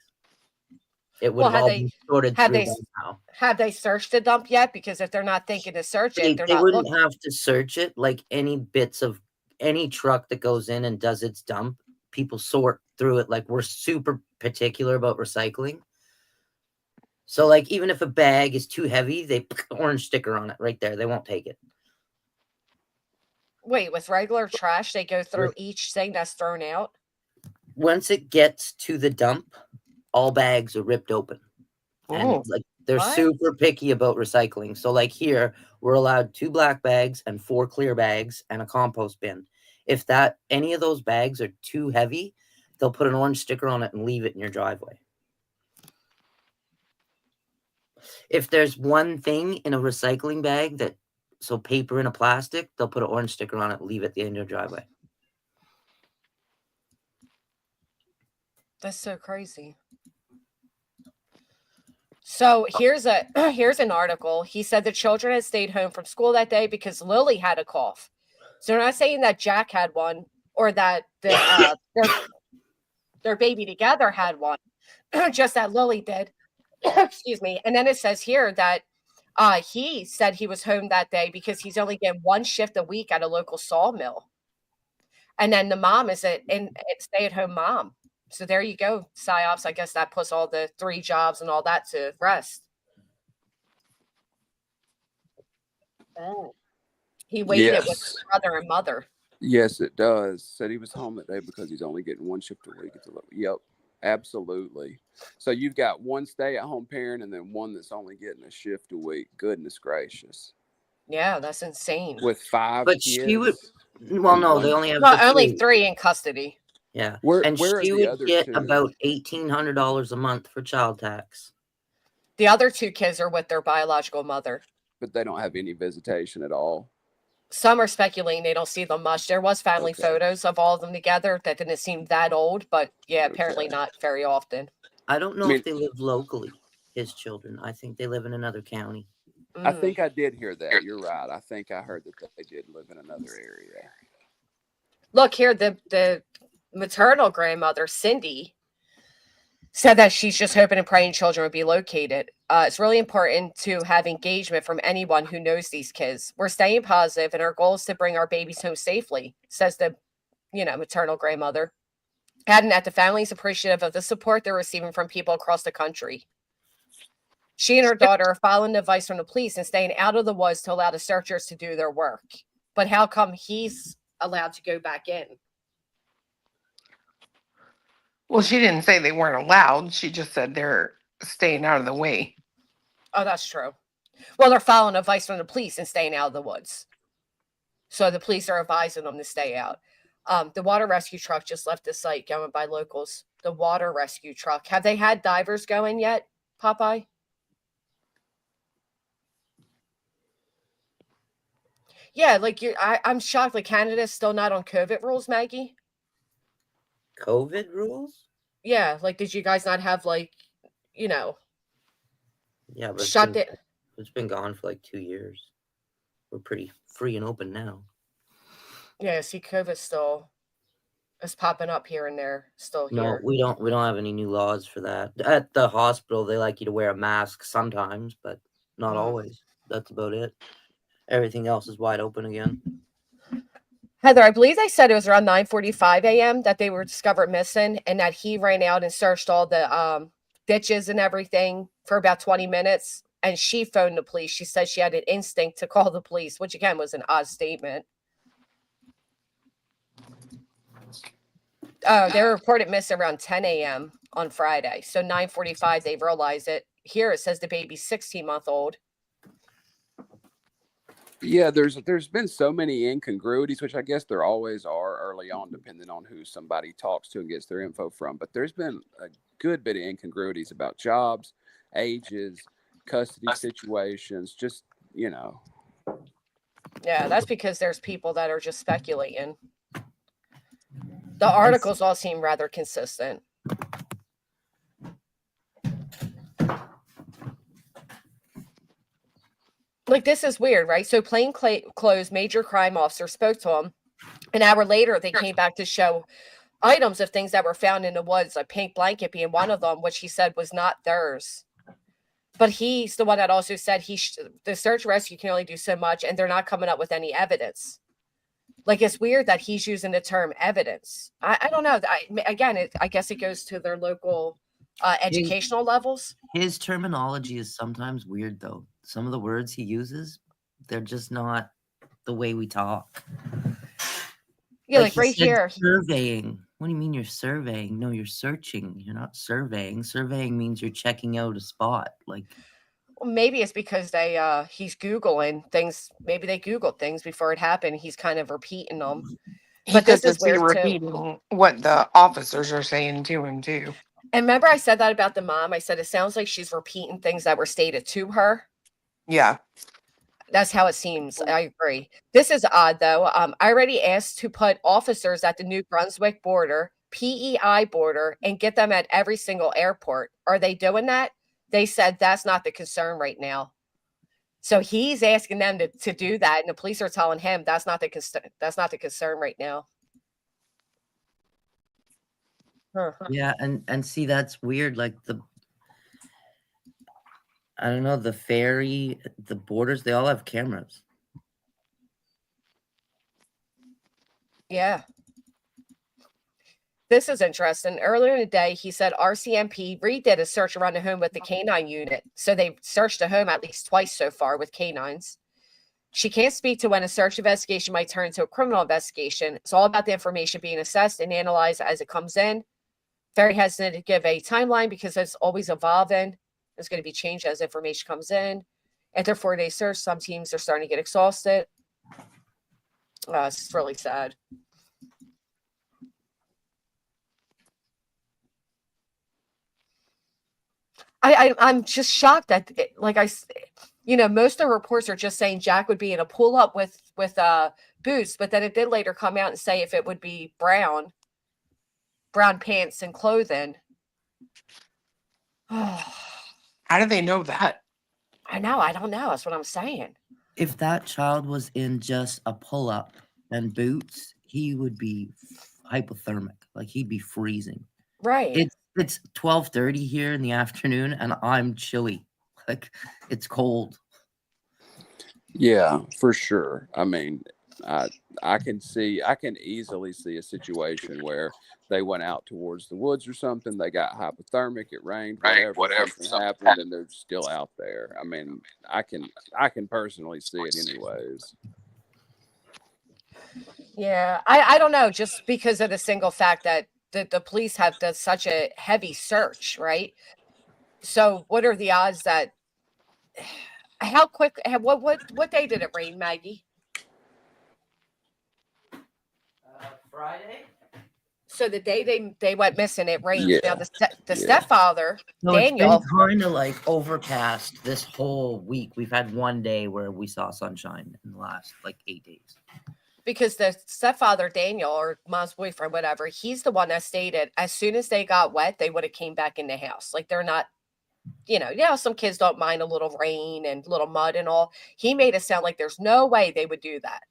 It would have all been sorted through by now. Have they searched the dump yet? Because if they're not thinking to search it, They wouldn't have to search it. Like any bits of any truck that goes in and does its dump, people sort through it. Like, we're super particular about recycling. So, like, even if a bag is too heavy, they put the orange sticker on it right there. They won't take it. Wait, with regular trash, they go through each thing that's thrown out? Once it gets to the dump, all bags are ripped open. And Oh, like, they're what? super picky about recycling. So, like, here, we're allowed 2 black bags and 4 clear bags and a compost bin. If any of those bags are too heavy, they'll put an orange sticker on it and leave it in your driveway. If there's one thing in a recycling bag so paper in a plastic, they'll put an orange sticker on it and leave it at the end of your driveway. That's so crazy. So here's an article. He said the children had stayed home from school that day because Lily had a cough. So they're not saying that Jack had one or that their baby together had one, just that Lily did. Excuse me. And then it says here that he said he was home that day because he's only getting 1 shift a week at a local sawmill. And then the mom is a stay-at-home mom. So there you go, PsyOps. I guess that puts all the 3 jobs and all that to rest. Oh. He waited with his brother and mother. Yes, it does. Said he was home that day because he's only getting 1 shift a week. Yep, absolutely. So you've got 1 stay-at-home parent and then 1 that's only getting a shift a week. Goodness gracious. Yeah, that's insane. With 5 But kids. she would. Well, no, they only have. Only 3 in custody. Yeah, Where she would get about $1,800 a month for child tax. The other 2 kids are with their biological mother. But they don't have any visitation at all. Some are speculating they don't see them much. There was family photos of all of them together that didn't seem that old, but yeah, apparently not very often. I don't know if they live locally, his children. I think they live in another county. I think I did hear that. You're right. I think I heard that they did live in another area. Look here, the maternal grandmother, Cindy, said that she's just hoping and praying children would be located. It's really important to have engagement from anyone who knows these kids. We're staying positive, and our goal is to bring our babies home safely, says the, maternal grandmother. Adding that the family is appreciative of the support they're receiving from people across the country. She and her daughter are following the advice from the police and staying out of the woods to allow the searchers to do their work. But how come he's allowed to go back in? well, she didn't say they weren't allowed. She just said they're staying out of the way. Oh, that's true. Well, they're following advice from the police and staying out of the woods. So the police are advising them to stay out. The water rescue truck just left the site going by locals. The water rescue truck. Have they had divers going yet, Popeye? Yeah, like I'm shocked. Like, Canada's still not on COVID rules, Maggie. COVID rules? Yeah, like, did you guys not have Yeah, but shut it? It's been gone for like 2 years. We're pretty free and open now. Yeah, see, COVID still is popping up here and there. Still here. No, we don't have any new laws for that. At the hospital, they like you to wear a mask sometimes, but not always. That's about it. Everything else is wide open again. Heather, I believe they said it was around 9:45 a.m. that they were discovered missing, and that he ran out and searched all the ditches and everything for about 20 minutes. And she phoned the police. She said she had an instinct to call the police, which again was an odd statement. They were reported missing around 10 a.m. on Friday. So 9:45, they realized it. Here it says the baby's 16-month-old. Yeah, there's been so many incongruities, which I guess there always are early on, depending on who somebody talks to and gets their info from. But there's been a good bit of incongruities about jobs, ages, custody situations, just, Yeah, that's because there's people that are just speculating. The articles all seem rather consistent. Like, this is weird, right? So plainclothes major crime officer spoke to him. An hour later, they came back to show items of things that were found in the woods, a pink blanket being one of them, which he said was not theirs. But he's the one that also said the search rescue can only do so much, and they're not coming up with any evidence. Like, it's weird that he's using the term evidence. I don't know. I guess it goes to their local educational levels. His terminology is sometimes weird, though. Some of the words he uses, they're just not the way we talk. Yeah, like he right said here. surveying. What do you mean you're surveying? No, you're searching. You're not surveying. Surveying means you're checking out a spot. Like, Well, maybe it's because he's Googling things. Maybe they Googled things before it happened. He's kind of repeating them. He But could this is just be weird too. repeating what the officers are saying to him too. And remember I said that about the mom? I said it sounds like she's repeating things that were stated to her. Yeah. That's how it seems. I agree. This is odd, though. I already asked to put officers at the New Brunswick border, PEI border, and get them at every single airport. Are they doing that? They said that's not the concern right now. So he's asking them to do that, and the police are telling him that's not the concern right now. Huh. yeah, and see, that's weird. Like I don't know, the ferry, the borders, they all have cameras. Yeah. This is interesting. Earlier in the day, he said RCMP redid a search around the home with the canine unit. So they've searched the home at least twice so far with canines. She can't speak to when a search investigation might turn into a criminal investigation. It's all about the information being assessed and analyzed as it comes in. Very hesitant to give a timeline because it's always evolving. It's going to be changed as information comes in. After 4-day search, some teams are starting to get exhausted. It's really sad. I'm just shocked that, most of the reports are just saying Jack would be in a pull up with boots, but then it did later come out and say if it would be brown pants and clothing. How do they know that? I know. I don't know. That's what I'm saying. If that child was in just a pull up and boots, he would be hypothermic. Like, he'd be freezing. Right. It's 12:30 here in the afternoon, and I'm chilly. Like, it's cold. Yeah, for sure. I mean, I can easily see a situation where they went out towards the woods or something. They got hypothermic. It rained. Whatever something happened, and they're still out there. I mean, I can personally see it anyways. Yeah, I don't know. Just because of the single fact that the police have done such a heavy search, right? So what are the odds that? How quick? What day did it rain, Maggie? Friday. So the day they went missing, it rained. Yeah. Now the stepfather, No, Daniel. it's been kind of like overcast this whole week. We've had one day where we saw sunshine in the last 8 days. Because the stepfather, Daniel, or mom's boyfriend, whatever, he's the one that stated as soon as they got wet, they would have came back in the house. Like, they're not, some kids don't mind a little rain and little mud and all. He made it sound like there's no way they would do that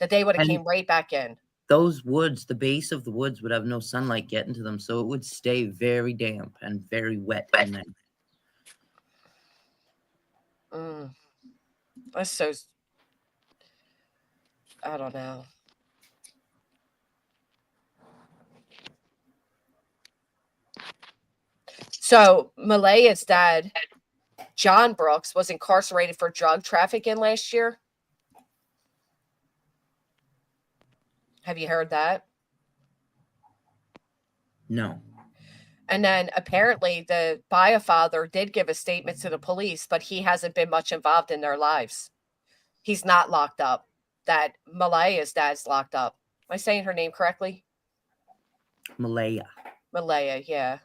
they would have came right back in. Those woods, the base of the woods would have no sunlight getting to them, so it would stay very damp and very wet in there. That's so, I don't know. So Malaya's dad, John Brooks, was incarcerated for drug trafficking last year. Have you heard that? No. And then apparently the bio father did give a statement to the police, but he hasn't been much involved in their lives. He's not locked up. That Malaya's dad's locked up. Am I saying her name correctly? Malaya, yeah.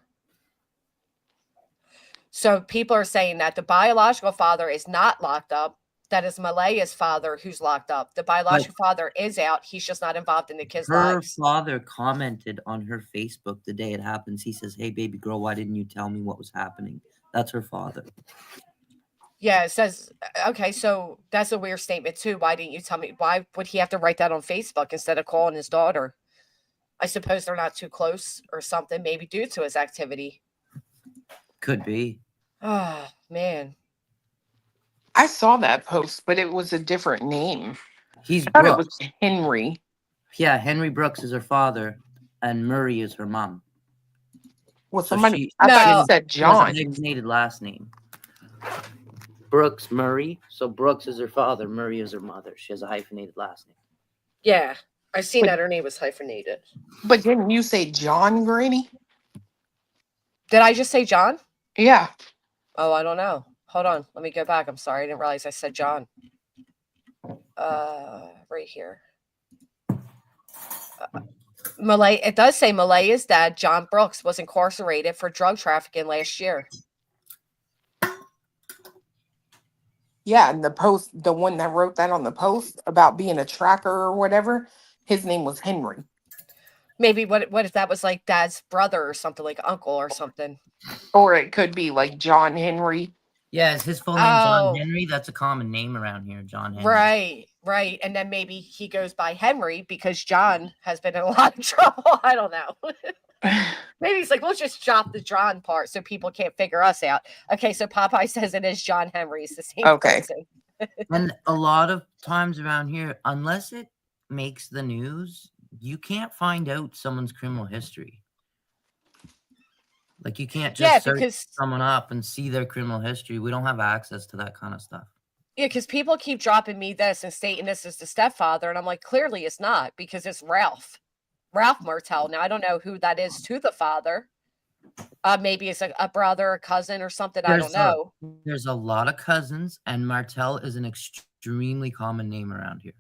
So people are saying that the biological father is not locked up. That is Malaya's father who's locked up. The biological father is out. He's just not involved in the kids' lives. Her father commented on her Facebook the day it happens. He says, "Hey, baby girl, why didn't you tell me what was happening?" That's her father. Yeah, it says, okay, so that's a weird statement too. Why didn't you tell me? Why would he have to write that on Facebook instead of calling his daughter? I suppose they're not too close or something, maybe due to his activity. Could be. Oh, man. I saw that post, but it was a different name. He's I thought it was Henry. Yeah, Henry Brooks is her father, and Murray is her mom. Well, So somebody, I thought you said she has a John. hyphenated last name. Brooks Murray. So Brooks is her father, Murray is her mother. She has a hyphenated last name. Yeah, I've seen But, that her name was hyphenated. but didn't you say John, Granny? Did I just say John? Yeah. Oh, I don't know. Hold on. Let me go back. I'm sorry. I didn't realize I said John. Right here. Malay. It does say Malaya's dad, John Brooks, was incarcerated for drug trafficking last year. Yeah, and the one that wrote that on the post about being a tracker or whatever, his name was Henry. Maybe what if that was like dad's brother or something, like uncle or something? Or it could be like John Henry. Yeah, is his full name John Henry? That's a common name around here, John Henry. Right. And then maybe he goes by Henry because John has been in a lot of trouble. I don't know. Maybe he's like, we'll just drop the John part so people can't figure us out. Okay, so Popeye says it is John Henry. It's the same person. And a lot of times around here, unless it makes the news, you can't find out someone's criminal history. Like you can't just search someone up and see their criminal history. We don't have access to that kind of stuff. Yeah, because people keep dropping me this and stating this is the stepfather, and I'm like, clearly it's not, because it's Ralph Martel. Now I don't know who that is to the father. Maybe it's a brother, a cousin, or something. I don't know. There's a lot of cousins, and Martel is an extremely common name around here.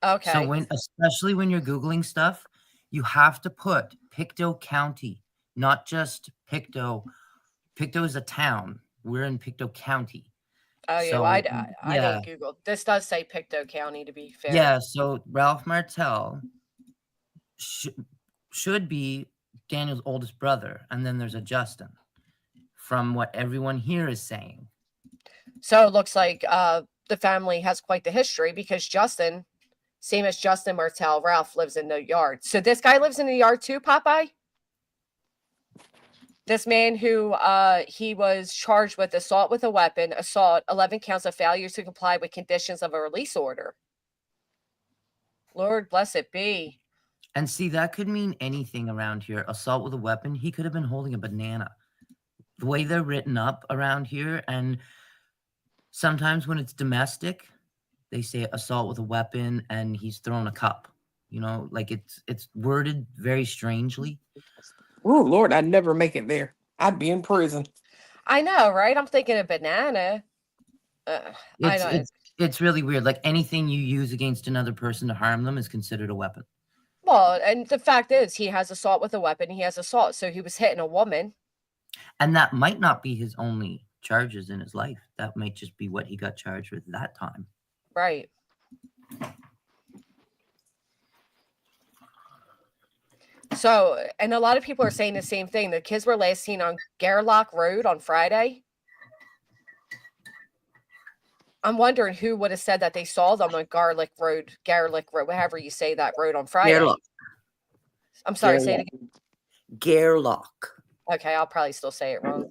Okay. So especially when you're Googling stuff, you have to put Pictou County, not just Pictou. Pictou is a town. We're in Pictou County. Oh, yeah. So, I didn't Google. This does say Pictou County, to be fair. Yeah, so Ralph Martel should be Daniel's oldest brother, and then there's a Justin, from what everyone here is saying. So it looks like the family has quite the history, because Justin, same as Justin Martel, Ralph lives in the yard. So this guy lives in the yard too, Popeye? This man who he was charged with assault with a weapon, assault, 11 counts of failure to comply with conditions of a release order. Lord bless it be. And see, that could mean anything around here. Assault with a weapon. He could have been holding a banana. The way they're written up around here, and sometimes when it's domestic, they say assault with a weapon and he's thrown a cup. You know, like it's worded very strangely. Oh, Lord, I'd never make it there. I'd be in prison. I know, right? I'm thinking a banana. It's really weird. Like anything you use against another person to harm them is considered a weapon. Well, and the fact is, he has assault with a weapon. He has assault, so he was hitting a woman. And that might not be his only charges in his life. That might just be what he got charged with that time. Right. So, and a lot of people are saying the same thing. The kids were last seen on Gairloch Road on Friday. I'm wondering who would have said that they saw them on Gairloch Road, whatever you say that road on Friday. Gairloch. I'm sorry, say it again. Gairloch. Okay, I'll probably still say it wrong.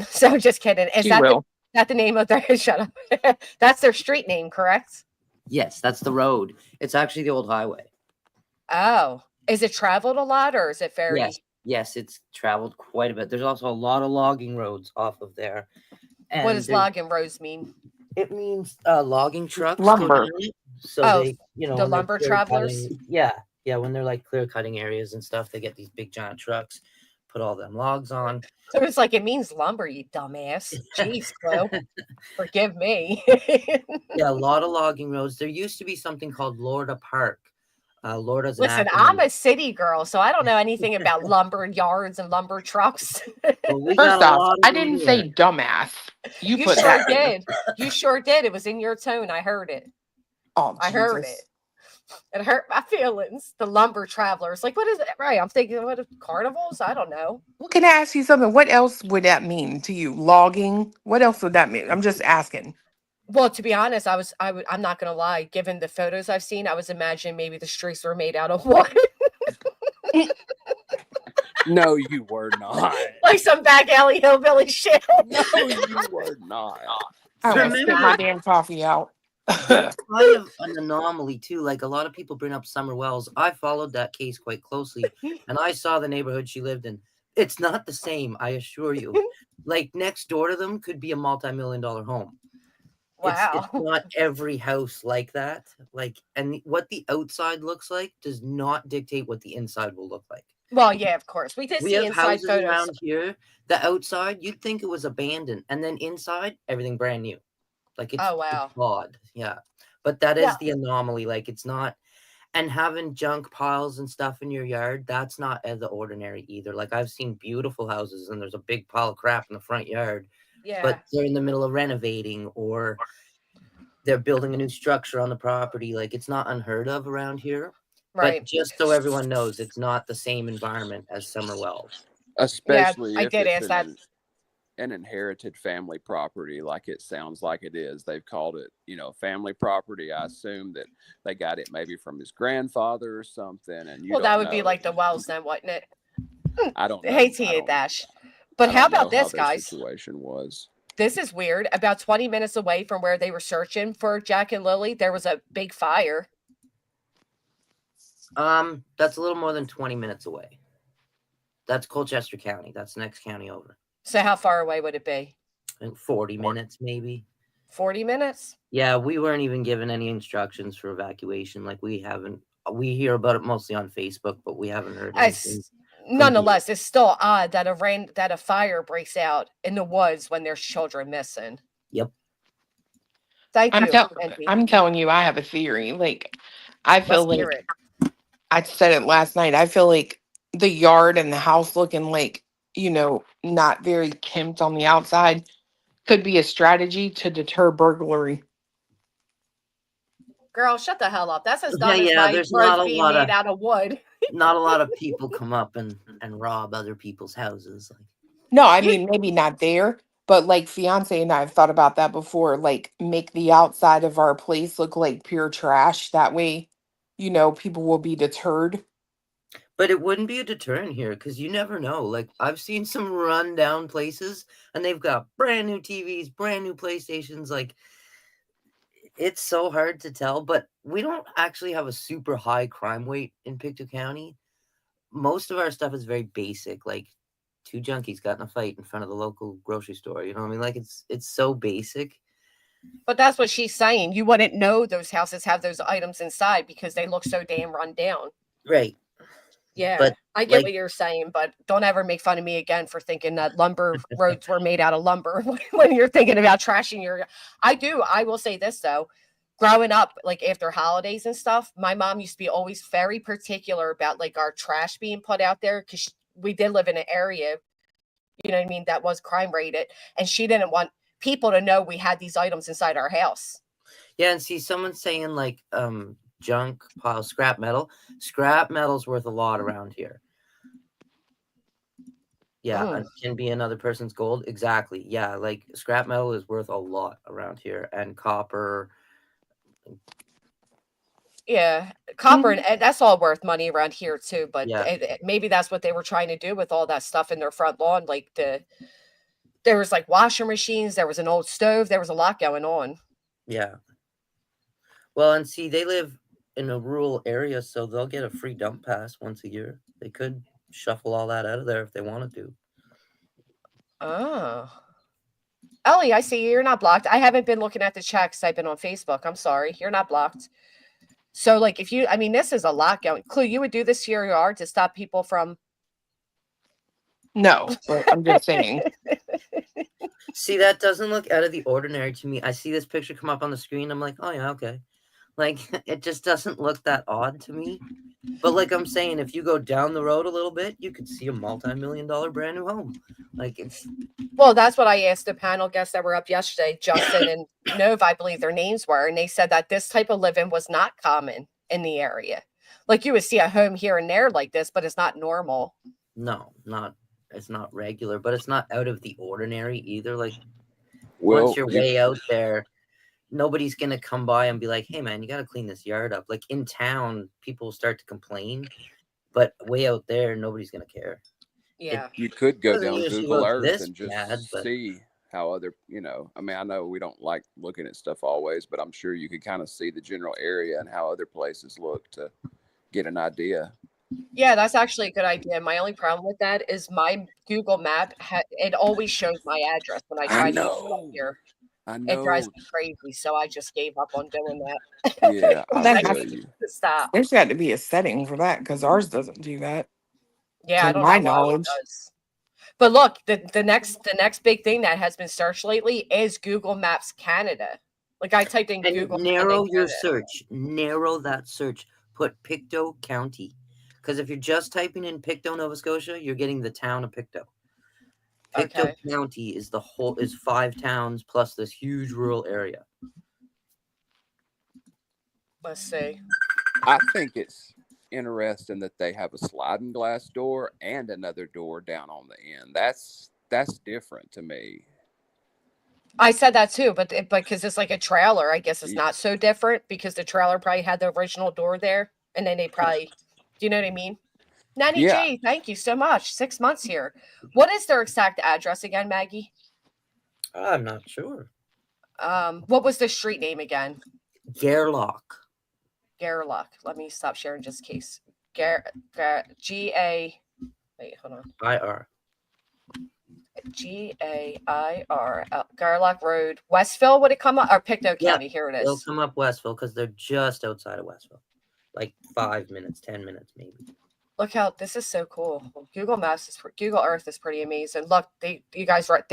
So just kidding. Is that the name of their shut up? That's their street name, correct? Yes, that's the road. It's actually the old highway. Oh. Is it traveled a lot, or is it very? Yes, it's traveled quite a bit. There's also a lot of logging roads off of there. And what does logging roads mean? It means logging trucks. Lumber. So they, the lumber travelers. Yeah, when they're like clear cutting areas and stuff, they get these big giant trucks, put all them logs on. So it's like, it means lumber, you dumbass. Jeez, bro. Forgive me. Yeah, a lot of logging roads. There used to be something called Lorda Park. Lorda's Listen, I'm a city girl, so I don't know anything about lumber yards and lumber trucks. First off, I didn't say dumbass. You put sure that did. You sure did. It was in your tone. I heard it. Oh, I heard it. It hurt my feelings. The lumber travelers. Like, what is it? Right. I'm thinking, what are carnivals? I don't know. Well, can I ask you something? What else would that mean to you? Logging? What else would that mean? I'm just asking. Well, to be honest, I'm not gonna lie. Given the photos I've seen, I was imagining maybe the streets were made out of wood. No, you were not. Like some back alley hillbilly shit. No, you were not. I will spit my damn coffee out. That's kind of an anomaly too. Like a lot of people bring up Summer Wells. I followed that case quite closely, and I saw the neighborhood she lived in. It's not the same, I assure you. Like next door to them could be a multi-million-dollar home. It's Wow. not every house like that. Like, and what the outside looks like does not dictate what the inside will look like. Well, yeah, of course. We did We see have inside houses photos. around here. The outside, you'd think it was abandoned, and then inside, everything brand new. Like it's, Oh, wow. it's odd, yeah. But that is Yeah. the anomaly. Like it's not, and having junk piles and stuff in your yard, that's not as the ordinary either. Like I've seen beautiful houses, and there's a big pile of crap in the front yard, Yeah. but they're in the middle of renovating or they're building a new structure on the property. Like it's not unheard of around here. Right. But just so everyone knows, it's not the same environment as Summer Wells. Especially I if did it's ask that. an inherited family property, like it sounds like it is. They've called it, family property. I assume that they got it maybe from his grandfather or something. And Well, that would be like the Wells then, wouldn't it? I don't know. Hey, Tia Dash. But I how don't know about this, their guys? situation was. This is weird. About 20 minutes away from where they were searching for Jack and Lily, there was a big fire. That's a little more than 20 minutes away. That's Colchester County. That's the next county over. So how far away would it be? I think 40 minutes, maybe. 40 minutes? Yeah, we weren't even given any instructions for evacuation. Like we hear about it mostly on Facebook, but we haven't heard anything. Nonetheless, it's still odd that a fire breaks out in the woods when there's children missing. Yep. Thank you. I'm telling you, I have a theory. Like, I feel Let's hear like it. I said it last night. I feel like the yard and the house looking like, not very kempt on the outside could be a strategy to deter burglary. Girl, shut the hell up. That's as dumb as Yeah, my there's roads not a being lot made of out of wood. not a lot of people come up and rob other people's houses. Like, No, I mean, maybe not there, but like fiance and I have thought about that before. Like, make the outside of our place look like pure trash. That way, people will be deterred. but it wouldn't be a deterrent here because you never know. Like I've seen some rundown places and they've got brand new TVs, brand new PlayStations. Like it's so hard to tell, but we don't actually have a super high crime rate in Pictou County. Most of our stuff is very basic, like two junkies got in a fight in front of the local grocery store. You know what I mean? Like it's so basic. But that's what she's saying. You wouldn't know those houses have those items inside because they look so damn run down. Right. Yeah, But, I get like- what you're saying, but don't ever make fun of me again for thinking that lumber roads were made out of lumber when you're thinking about trashing your. I will say this though, growing up, like after holidays and stuff, my mom used to be always very particular about like our trash being put out there because we did live in an area, you know what I mean, that was crime rated, and she didn't want people to know we had these items inside our house. Yeah, and see someone saying like junk pile scrap metal. Scrap metal's worth a lot around here. Yeah, and can be another person's gold. Exactly. Yeah, like scrap metal is worth a lot around here, and copper. Yeah, copper and that's all worth money around here too. But Yeah. maybe that's what they were trying to do with all that stuff in their front lawn. Like there was like washing machines, there was an old stove, there was a lot going on. Yeah. Well, and see, they live in a rural area, so they'll get a free dump pass once a year. They could shuffle all that out of there if they wanted to. Oh. Ellie, I see you. You're not blocked. I haven't been looking at the chat because I've been on Facebook. I'm sorry. You're not blocked. So, like, this is a lot going. Clue, you would do this to your yard to stop people from. No, but I'm just saying. See, that doesn't look out of the ordinary to me. I see this picture come up on the screen. I'm like, oh, yeah, okay. Like, it just doesn't look that odd to me. But like I'm saying, if you go down the road a little bit, you could see a multi-million-dollar brand new home. Like, it's... Well, that's what I asked the panel guests that were up yesterday, Justin and Nova, I believe their names were. And they said that this type of living was not common in the area. Like, you would see a home here and there like this, but it's not normal. No, it's not regular, but it's not out of the ordinary either. Like, Well, once you're way out there, nobody's going to come by and be like, hey, man, you got to clean this yard up. Like, in town, people start to complain, but way out there, nobody's going to care. Yeah. You could go Doesn't down usually Google look Earth this and just bad, but- see how other, I mean, I know we don't like looking at stuff always, but I'm sure you could kind of see the general area and how other places look to get an idea. Yeah, that's actually a good idea. My only problem with that is my Google map, it always shows my address when I try to use it up here. I It drives know. me crazy, so I just gave up on doing that. Yeah, Well, I that I feel has, need you. to stop. there's got to be a setting for that because ours doesn't do that, Yeah, I to don't my know why it knowledge. does. But look, the next big thing that has been searched lately is Google Maps Canada. Like I typed in And Google narrow Canada. your search. Narrow that search. Put Pictou County. Because if you're just typing in Pictou, Nova Scotia, you're getting the town of Pictou. Pictou Okay. County is 5 towns plus this huge rural area. Let's see. I think it's interesting that they have a sliding glass door and another door down on the end. That's different to me. I said that too, but because it's like a trailer, I guess it's not so different because the trailer probably had the original door there, and then they probably, do you know what I mean? Nanny Yeah. G, thank you so much. 6 months here. What is their exact address again, Maggie? I'm not sure. What was the street name again? Gerlach. Gerlach. Let me stop sharing just in case. G-A. Wait, hold on. I-R. G-A-I-R. Gerlach Road. Westville, would it come up? Or Pictou County. Here it It'll is. come up Westville because they're just outside of Westville. Like 5 minutes, 10 minutes maybe. Look how this is so cool. Google Maps is Google Earth is pretty amazing. Look, they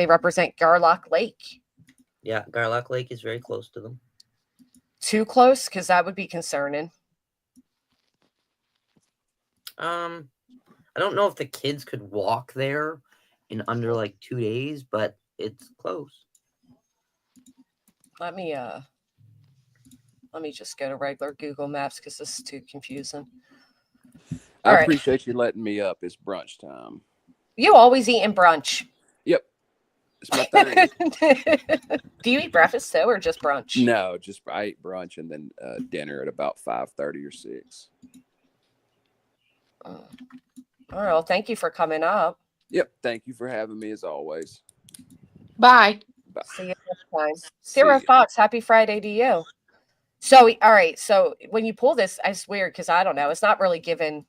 represent Gerlach Lake. Yeah, Gerlach Lake is very close to them. Too close, because that would be concerning. I don't know if the kids could walk there in under like 2 days, but it's close. Let me just go to regular Google Maps because this is too confusing. I All right. appreciate you letting me up. It's brunch time. You always eating brunch. Yep. It's my thing. Do you eat breakfast too, or just brunch? No, I ate brunch and then dinner at about 5:30 or 6. All right. Well, thank you for coming up. Yep. Thank you for having me as always. Bye. Bye. See you next time. Sarah Fox, happy Friday to you. So, all right. So when you pull this, it's weird because I don't know. It's not really given,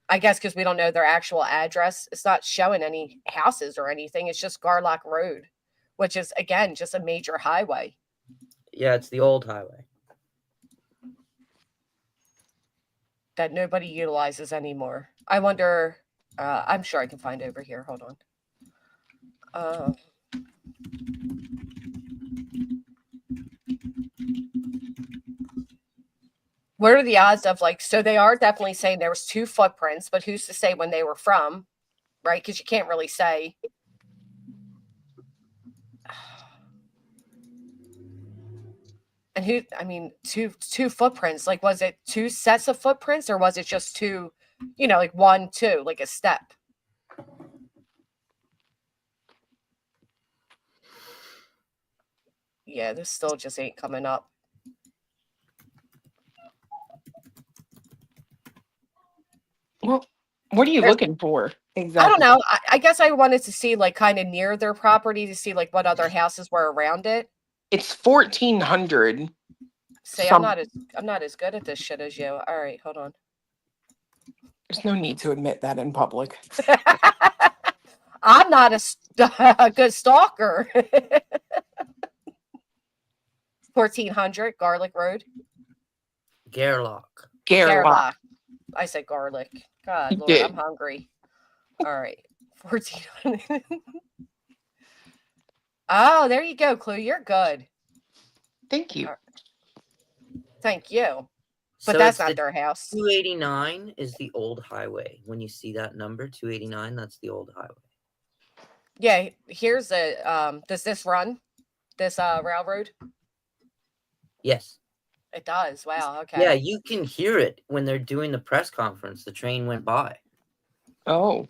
I guess, because we don't know their actual address. It's not showing any houses or anything. It's just Gerlach Road, which is, again, just a major highway. Yeah, it's the old highway. That nobody utilizes anymore. I wonder, I'm sure I can find over here. Hold on. What are the odds of so they are definitely saying there was 2 footprints, but who's to say when they were from, right? Because you can't really say. And two footprints, was it 2 sets of footprints or was it just 2, 1, 2, like a step? Yeah, this still just ain't coming up. Well, what are you looking for? Exactly. I don't know. I guess I wanted to see kind of near their property to see what other houses were around it. It's 1,400. See, I'm not as good at this shit as you. All right, hold on. There's no need to admit that in public. I'm not a good stalker. 1,400 Garlic Road. Gerlach. Gerlach. I said garlic. God, You Lord, did. I'm hungry. All right, 1,400. Oh, there you go, Clue. You're good. Thank you. Thank you. But So that's it's not their house. 289 is the old highway. When you see that number, 289, that's the old highway. Yeah, here's a does this run? This railroad? Yes. It does. Wow, okay. Yeah, you can hear it when they're doing the press conference. The train went by. Oh.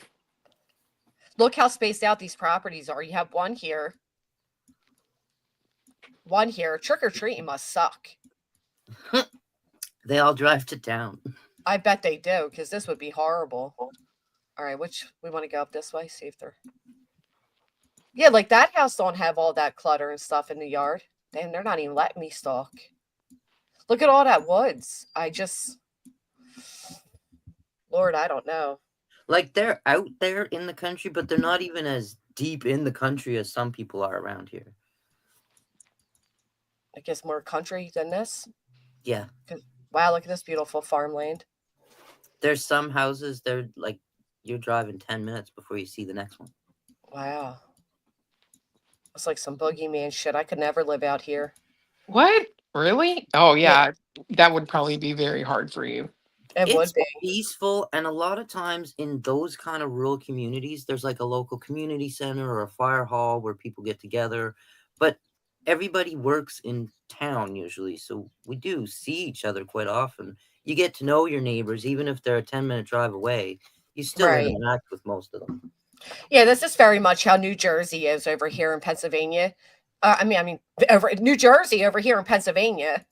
Look how spaced out these properties are. You have one here. One here. Trick or treating must suck. They all drive to town. I bet they do, because this would be horrible. All right, we want to go up this way, see if they're. Yeah, like that house don't have all that clutter and stuff in the yard. Damn, they're not even letting me stalk. Look at all that woods. Lord, I don't know. Like they're out there in the country, but they're not even as deep in the country as some people are around here. I guess more country than this. Yeah. Wow, look at this beautiful farmland. There's some houses, they're like, you're driving 10 minutes before you see the next one. Wow. It's like some boogeyman shit. I could never live out here. What? Really? Oh Yeah. yeah, that would probably be very hard for you. It would It's be. peaceful, and a lot of times in those kind of rural communities, there's like a local community center or a fire hall where people get together. But everybody works in town usually, so we do see each other quite often. You get to know your neighbors, even if they're a 10-minute drive away. You still Right. interact with most of them. Yeah, this is very much how New Jersey is over here in Pennsylvania. Over New Jersey over here in Pennsylvania.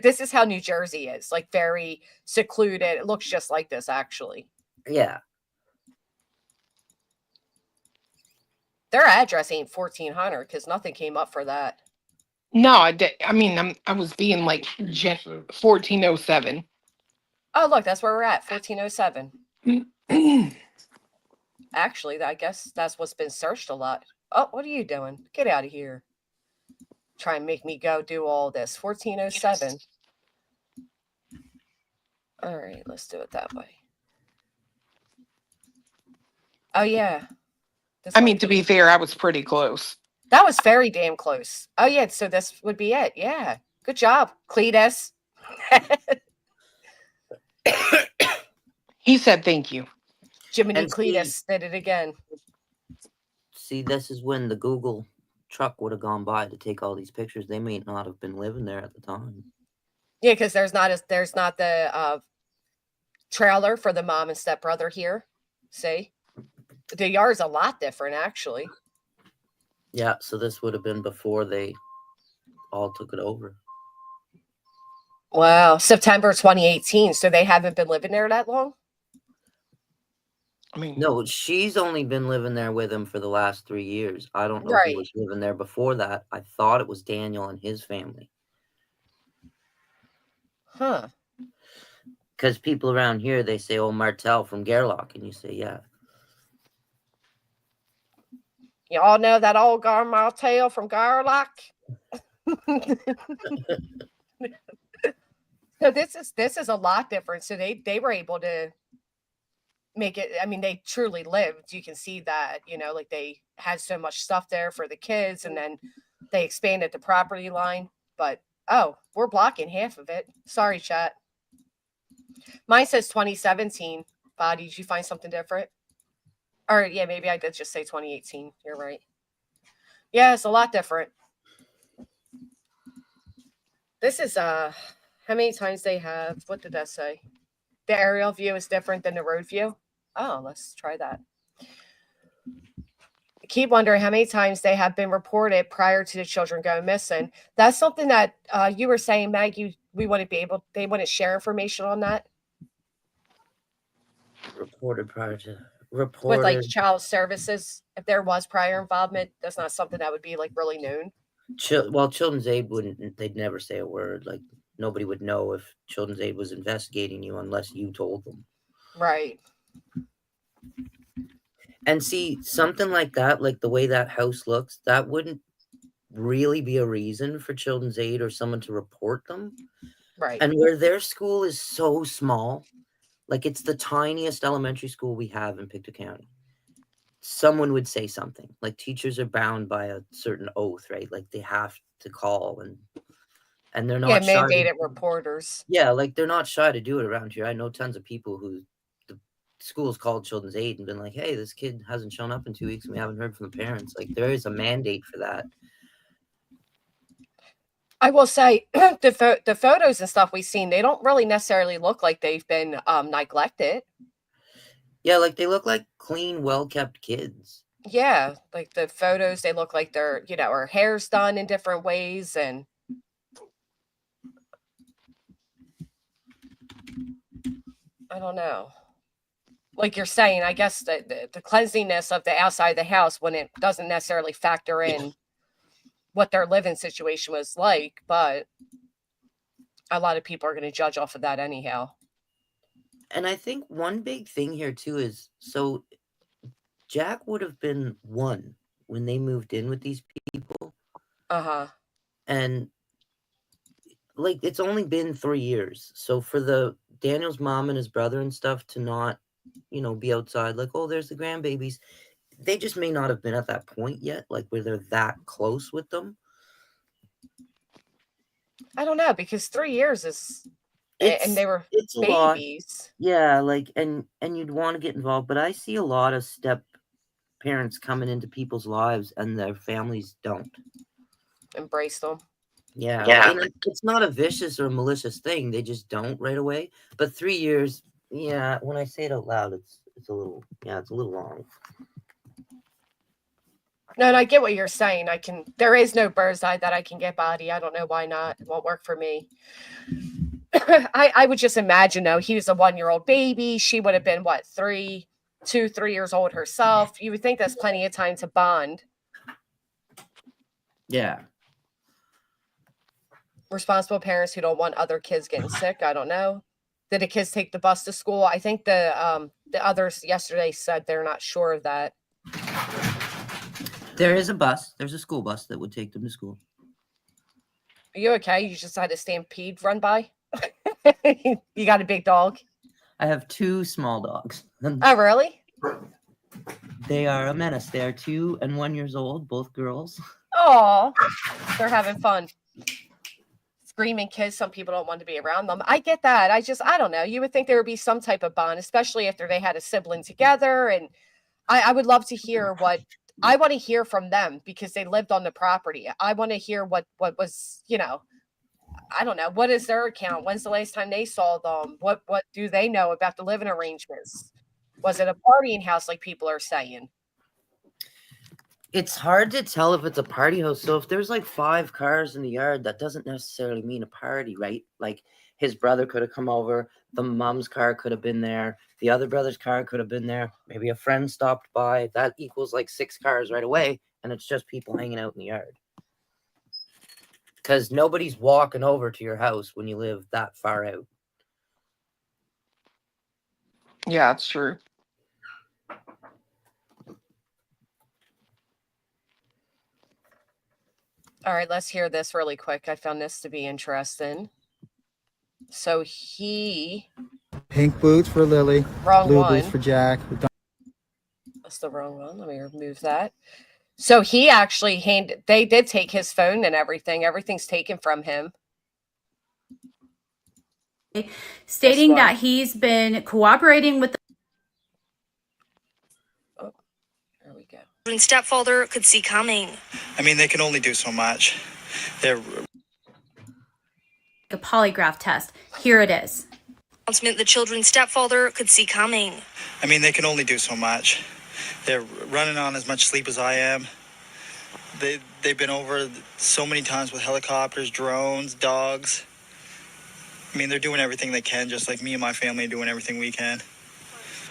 This is how New Jersey is, like very secluded. It looks just like this, actually. Yeah. Their address ain't 1400 because nothing came up for that. No, I was being like 1407. Oh, look, that's where we're at, 1407. Actually, I guess that's what's been searched a lot. Oh, what are you doing? Get out of here. Try and make me go do all this. 1407. All right, let's do it that way. Oh, yeah. To be fair, I was pretty close. That was very damn close. Oh, yeah, so this would be it. Yeah. Good job, Cletus. He said thank you. Jiminy And Cletus did it again. See, this is when the Google truck would have gone by to take all these pictures. They may not have been living there at the time. Yeah, because there's not the trailer for the mom and stepbrother here. See? The yard's a lot different, actually. Yeah, so this would have been before they all took it over. Wow, September 2018. So they haven't been living there that long? No, she's only been living there with him for the last 3 years. I don't know Right. who was living there before that. I thought it was Daniel and his family. Huh. Because people around here, they say, oh, Martel from Gerlach. And you say, yeah. You all know that old Garmar tale from Garlock? So this is a lot different. So they were able to make it. I mean, they truly lived. You can see that, like they had so much stuff there for the kids, and then they expanded the property line. But we're blocking half of it. Sorry, chat. Mine says 2017. Body, did you find something different? Or yeah, maybe I did just say 2018. You're right. Yeah, it's a lot different. This is how many times they have, what did that say? The aerial view is different than the road view. Oh, let's try that. I keep wondering how many times they have been reported prior to the children going missing. That's something that you were saying, Maggie, they wouldn't share information on that. Reported prior to With like child services, if there was prior involvement, that's not something that would be like really known. Well, Children's Aid they'd never say a word. Like nobody would know if Children's Aid was investigating you unless you told them. Right. And see, something like that, like the way that house looks, that wouldn't really be a reason for Children's Aid or someone to report them. Right. And where their school is so small, like it's the tiniest elementary school we have in Pictou County. Someone would say something. Like teachers are bound by a certain oath, right? Like they have to call and they're not shy. Mandated reporters. Yeah, like they're not shy to do it around here. I know tons of people who the schools called Children's Aid and been like, hey, this kid hasn't shown up in 2 weeks and we haven't heard from the parents. Like there is a mandate for that. I will say the photos and stuff we've seen, they don't really necessarily look like they've been neglected. Yeah, like they look like clean, well-kept kids. Yeah, like the photos, they look like they're, her hair's done in different ways, and I don't know. like you're saying, I guess the cleanliness of the outside of the house when it doesn't necessarily factor in what their living situation was like, but a lot of people are going to judge off of that anyhow. And I think one big thing here too is, so Jack would have been 1 when they moved in with these people. Uh-huh. And like, it's only been 3 years. So for the Daniel's mom and his brother and stuff to not, you know, be outside like, oh, there's the grandbabies. They just may not have been at that point yet, like where they're that close with them. I don't know, because 3 years is, and they were it's a lot. babies. Yeah, like, and you'd want to get involved, but I see a lot of step parents coming into people's lives and their families don't embrace them. Yeah. And it's not a vicious or malicious thing. They just don't right away. But 3 years, yeah, when I say it out loud, it's a little long. No, and I get what you're saying. There is no bird's eye that I can get body. I don't know why not. It won't work for me. I would just imagine, though, he was a 1-year-old baby. She would have been, what, 3 years old herself. You would think that's plenty of time to bond. Yeah. Responsible parents who don't want other kids getting sick. I don't know. Did the kids take the bus to school? I think the others yesterday said they're not sure of that. There is a bus. There's a school bus that would take them to school. Are you okay? You just had a stampede run by? You got a big dog? I have 2 small dogs. Oh, really? They are a menace. They are 2 and 1 years old, both girls. Oh, they're having fun. Screaming kids. Some people don't want to be around them. I get that. I don't know. You would think there would be some type of bond, especially after they had a sibling together. And I would love to hear what I want to hear from them, because they lived on the property. I want to hear what was, you know, I don't know. What is their account? When's the last time they saw them? What do they know about the living arrangements? Was it a partying house like people are saying? It's hard to tell if it's a party house. So if there's like 5 cars in the yard, that doesn't necessarily mean a party, right? Like his brother could have come over. The mom's car could have been there. The other brother's car could have been there. Maybe a friend stopped by. That equals like 6 cars right away. And it's just people hanging out in the yard. Because nobody's walking over to your house when you live that far out. Yeah, it's true. All right, let's hear this really quick. I found this to be interesting. So pink boots for Lily, wrong blue one. boots for Jack. That's the wrong one. Let me remove that. So he actually they did take his phone and everything. Everything's taken from him. Stating that he's been cooperating with the There we go. Stepfather could see coming. I mean, they can only do so much. They're a polygraph test. Here it is. Announcement the children's stepfather could see coming. I mean, they can only do so much. They're running on as much sleep as I am. They've been over so many times with helicopters, drones, dogs. I mean, they're doing everything they can, just like me and my family are doing everything we can.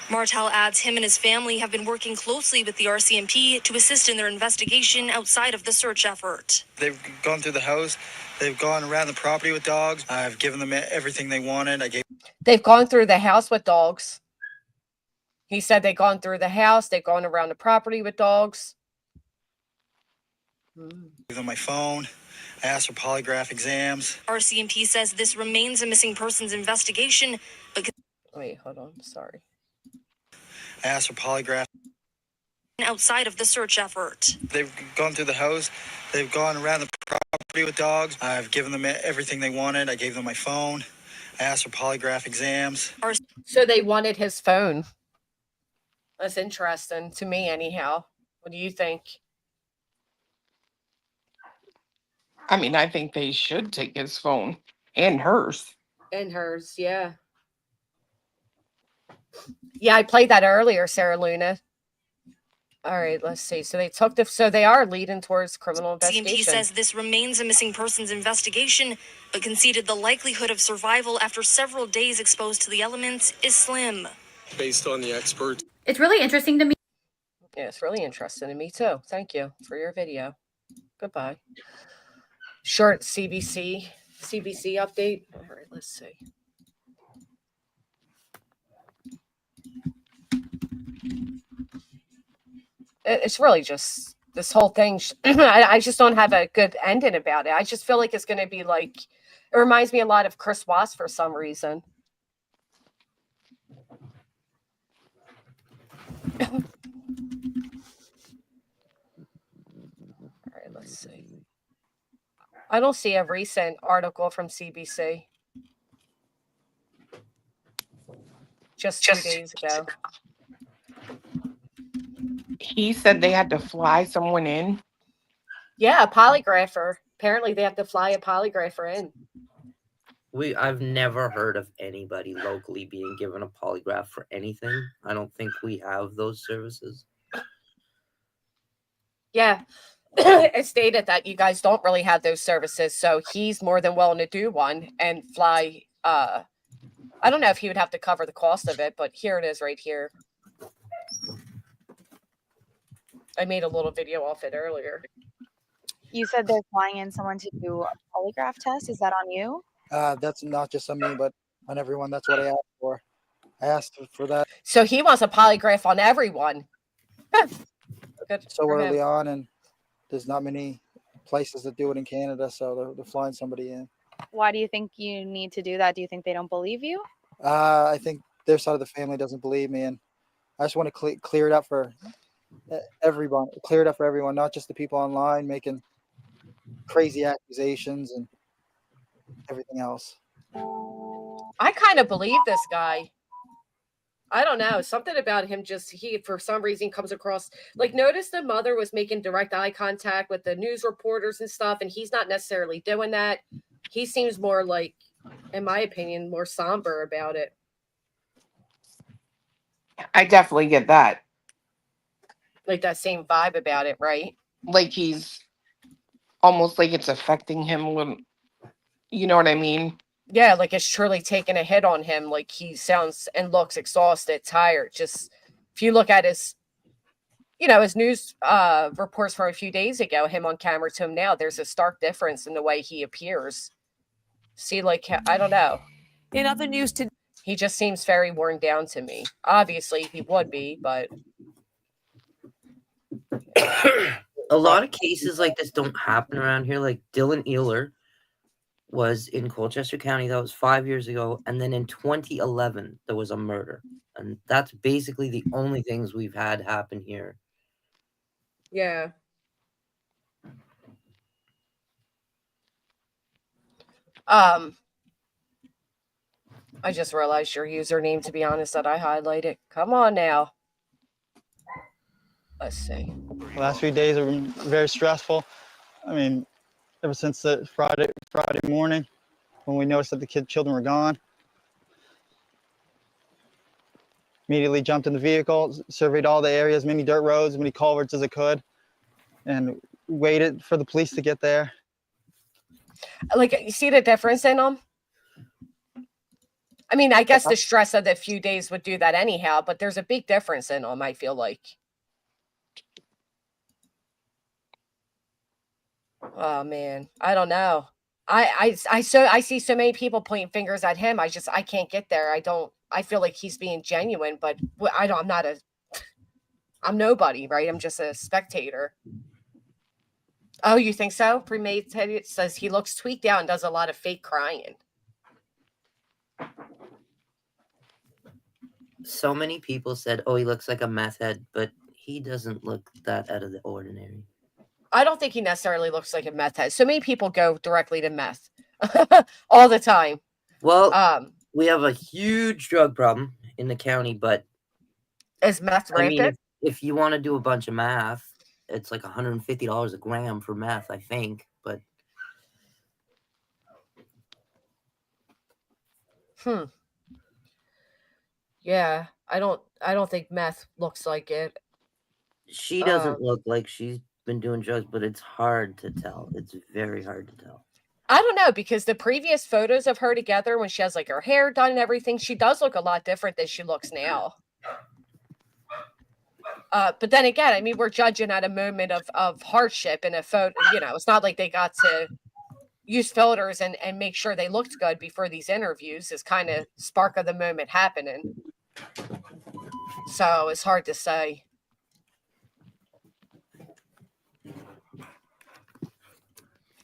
Martel adds him and his family have been working closely with the RCMP to assist in their investigation outside of the search effort. They've gone through the house. They've gone around the property with dogs. I've given them everything they wanted. They've gone through the house with dogs. He said they've gone through the house. They've gone around the property with dogs. Give them my phone. I asked for polygraph exams. RCMP says this remains a missing persons investigation, but wait, hold on. Sorry. I asked for polygraph outside of the search effort. They've gone through the house. They've gone around the property with dogs. I've given them everything they wanted. I gave them my phone. I asked for polygraph exams. So they wanted his phone. That's interesting to me, anyhow. What do you think? I mean, I think they should take his phone and hers. And hers, yeah. Yeah, I played that earlier, Sarah Luna. All right, let's see. So they are leading towards criminal investigation. CMP says this remains a missing persons investigation, but conceded the likelihood of survival after several days exposed to the elements is slim. based on the experts. It's really interesting to me. Yeah, it's really interesting to me too. Thank you for your video. Goodbye. Short CBC update. All right, let's see. It's really just this whole thing. I just don't have a good ending about it. I just feel like it's going to be like, it reminds me a lot of Chris Wass for some reason. All right, let's see. I don't see a recent article from CBC. Just 2 days ago. He said they had to fly someone in. Yeah, a polygrapher. Apparently they have to fly a polygrapher in. I've never heard of anybody locally being given a polygraph for anything. I don't think we have those services. Yeah. It stated that you guys don't really have those services, so he's more than willing to do one and fly. I don't know if he would have to cover the cost of it, but here it is right here. I made a little video off it earlier. You said they're flying in someone to do a polygraph test. Is that on you? That's not just on me, but on everyone. That's what I asked for. I asked for that So he wants a polygraph on everyone. Good so for early him. on, and there's not many places that do it in Canada, so they're flying somebody in. Why do you think you need to do that? Do you think they don't believe you? I think their side of the family doesn't believe me, and I just want to clear it up for everyone. Clear it up for everyone, not just the people online making crazy accusations and everything else. I kind of believe this guy. I don't know. Something about him he, for some reason, comes across like, notice the mother was making direct eye contact with the news reporters and stuff, and he's not necessarily doing that. He seems more like, in my opinion, more somber about it. I definitely get that. Like that same vibe about it, right? Like he's almost like it's affecting him when, you know what I mean? Yeah, like it's truly taking a hit on him. Like he sounds and looks exhausted, tired. Just if you look at his, his news reports from a few days ago, him on camera to him now, there's a stark difference in the way he appears. See, like, I don't know. In other news today, he just seems very worn down to me. Obviously, he would be, but A lot of cases like this don't happen around here. Like Dylan Ealer was in Colchester County. That was 5 years ago. And then in 2011, there was a murder. And that's basically the only things we've had happen here. yeah. I just realized your username, to be honest, that I highlighted. Come on now. Let's see. The last few days have been very stressful. I mean, ever since the Friday morning when we noticed that the children were gone. Immediately jumped in the vehicle, surveyed all the areas, many dirt roads, many culverts as I could, and waited for the police to get there. Like, you see the difference in them? I mean, I guess the stress of the few days would do that anyhow, but there's a big difference in them, I feel like. Oh man, I don't know. I see so many people pointing fingers at him. I can't get there. I feel like he's being genuine, but I'm nobody, right? I'm just a spectator. Oh, you think so? Premeditated says he looks tweaked out and does a lot of fake crying. So many people said, oh, he looks like a meth head, but he doesn't look that out of the ordinary. I don't think he necessarily looks like a meth head. So many people go directly to meth all the time. Well, we have a huge drug problem in the county, but is meth rampant? I mean, if you want to do a bunch of meth, it's like $150 a gram for meth, I think. But yeah, I don't think meth looks like it. She doesn't look like she's been doing drugs, but it's hard to tell. It's very hard to tell. I don't know, because the previous photos of her together when she has like her hair done and everything, she does look a lot different than she looks now. But then again, I mean, we're judging at a moment of hardship and a photo, you know, it's not like they got to use filters and make sure they looked good before these interviews. Is kind of spark of the moment happening. So it's hard to say.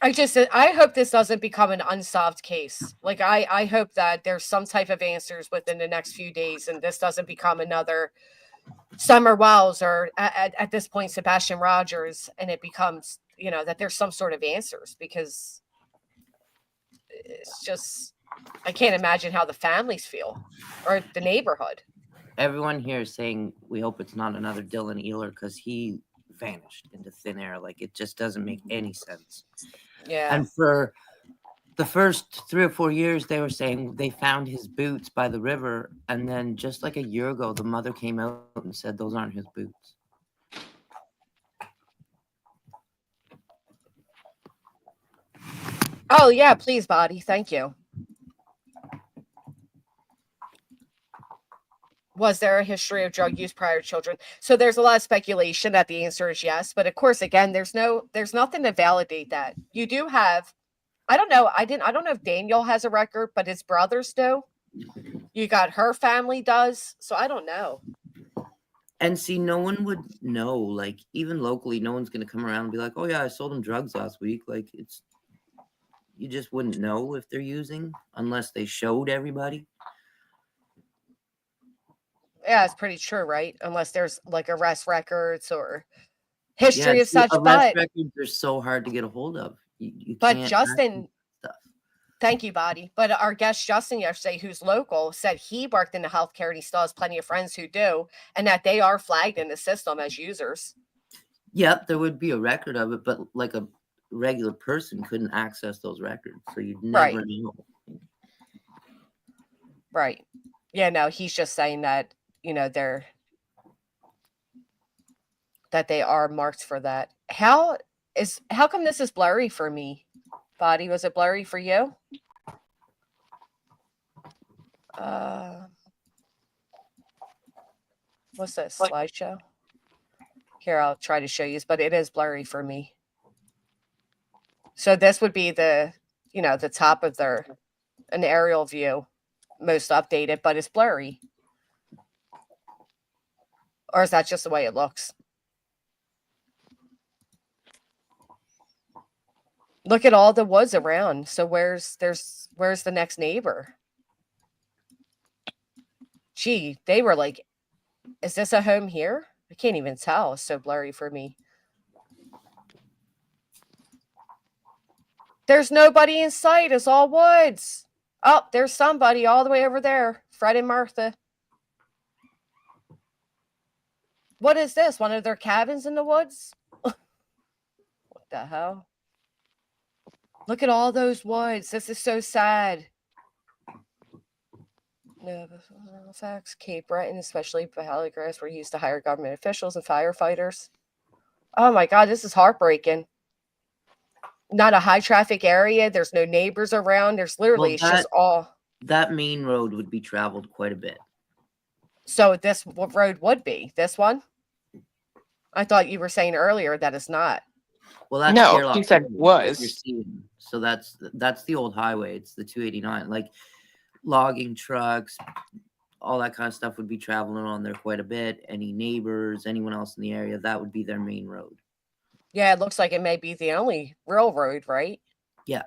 I hope this doesn't become an unsolved case. Like, I hope that there's some type of answers within the next few days, and this doesn't become another Summer Wells or at this point, Sebastian Rogers, and it becomes, you know, that there's some sort of answers, because it's just, I can't imagine how the families feel or the neighborhood. Everyone here is saying we hope it's not another Dylan Ealer, because he vanished into thin air. Like, it just doesn't make any sense. Yeah. And for the first 3 or 4 years, they were saying they found his boots by the river. And then just like a year ago, the mother came out and said those aren't his boots. Oh, yeah, please, Body. Thank you. Was there a history of drug use prior to children? So there's a lot of speculation that the answer is yes. But of course, again, there's nothing to validate that. You do have, I don't know if Daniel has a record, but his brothers do. You got her family does. So I don't know. And see, no one would know. Like, even locally, no one's going to come around and be like, oh, yeah, I sold him drugs last week. Like, you just wouldn't know if they're using unless they showed everybody. Yeah, it's pretty true, right? Unless there's like arrest records or history Yeah, of such. arrest But records are so hard to get a hold of. You but can't Justin, thank you, Body. But our guest Justin yesterday, who's local, said he worked in the healthcare and he still has plenty of friends who do, and that they are flagged in the system as users. Yep, there would be a record of it, but like a regular person couldn't access those records, so you'd never know. Right. Yeah, no, he's just saying that, you know, that they are marked for that. How come this is blurry for me? Body, was it blurry for you? What's this, slideshow? Here, I'll try to show you, but it is blurry for me. So this would be the, you know, the top of an aerial view, most updated, but it's blurry. Or is that just the way it looks? Look at all the woods around. So where's the next neighbor? Gee, they were like, is this a home here? I can't even tell. It's so blurry for me. There's nobody in sight. It's all woods. Oh, there's somebody all the way over there. Fred and Martha. What is this? One of their cabins in the woods? What the hell? Look at all those woods. This is so sad. No, facts. Cape Breton, especially Polygraph, were used to hire government officials and firefighters. Oh my God, this is heartbreaking. Not a high traffic area. There's no neighbors around. There's literally, it's just all. That main road would be traveled quite a bit. So this road would be this one? I thought you were saying earlier that it's not. Well, that's No, you said was. You're seeing. So that's the old highway. It's the 289. Like, logging trucks, all that kind of stuff would be traveling on there quite a bit. Any neighbors, anyone else in the area, that would be their main road. Yeah, it looks like it may be the only real road, right? Yeah.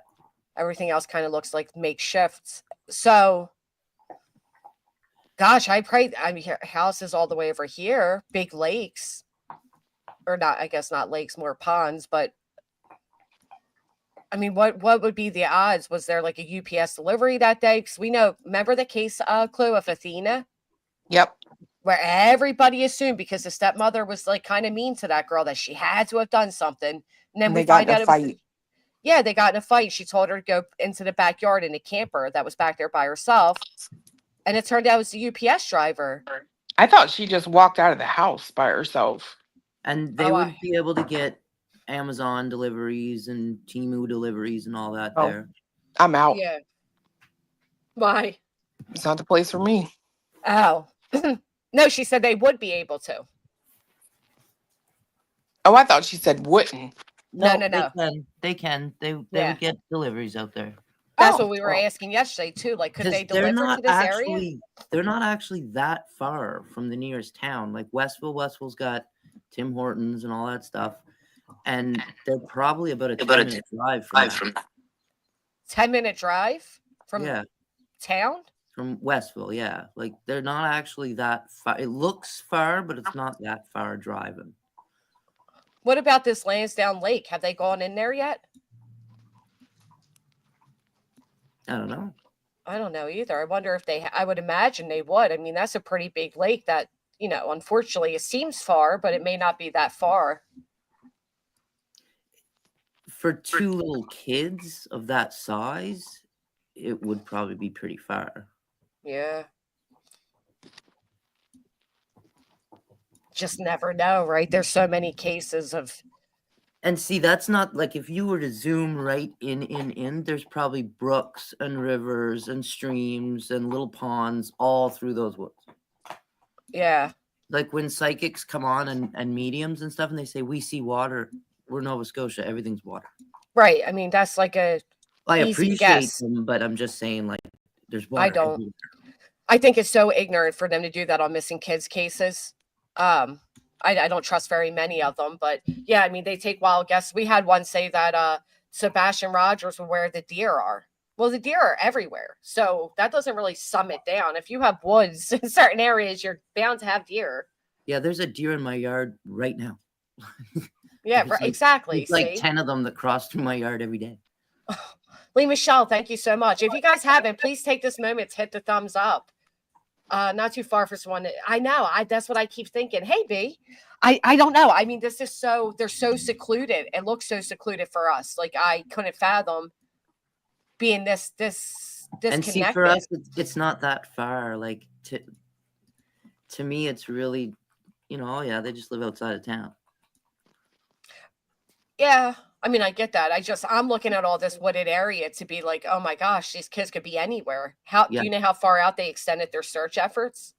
Everything else kind of looks like makeshifts. So, gosh, I pray. I mean, houses all the way over here, big lakes, or not? I guess not lakes, more ponds. But I mean, what would be the odds? Was there like a UPS delivery that day? Because we know, remember the case clue of Athena? Yep. Where everybody assumed, because the stepmother was like kind of mean to that girl, that she had to have done something. And then we find out it was, yeah, they got in a fight. She told her to go into the backyard in a camper that was back there by herself. And it turned out it was the UPS driver. I thought she just walked out of the house by herself. And they would be able to get Amazon deliveries and Temu deliveries and all that Oh, there. I'm out. Yeah. Why? It's not the place for me. Oh. No, she said they would be able to. Oh, I thought she said wouldn't. No. They can. They Yeah. would get deliveries out there. That's Oh, what we were asking yesterday too. Like, could 'Cause they they're deliver not to this area? They're not actually that far from the nearest town. Like Westville's got Tim Hortons and all that stuff. And they're probably about a 10-minute drive from that. 10-minute drive from Yeah. town? From Westville, yeah. Like they're not actually that far. It looks far, but it's not that far driving. What about this Lansdowne Lake? Have they gone in there yet? I don't know. I don't know either. I wonder if they, I would imagine they would. I mean, that's a pretty big lake that, unfortunately it seems far, but it may not be that far. For two little kids of that size, it would probably be pretty far. Yeah. Just never know, right? There's so many cases of. And see, that's not like if you were to zoom right in, there's probably brooks and rivers and streams and little ponds all through those woods. Yeah. Like when psychics come on and mediums and stuff and they say, we see water, we're Nova Scotia, everything's water. Right. I mean, that's like a I easy appreciate guess. them, but I'm just saying, like, there's water. I don't. everywhere. I think it's so ignorant for them to do that on missing kids cases. I don't trust very many of them, but yeah, I mean, they take wild guesses. We had one say that Sebastian Rogers were where the deer are. Well, the deer are everywhere. So that doesn't really sum it down. If you have woods in certain areas, you're bound to have deer. Yeah, there's a deer in my yard right now. Yeah, There's right, like- exactly. There's like See? 10 of them that cross through my yard every day. Lee Michelle, thank you so much. If you guys haven't, please take this moment to hit the thumbs up. Not too far for someone. I know. That's what I keep thinking. Hey, B. I don't know. I mean, this is they're so secluded. It looks so secluded for us. Like I couldn't fathom being this disconnected. And see, for us, it's not that far. Like to me, it's really, oh yeah, they just live outside of town. Yeah. I mean, I get that. I'm looking at all this wooded area to be like, oh my gosh, these kids could be anywhere. Yeah. Do you know how far out they extended their search efforts?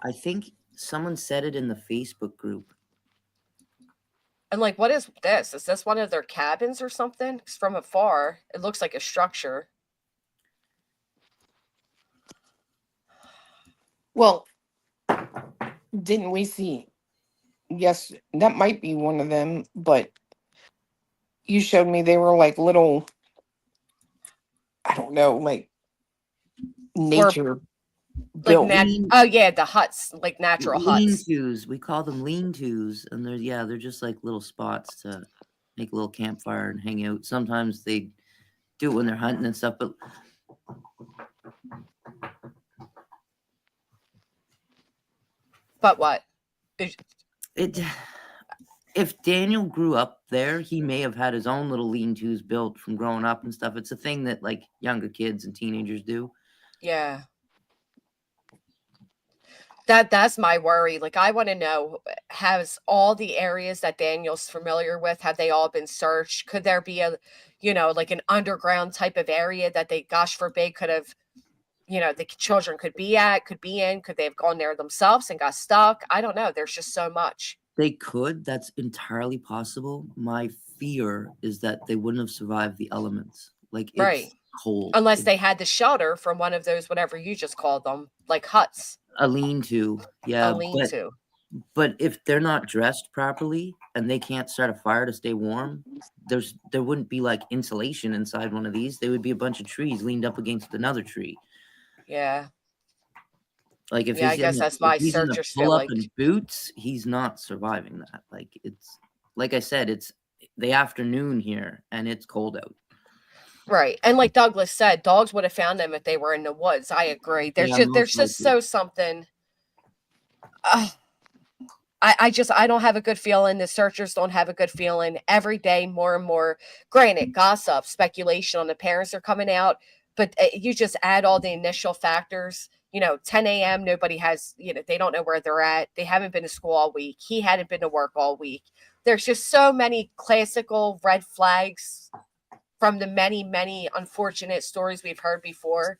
I think someone said it in the Facebook group. And like, what is this? Is this one of their cabins or something? 'Cause from afar, it looks like a structure. Well, didn't we see? Yes, that might be one of them, but you showed me they were like little, I don't know, like nature built. Oh yeah, the huts, like natural huts. Lean-tos. We call them lean-tos, and they're just like little spots to make a little campfire and hang out. Sometimes they do it when they're hunting and stuff, But what? If Daniel grew up there, he may have had his own little lean-tos built from growing up and stuff. It's a thing that like younger kids and teenagers do. Yeah. That's my worry. Like, I want to know, has all the areas that Daniel's familiar with, have they all been searched? Could there be like an underground type of area that they, gosh forbid, could have, the children could be in? Could they have gone there themselves and got stuck? I don't know. There's just so much. They could. That's entirely possible. My fear is that they wouldn't have survived the elements. Like, it's Right. cold. Unless they had the shelter from one of those, whatever you just called them, like huts. A lean-to, yeah. A lean-to. But if they're not dressed properly and they can't start a fire to stay warm, there wouldn't be like insulation inside one of these. There would be a bunch of trees leaned up against another tree. Yeah. Like if Yeah, I he's guess that's my searchers feel pull-up like. and boots, he's not surviving that. Like it's like I said, it's the afternoon here and it's cold out. Right. And like Douglas said, dogs would have found them if they were in the woods. I agree. There's Yeah, there's just so something. I don't have a good feeling. The searchers don't have a good feeling. Every day, more and more. Granted, gossip, speculation on the parents are coming out, but you just add all the initial factors. 10 a.m. Nobody has. They don't know where they're at. They haven't been to school all week. He hadn't been to work all week. there's just so many classical red flags from the many, many unfortunate stories we've heard before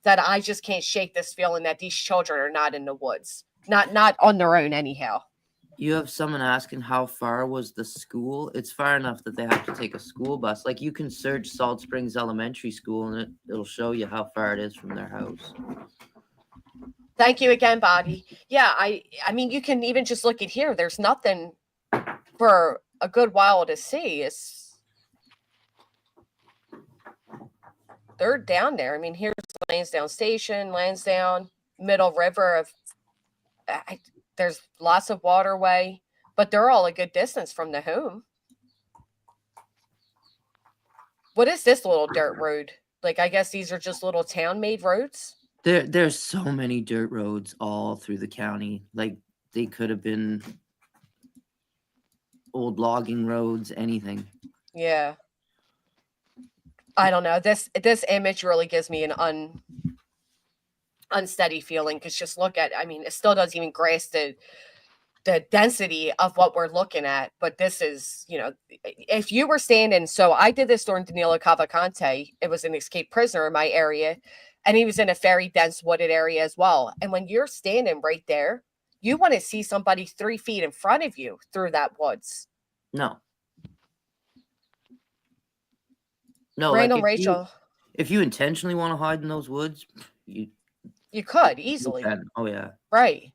that I just can't shake this feeling that these children are not in the woods, not on their own anyhow. You have someone asking how far was the school? It's far enough that they have to take a school bus. Like you can search Salt Springs Elementary School and it'll show you how far it is from their house. Thank you again, Bobby. Yeah, I mean, you can even just look at here. There's nothing for a good while to see. They're down there. I mean, here's Lansdowne Station, Lansdowne, Middle River. There's lots of waterway, but they're all a good distance from the home. What is this little dirt road? Like, I guess these are just little town-made roads? There's so many dirt roads all through the county. Like they could have been old logging roads, anything. Yeah. I don't know. This image really gives me an unsteady feeling because just look at, I mean, it still doesn't even grasp the density of what we're looking at. But this is, you know, if you were standing, so I did this during Danilo Cavalcante. It was an escaped prisoner in my area, and he was in a very dense wooded area as well. And when you're standing right there, you want to see somebody 3 feet in front of you through that woods. No. No, Randall, like Rachel. If you intentionally want to hide in those woods, you could easily. You can. Oh yeah. Right.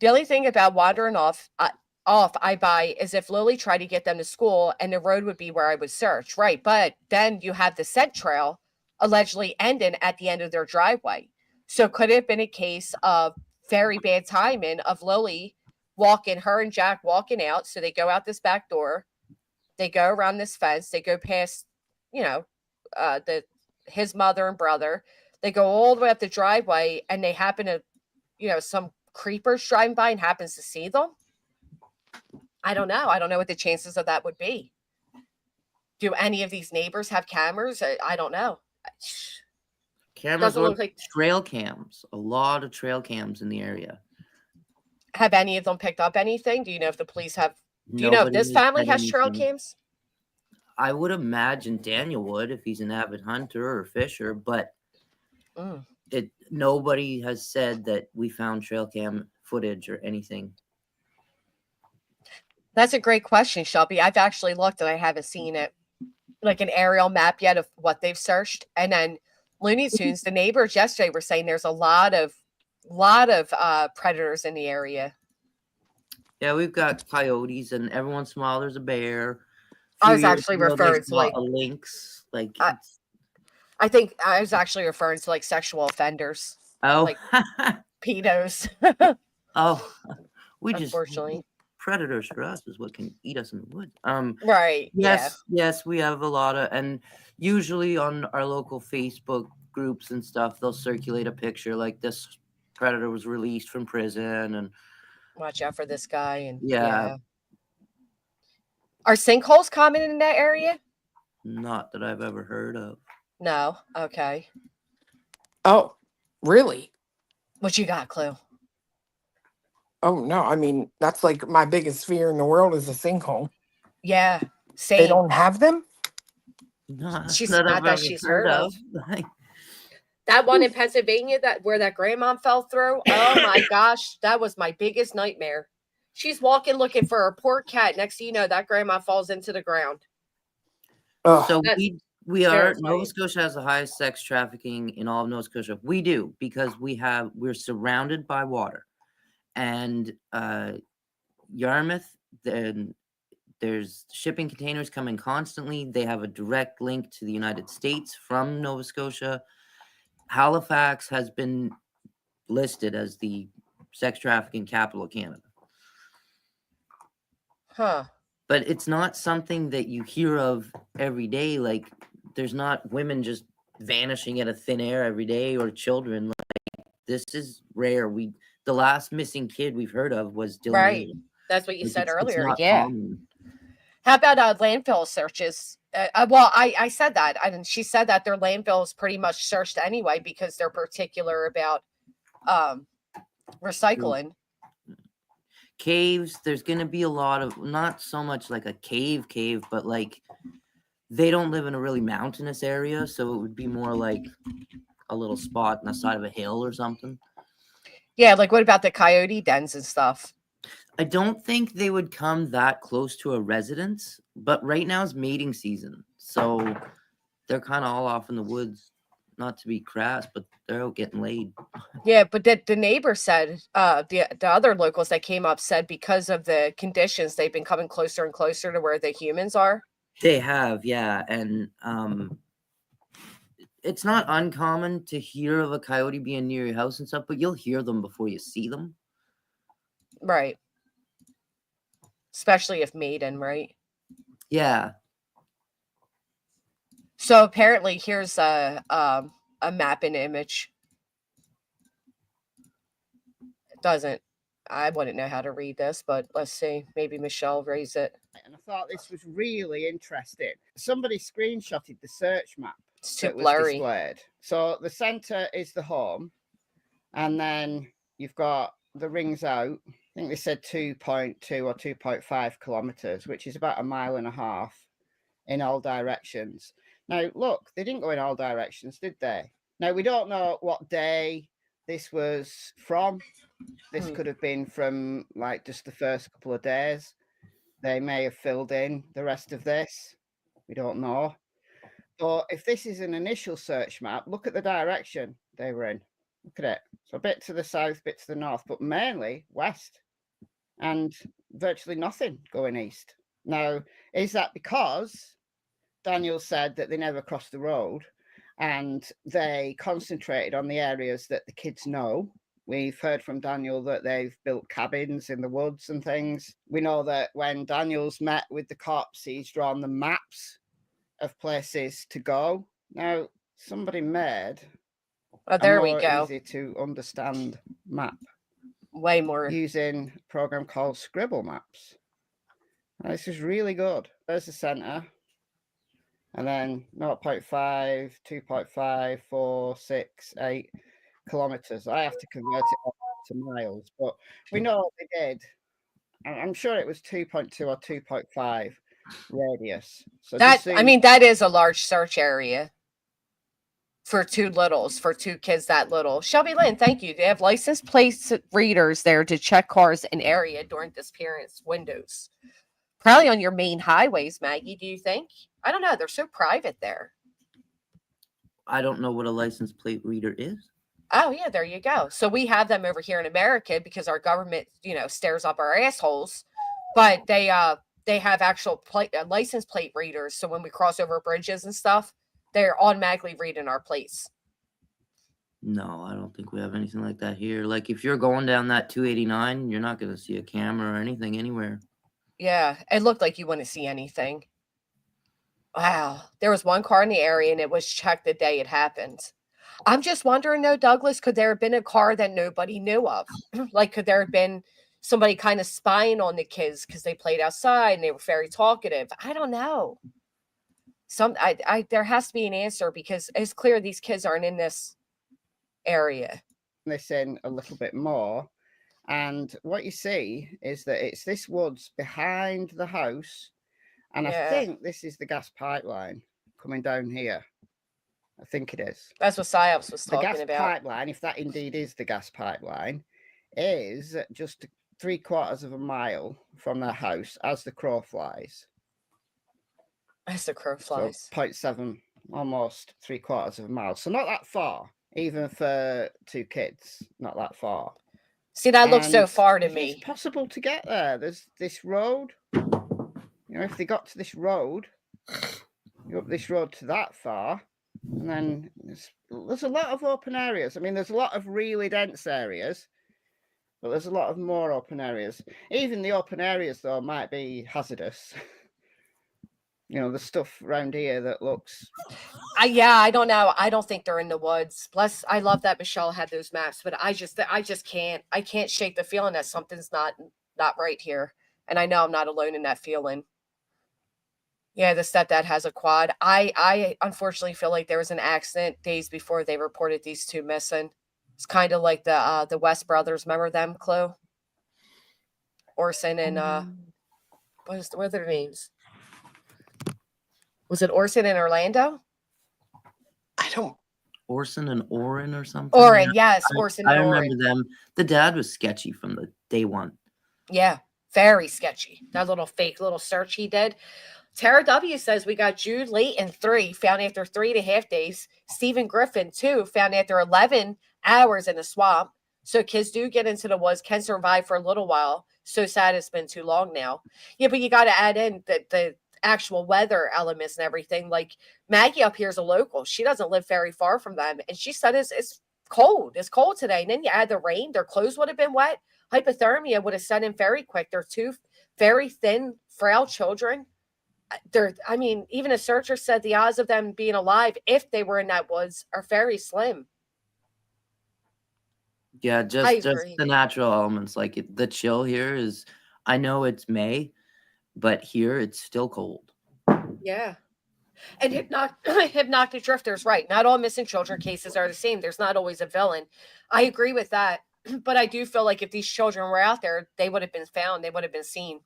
The only thing about wandering off I buy is if Lily tried to get them to school and the road would be where I would search. Right. But then you have the scent trail allegedly ending at the end of their driveway. So could it have been a case of very bad timing of Lily her and Jack walking out? So they go out this back door, they go around this fence, they go past, you know, his mother and brother, they go all the way up the driveway, and they happen to, you know, some creepers driving by and happens to see them. I don't know what the chances of that would be. Do any of these neighbors have cameras? I don't know. Cameras look like trail cams. A lot of trail cams in the area. Have any of them picked up anything? Do you know if the police have? Do you know if this family has trail cams? I would imagine Daniel would if he's an avid hunter or fisher, but nobody has said that we found trail cam footage or anything. That's a great question, Shelby. I've actually looked and I haven't seen it, like an aerial map yet of what they've searched. And then Looney Tunes, the neighbors yesterday were saying there's a lot of predators in the area. Yeah, we've got coyotes, and every once in a while there's a bear. I was actually referring to like a lynx. Like I think I was actually referring to like sexual offenders. Oh, like pedos. Oh, unfortunately. Predators for us is what can eat us in the woods. Right. Yes, we have a lot of, and usually on our local Facebook groups and stuff, they'll circulate a picture like this predator was released from prison, and watch out for this guy. And yeah. Are sinkholes common in that area? Not that I've ever heard of. No. Okay. Oh, really? What you got, Clue? Oh, no. I mean, that's like my biggest fear in the world is a sinkhole. Yeah. Same. They don't have them? She's not that she's heard of. That one in Pennsylvania where that grandma fell through. Oh my gosh. That was my biggest nightmare. She's walking looking for a poor cat. Next thing you know, that grandma falls into the ground. So Nova Scotia has the highest sex trafficking in all of Nova Scotia. We do, because we're surrounded by water. And Yarmouth, then there's shipping containers coming constantly. They have a direct link to the United States from Nova Scotia. Halifax has been listed as the sex trafficking capital of Canada. Huh. But it's not something that you hear of every day. Like, there's not women just vanishing out of thin air every day, or children. Like, this is rare. The last missing kid we've heard of was Dylan. Right. That's what you said earlier. Yeah. Common. How about landfill searches? Well, I said that, and she said that their landfill is pretty much searched anyway because they're particular about recycling. caves, there's going to be a lot of, not so much like a cave, but like they don't live in a really mountainous area. So it would be more like a little spot on the side of a hill or something. Yeah, like what about the coyote dens and stuff? I don't think they would come that close to a residence, but right now is mating season. So they're kind of all off in the woods, not to be crass, but they're out getting laid. Yeah, but the neighbor said, the other locals that came up said because of the conditions, they've been coming closer and closer to where the humans are. They have, yeah. And it's not uncommon to hear of a coyote being near your house and stuff, but you'll hear them before you see them. Right. Especially if maiden, right? Yeah. So apparently here's a map and image. It doesn't, I wouldn't know how to read this, but let's see. Maybe Michelle raise it. And I thought this was really interesting. Somebody screenshotted the search map It's too that was blurry. displayed. So the center is the home, and then you've got the rings out. I think they said 2.2 or 2.5 kilometers, which is about 1.5 miles in all directions. Now, look, they didn't go in all directions, did they? Now, we don't know what day this was from. This could have been from like just the first couple of days. They may have filled in the rest of this. We don't know. But if this is an initial search map, look at the direction they were in. Look at it. So a bit to the south, bit to the north, but mainly west. And virtually nothing going east. Now, is that because Daniel said that they never crossed the road and they concentrated on the areas that the kids know? We've heard from Daniel that they've built cabins in the woods and things. We know that when Daniel's met with the cops, he's drawn the maps of places to go. Now, somebody made there a we more go. easy to understand map. Way more. Using a program called Scribble Maps. Now, this is really good. There's the center. And then 0.5, 2.5, 4, 6, 8 kilometers. I have to convert it to miles, but we know what they did. I'm sure it was 2.2 or 2.5 radius. So That, I mean, that is a large search area for two kids that little. Shelby Lynn, thank you. They have license plate readers there to check cars in area during disappearance windows. Probably on your main highways, Maggie, do you think? I don't know. They're so private there. I don't know what a license plate reader is. Oh, yeah, there you go. So we have them over here in America because our government, stares up our assholes. But they have actual license plate readers. So when we cross over bridges and stuff, they're automatically reading our plates. No, I don't think we have anything like that here. Like if you're going down that 289, you're not going to see a camera or anything anywhere. Yeah, it looked like you wouldn't see anything. Wow. There was one car in the area and it was checked the day it happened. I'm just wondering though, Douglas, could there have been a car that nobody knew of? Like, could there have been somebody kind of spying on the kids because they played outside and they were very talkative? I don't know. There has to be an answer because it's clear these kids aren't in this area. This in a little bit more. And what you see is that it's this woods behind the house. And I think this is the gas pipeline coming down here. I think it is. That's what Psyops was talking about. The gas pipeline, if that indeed is the gas pipeline, is just 3/4 mile from their house as the crow flies. As the crow flies. So 0.7, almost 3/4 mile. So not that far, even for two kids, not that far. See, that looks so far to me. It's possible to get there. There's this road. If they got to this road, you up this road to that far, and then there's a lot of open areas. I mean, there's a lot of really dense areas, but there's a lot of more open areas. Even the open areas, though, might be hazardous. The stuff around here that looks... I don't know. I don't think they're in the woods. Plus, I love that Michelle had those maps, but I just can't. I can't shake the feeling that something's not right here. And I know I'm not alone in that feeling. Yeah, the stepdad has a quad. I unfortunately feel like there was an accident days before they reported these two missing. It's kind of like the West brothers. Remember them, Chloe? Orson and what are their names? Was it Orson and Orlando? I don't. Orson and Oren or something. Oren, yes, Orson I and remember Oren. them. The dad was sketchy from the day one. Yeah, very sketchy. That little fake little search he did. Tara W says we got Jude Layton 3 found after 3.5 days. Stephen Griffin 2 found after 11 hours in the swamp. So kids do get into the woods, can survive for a little while. So sad it's been too long now. Yeah, but you got to add in the actual weather elements and everything. Like Maggie up here is a local. She doesn't live very far from them. And she said it's cold. It's cold today. And then you add the rain. Their clothes would have been wet. Hypothermia would have set in very quick. They're two very thin, frail children. I mean, even a searcher said the odds of them being alive if they were in that woods are very slim. Yeah, I just agree. the natural elements. Like the chill here is, I know it's May, but here it's still cold. Yeah. And Hypnotic Drifter's right. Not all missing children cases are the same. There's not always a villain. I agree with that. But I do feel like if these children were out there, they would have been found. They would have been seen.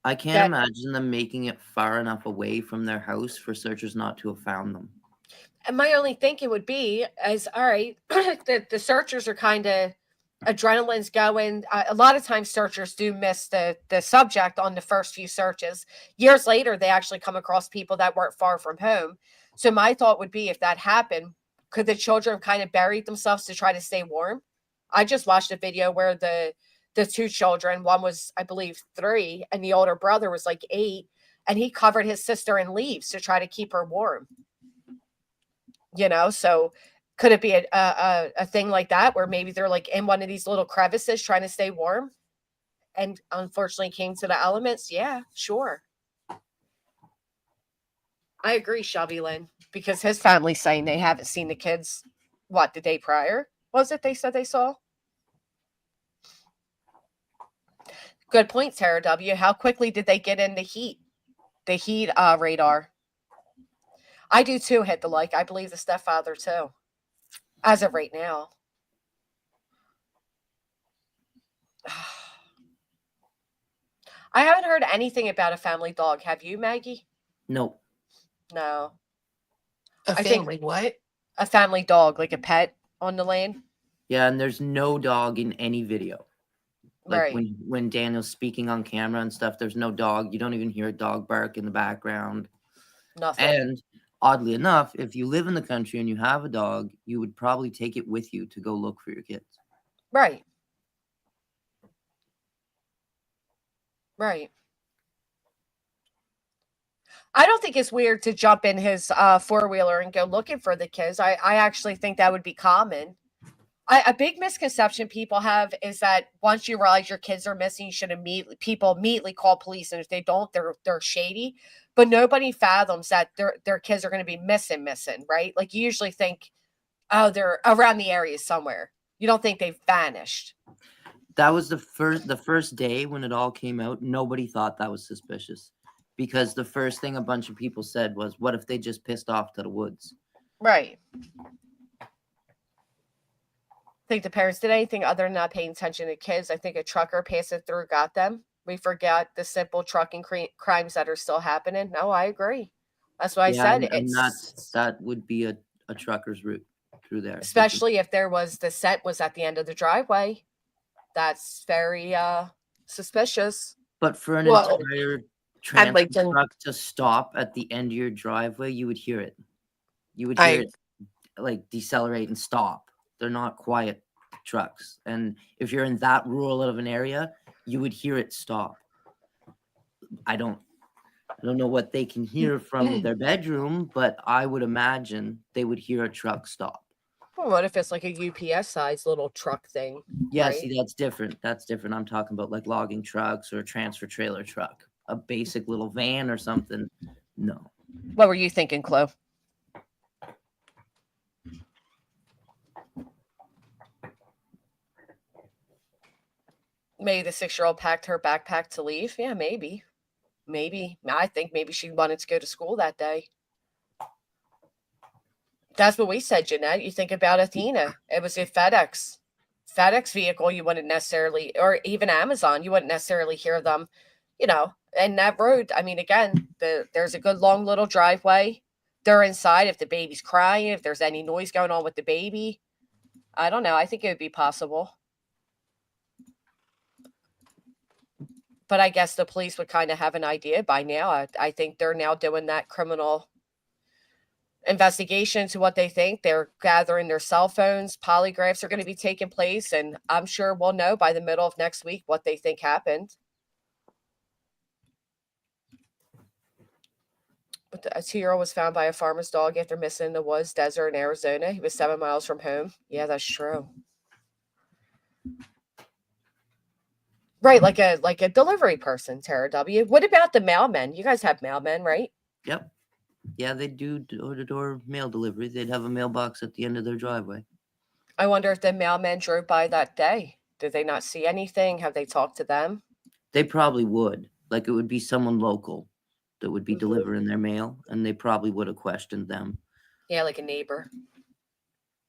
I can't imagine them making it far enough away from their house for searchers not to have found them. And my only thinking would be is, all right, the searchers are kind of, adrenaline's going. A lot of times searchers do miss the subject on the first few searches. Years later, they actually come across people that weren't far from home. So my thought would be, if that happened, could the children have kind of buried themselves to try to stay warm? I just watched a video where the two children, one was, I believe, 3, and the older brother was like 8, and he covered his sister in leaves to try to keep her warm. So could it be a thing like that where maybe they're like in one of these little crevices trying to stay warm and unfortunately came to the elements? Yeah, sure. I agree, Shelby Lynn, because his family's saying they haven't seen the kids, the day prior? Was it they said they saw? Good point, Tara W. How quickly did they get in the heat radar? I do too, hit the like. I believe the stepfather too, as of right now. I haven't heard anything about a family dog. Have you, Maggie? Nope. No. A family what? A family dog, like a pet on the land. Yeah, and there's no dog in any video. Like Right. when Daniel's speaking on camera and stuff, there's no dog. You don't even hear a dog bark in the background. Nothing. And oddly enough, if you live in the country and you have a dog, you would probably take it with you to go look for your kids. Right. Right. I don't think it's weird to jump in his four-wheeler and go looking for the kids. I actually think that would be common. A big misconception people have is that once you realize your kids are missing, you should immediately call police. And if they don't, they're shady. But nobody fathoms that their kids are going to be missing, right? Like you usually think, oh, they're around the area somewhere. You don't think they've vanished. That was the first day when it all came out. Nobody thought that was suspicious because the first thing a bunch of people said was, what if they just pissed off to the woods? Right. Think the parents did anything other than not paying attention to kids. I think a trucker passing through got them. We forget the simple trucking crimes that are still happening. No, I agree. That's why I said and that would be a trucker's route through there. Especially if the scent was at the end of the driveway. That's very suspicious. But for an entire transport truck to stop at the end of your driveway, you would hear it. You would hear it like decelerate and stop. They're not quiet trucks. And if you're in that rural of an area, you would hear it stop. I don't know what they can hear from their bedroom, but I would imagine they would hear a truck stop. Well, what if it's like a UPS size little truck thing? Yeah, right? See, that's different. I'm talking about like logging trucks or a transfer trailer truck, a basic little van or something. No. What were you thinking, Chloe? Maybe the 6-year-old packed her backpack to leave. Yeah, maybe. I think maybe she wanted to go to school that day. That's what we said, Jeanette. You think about Athena. It was a FedEx FedEx vehicle, you wouldn't necessarily, or even Amazon, you wouldn't necessarily hear them, and that road. I mean, again, there's a good long little driveway. They're inside. If the baby's crying, if there's any noise going on with the baby, I don't know. I think it would be possible. But I guess the police would kind of have an idea by now. I think they're now doing that criminal investigation to what they think. They're gathering their cell phones. Polygraphs are going to be taking place. And I'm sure we'll know by the middle of next week what they think happened. But a 2-year-old was found by a farmer's dog after missing in the woods, desert in Arizona. He was 7 miles from home. Yeah, that's true. Right, like a delivery person, Tara W. What about the mailmen? You guys have mailmen, right? Yep. Yeah, they do door-to-door mail delivery. They'd have a mailbox at the end of their driveway. I wonder if the mailmen drove by that day. Did they not see anything? Have they talked to them? They probably would. Like, it would be someone local that would be delivering their mail, and they probably would have questioned them. Yeah, like a neighbor.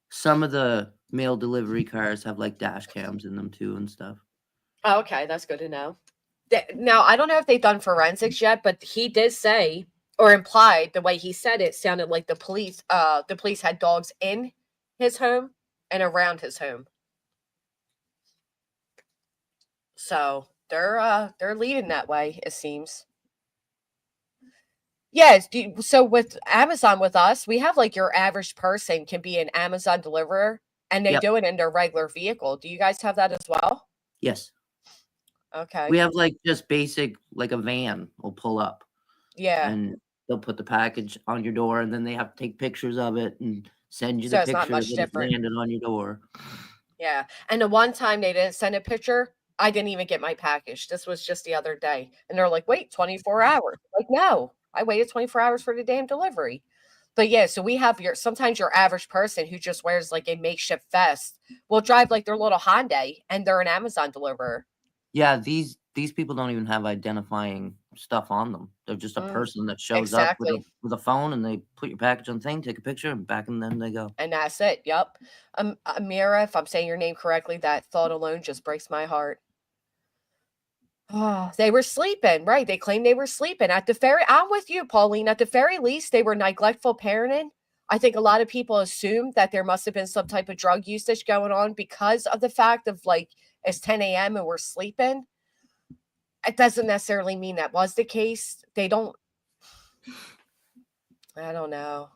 Some of the mail delivery cars have like dash cams in them too and stuff. Oh, okay, that's good to know. Now, I don't know if they've done forensics yet, but he did say, or implied, the way he said it sounded like the police had dogs in his home and around his home. So they're leading that way, it seems. Yes. So with Amazon with us, we have like your average person can be an Amazon deliverer, and they Yep. do it in their regular vehicle. Do you guys have that as well? Yes. Okay. We have like just basic, like a van will pull up Yeah. and they'll put the package on your door, and then they have to take pictures of it and send you So the it's not picture much that it different. landed on your door. Yeah. And the one time they didn't send a picture, I didn't even get my package. This was just the other day. And they're like, wait, 24 hours. Like, no, I waited 24 hours for the damn delivery. But yeah, so we have sometimes your average person who just wears like a makeshift vest will drive like their little Hyundai, and they're an Amazon deliverer. Yeah, these people don't even have identifying stuff on them. They're just a person that shows Exactly. up with a phone, and they put your package on the thing, take a picture, and back and then they go. And that's it. Yep. Amira, if I'm saying your name correctly, that thought alone just breaks my heart. Oh, they were sleeping, right? They claimed they were sleeping at the very. I'm with you, Pauline. At the very least, they were neglectful parenting. I think a lot of people assumed that there must have been some type of drug usage going on because of the fact of like it's 10 a.m. and we're sleeping. It doesn't necessarily mean that was the case. I don't know.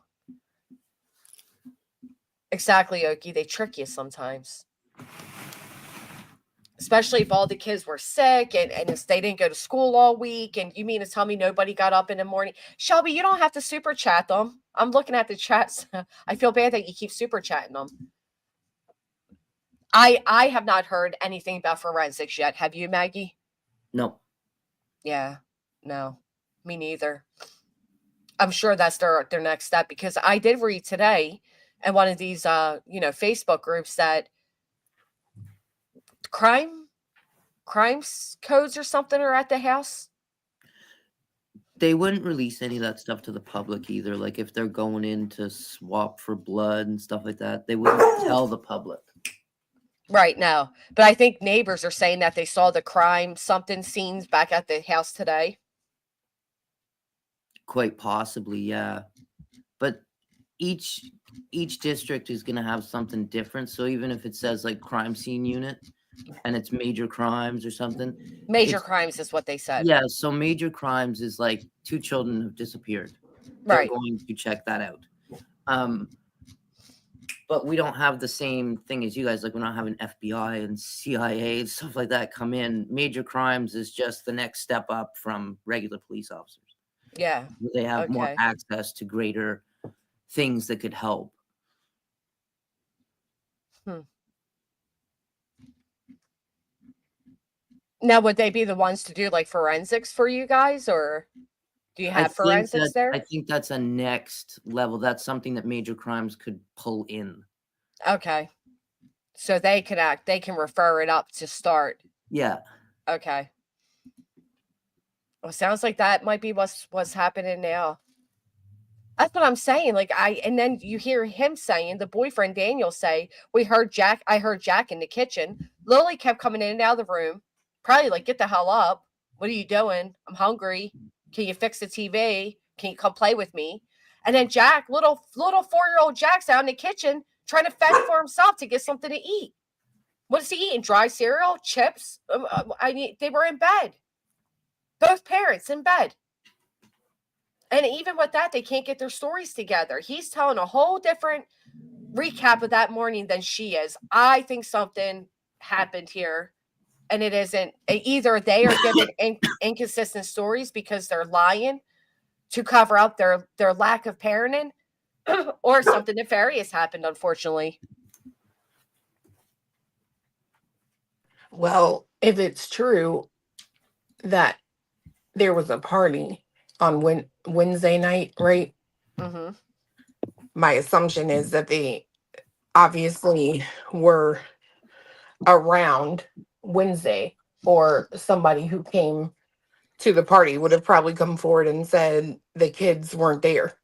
Exactly, Oki. They trick you sometimes. Especially if all the kids were sick and if they didn't go to school all week. And you mean to tell me nobody got up in the morning? Shelby, you don't have to super chat them. I'm looking at the chats. I feel bad that you keep super chatting them. I have not heard anything about forensics yet. Have you, Maggie? No. Yeah, no, me neither. I'm sure that's their next step, because I did read today in one of these Facebook groups that crimes codes or something are at the house. They wouldn't release any of that stuff to the public either. Like if they're going in to swap for blood and stuff like that, they wouldn't tell the public. Right now. But I think neighbors are saying that they saw the crime something scenes back at the house today. Quite possibly, yeah. But each district is going to have something different. So even if it says like crime scene unit and it's major crimes or something. Major crimes is what they said. Yeah, so major crimes is like 2 children have disappeared. Right. They're going to check that out. But we don't have the same thing as you guys. Like we're not having FBI and CIA and stuff like that come in. Major crimes is just the next step up from regular police officers. Yeah. They have more Okay. access to greater things that could help. Now, would they be the ones to do like forensics for you guys, or do you have forensics there? I think that's a next level. That's something that major crimes could pull in. Okay. So they can refer it up to start. Yeah. Okay. Well, sounds like that might be what's happening now. That's what I'm saying. Like and then you hear him saying, the boyfriend Daniel say, I heard Jack in the kitchen. Lily kept coming in and out of the room, probably like, get the hell up. What are you doing? I'm hungry. Can you fix the TV? Can you come play with me? And then Jack, little 4-year-old Jack's out in the kitchen trying to fend for himself to get something to eat. What is he eating? Dry cereal, chips? I mean, they were in bed. Both parents in bed. And even with that, they can't get their stories together. He's telling a whole different recap of that morning than she is. I think something happened here, and it isn't. Either they are giving inconsistent stories because they're lying to cover up their lack of parenting, or something nefarious happened, unfortunately. Well, if it's true that there was a party on Wednesday night, right? Mm-hmm. My assumption is that they obviously were around Wednesday, or somebody who came to the party would have probably come forward and said the kids weren't there.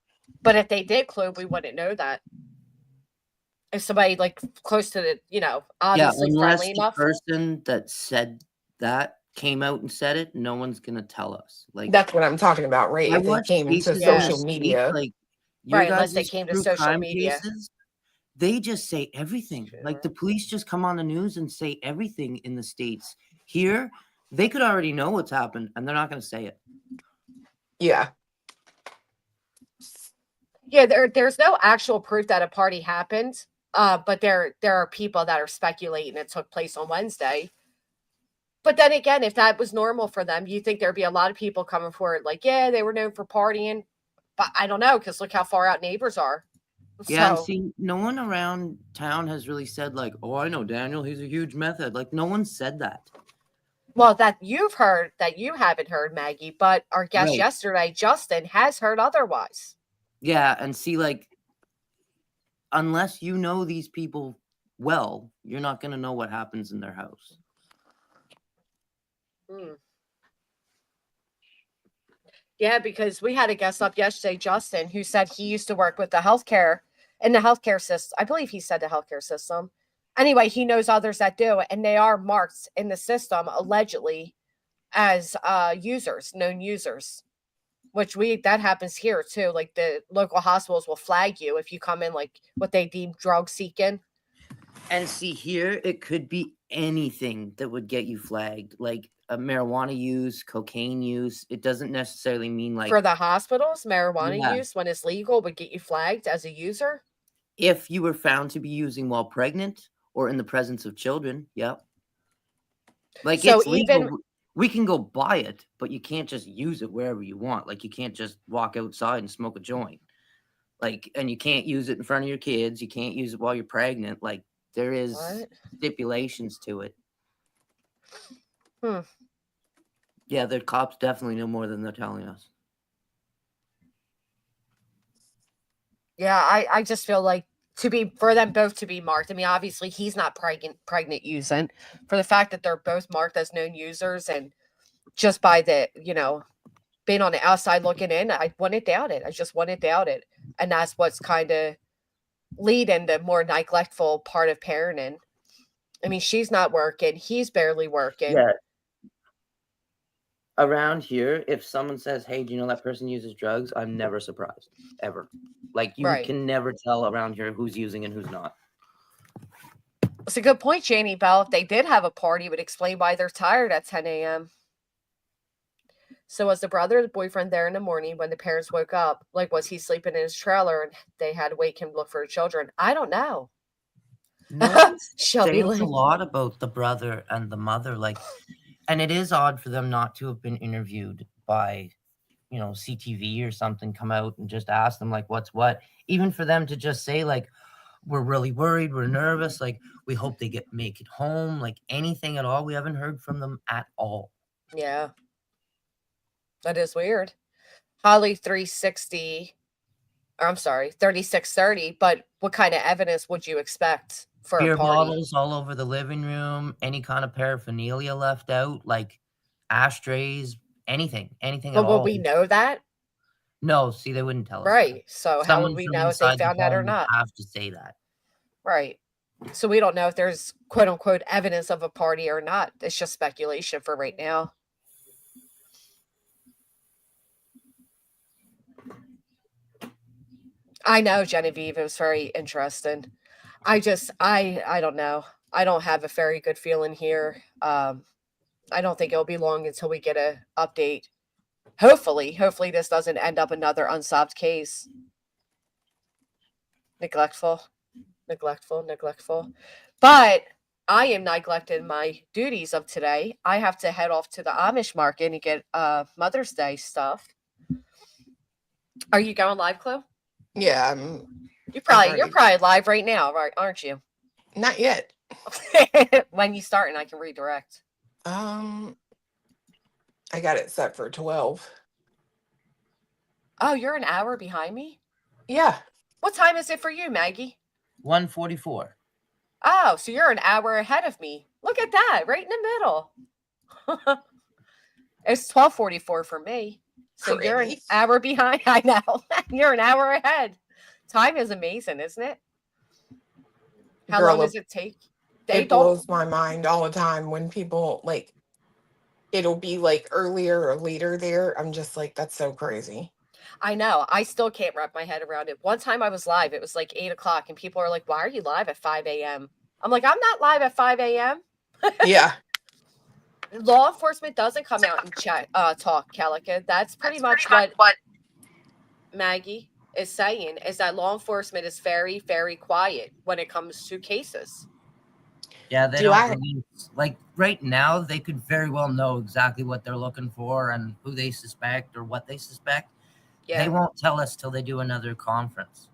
But if they did, Chloe, we wouldn't know that. If somebody like close to the, obviously unless friendly the enough. person that said that came out and said it, no one's gonna tell us. Like, that's what I'm talking about, right? I If they watched came to cases social on the media, street, like your Right, unless they guys' came to true social crime media. cases, they just say everything. Like the police just come on the news and say everything in the States. Here, they could already know what's happened and they're not gonna say it. yeah. Yeah, there's no actual proof that a party happened, but there are people that are speculating it took place on Wednesday. But then again, if that was normal for them, you think there'd be a lot of people coming forward like, yeah, they were known for partying. But I don't know, because look how far out neighbors are. Yeah, and So, see, no one around town has really said like, "Oh, I know Daniel. He's a huge method." Like, no one said that. well, that you've heard, that you haven't heard, Maggie, but our guest Right. yesterday, Justin, has heard otherwise. Yeah, and see, like, unless you know these people well, you're not gonna know what happens in their house. Yeah, because we had a guest up yesterday, Justin, who said he used to work with the healthcare system. I believe he said the healthcare system. Anyway, he knows others that do, and they are marked in the system allegedly as users, known users, which that happens here too. Like the local hospitals will flag you if you come in like what they deem drug seeking. And see, here it could be anything that would get you flagged, like a marijuana use, cocaine use. It doesn't necessarily mean like For the hospitals, marijuana Yeah. use when it's legal would get you flagged as a user. if you were found to be using while pregnant or in the presence of children. Yep. Like So it's legal. even We can go buy it, but you can't just use it wherever you want. Like you can't just walk outside and smoke a joint. Like, and you can't use it in front of your kids. You can't use it while you're pregnant. Like there is What? stipulations to it. Hmm. Yeah, the cops definitely know more than they're telling us. Yeah, I just feel like for them both to be marked. I mean, obviously he's not pregnant using, for the fact that they're both marked as known users, and just by the, being on the outside looking in, I wouldn't doubt it. I just wouldn't doubt it. And that's what's kind of leading the more neglectful part of parenting. I mean, she's not working. He's barely working. Yeah. Around here, if someone says, "Hey, do you know that person uses drugs?" I'm never surprised, ever. Like you Right. can never tell around here who's using and who's not. It's a good point, Janie Bell. If they did have a party, it would explain why they're tired at 10 a.m. So was the brother or the boyfriend there in the morning when the parents woke up? Like, was he sleeping in his trailer and they had to wake him to look for the children? I don't know. No one Shelby says a Lynn. lot about the brother and the mother. Like, and it is odd for them not to have been interviewed by, CTV or something, come out and just ask them like, what's what? Even for them to just say like, we're really worried, we're nervous, like we hope they make it home, like anything at all. We haven't heard from them at all. Yeah. That is weird. Holly 360, or I'm sorry, 3630, but what kind of evidence would you expect for Beer a party? bottles all over the living room, any kind of paraphernalia left out, like ashtrays, anything at But will all. we know that? No, see, they wouldn't tell us that. Right. So how Someone would we from know if they inside the found that or home would not? have to say that. Right. So we don't know if there's quote unquote evidence of a party or not. It's just speculation for right now. I know, Genevieve. It was very interesting. I don't know. I don't have a very good feeling here. I don't think it'll be long until we get a update. Hopefully this doesn't end up another unsolved case. Neglectful. But I am neglecting my duties of today. I have to head off to the Amish market and get Mother's Day stuff. Are you going live, Chloe? Yeah, You're probably live right now, right? Aren't you? not yet. When you start and I can redirect. I got it set for 12. Oh, you're an hour behind me? Yeah. What time is it for you, Maggie? 1:44. Oh, so you're an hour ahead of me. Look at that, right in the middle. It's 12:44 for me. So you're an hour behind. I know. You're an hour ahead. Time is amazing, isn't it? How long does it take? It blows my mind all the time when people like it'll be like earlier or later there. I'm just like, that's so crazy. I know. I still can't wrap my head around it. One time I was live, it was like 8 o'clock, and people are like, why are you live at 5 a.m.? I'm like, I'm not live at 5 a.m. Yeah. Law enforcement doesn't come out and chat, talk, Calica. That's pretty much what Maggie is saying, is that law enforcement is very, very quiet when it comes to cases. Yeah, they don't release, like right now, they could very well know exactly what they're looking for and who they suspect or what they suspect. Yeah. They won't tell us till they do another conference.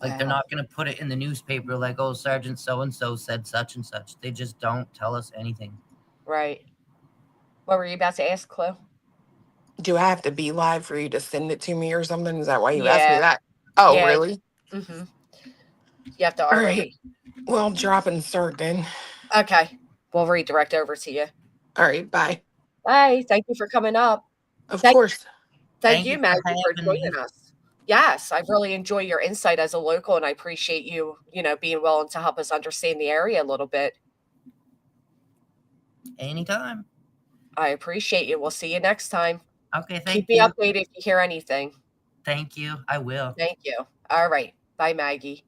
Like they're not going to put it in the newspaper like, oh, Sergeant so-and-so said such and such. They just don't tell us anything. Right. What were you about to ask, Chloe? Do I have to be live for you to send it to me or something? Is that why you asked me that? Oh, Yeah. really? Mm-hmm. You have to All already. right. Well, drop and start then. Okay. We'll redirect over to you. All right. Bye. Bye. Thank you for coming up. Of course. Thank you, Maggie, for joining us. Yes, I really enjoy your insight as a local, and I appreciate you, being willing to help us understand the area a little bit. Anytime. I appreciate you. We'll see you next time. Okay, thank Keep me you. updated if you hear anything. Thank you. I will. Thank you. All right. Bye, Maggie.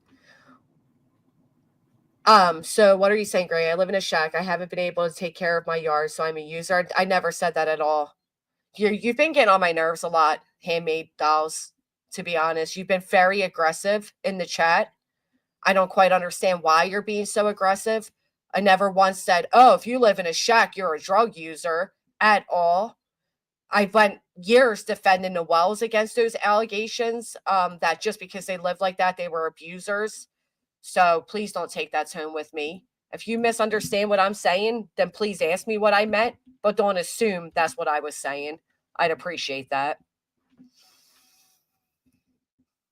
So what are you saying, Gray? I live in a shack. I haven't been able to take care of my yard, so I'm a user. I never said that at all. You've been getting on my nerves a lot, handmade dolls, to be honest. You've been very aggressive in the chat. I don't quite understand why you're being so aggressive. I never once said, oh, if you live in a shack, you're a drug user at all. I went years defending the Wells against those allegations, that just because they lived like that, they were abusers. So please don't take that tone with me. If you misunderstand what I'm saying, then please ask me what I meant, but don't assume that's what I was saying. I'd appreciate that.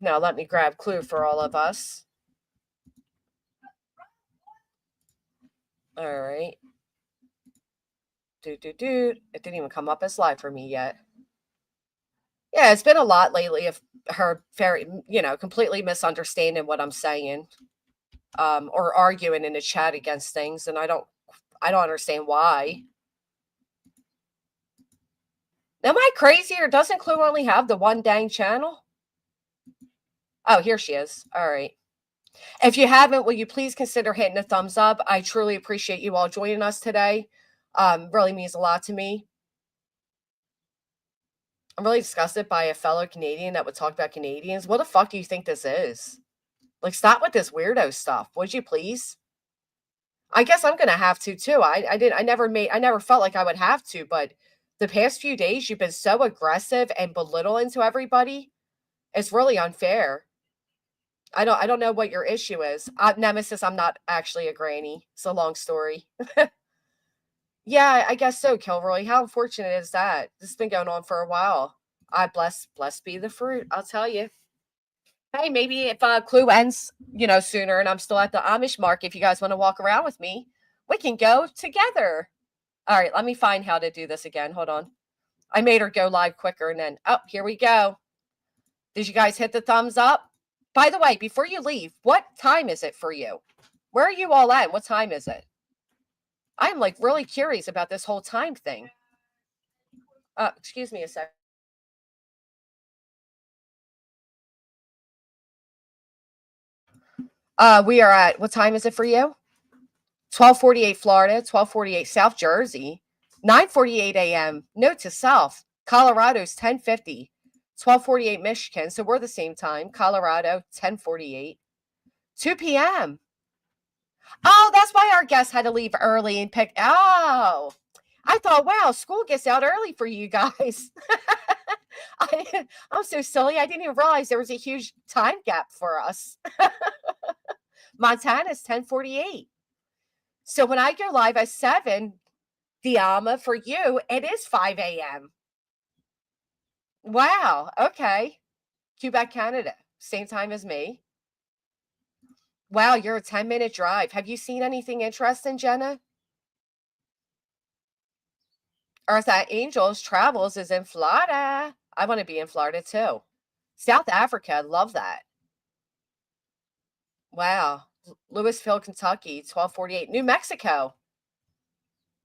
Now let me grab Clue for all of us. All right. It didn't even come up as live for me yet. Yeah, it's been a lot lately of her very, completely misunderstanding what I'm saying, or arguing in the chat against things, and I don't understand why. Am I crazy, or doesn't Clue only have the one dang channel? Oh, here she is. All right. If you haven't, will you please consider hitting a thumbs up? I truly appreciate you all joining us today. Really means a lot to me. I'm really disgusted by a fellow Canadian that would talk about Canadians. What the fuck do you think this is? Like, stop with this weirdo stuff, would you please? I guess I'm gonna have to too. I never felt like I would have to, but the past few days you've been so aggressive and belittling to everybody. It's really unfair. I don't know what your issue is. Nemesis, I'm not actually a granny. It's a long story. Yeah, I guess so, Kilroy. How unfortunate is that? This has been going on for a while. Blessed be the fruit, I'll tell you. Hey, maybe if Clue ends, sooner and I'm still at the Amish market, if you guys want to walk around with me, we can go together. All right, let me find how to do this again. Hold on. I made her go live quicker and then, oh, here we go. Did you guys hit the thumbs up? By the way, before you leave, what time is it for you? Where are you all at? What time is it? I'm like really curious about this whole time thing. Excuse me a sec. We are at, what time is it for you? 12:48 Florida, 12:48 South Jersey, 9:48 a.m. Note to self, Colorado's 10:50, 12:48 Michigan. So we're the same time. Colorado, 10:48, 2 p.m. Oh, that's why our guest had to leave early and pick. Oh, I thought, wow, school gets out early for you guys. I'm so silly. I didn't even realize there was a huge time gap for us. Montana's 10:48. So when I go live at 7, Diama, for you, it is 5 a.m. Wow. Okay. Quebec, Canada. Same time as me. Wow, you're a 10-minute drive. Have you seen anything interesting, Jenna? Earth at Angels Travels is in Florida. I want to be in Florida too. South Africa. Love that. Wow. Louisville, Kentucky, 12:48. New Mexico.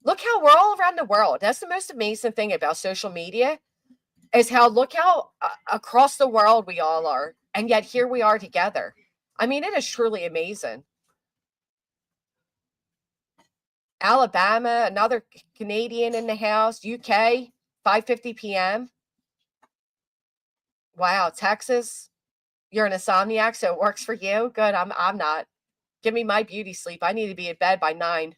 Look how we're all around the world. That's the most amazing thing about social media is how, look how across the world we all are. And yet here we are together. I mean, it is truly amazing. Alabama, another Canadian in the house. UK, 5:50 p.m. Wow. Texas, you're an insomniac, so it works for you. Good. I'm not. Give me my beauty sleep. I need to be in bed by 9.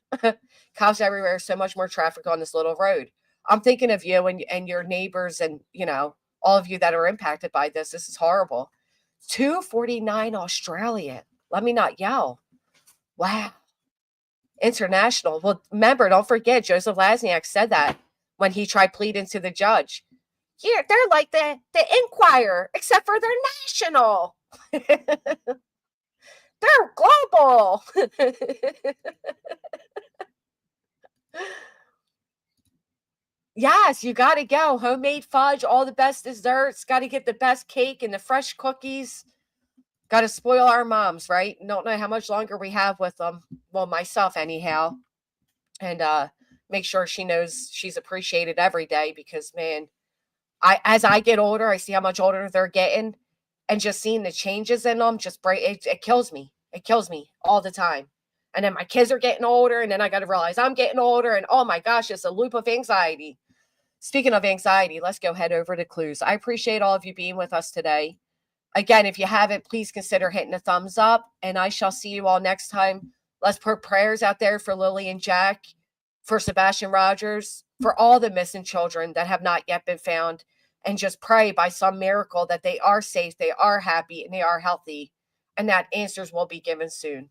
Cops everywhere. So much more traffic on this little road. I'm thinking of you and your neighbors and, all of you that are impacted by this. This is horrible. 2:49 Australia. Let me not yell. Wow. International. Well, remember, don't forget, Joseph Lasniak said that when he tried pleading to the judge. Yeah, they're like the Inquirer, except for they're national. They're global. Yes, you got to go. Homemade fudge, all the best desserts. Got to get the best cake and the fresh cookies. Got to spoil our moms, right? Don't know how much longer we have with them. Well, myself anyhow. And make sure she knows she's appreciated every day because, man, as I get older, I see how much older they're getting. And just seeing the changes in them it kills me. It kills me all the time. And then my kids are getting older, and then I got to realize I'm getting older, and oh my gosh, it's a loop of anxiety. Speaking of anxiety, let's go head over to clues. I appreciate all of you being with us today. Again, if you haven't, please consider hitting a thumbs up, and I shall see you all next time. Let's put prayers out there for Lily and Jack, for Sebastian Rogers, for all the missing children that have not yet been found, and just pray by some miracle that they are safe, they are happy, and they are healthy, and that answers will be given soon.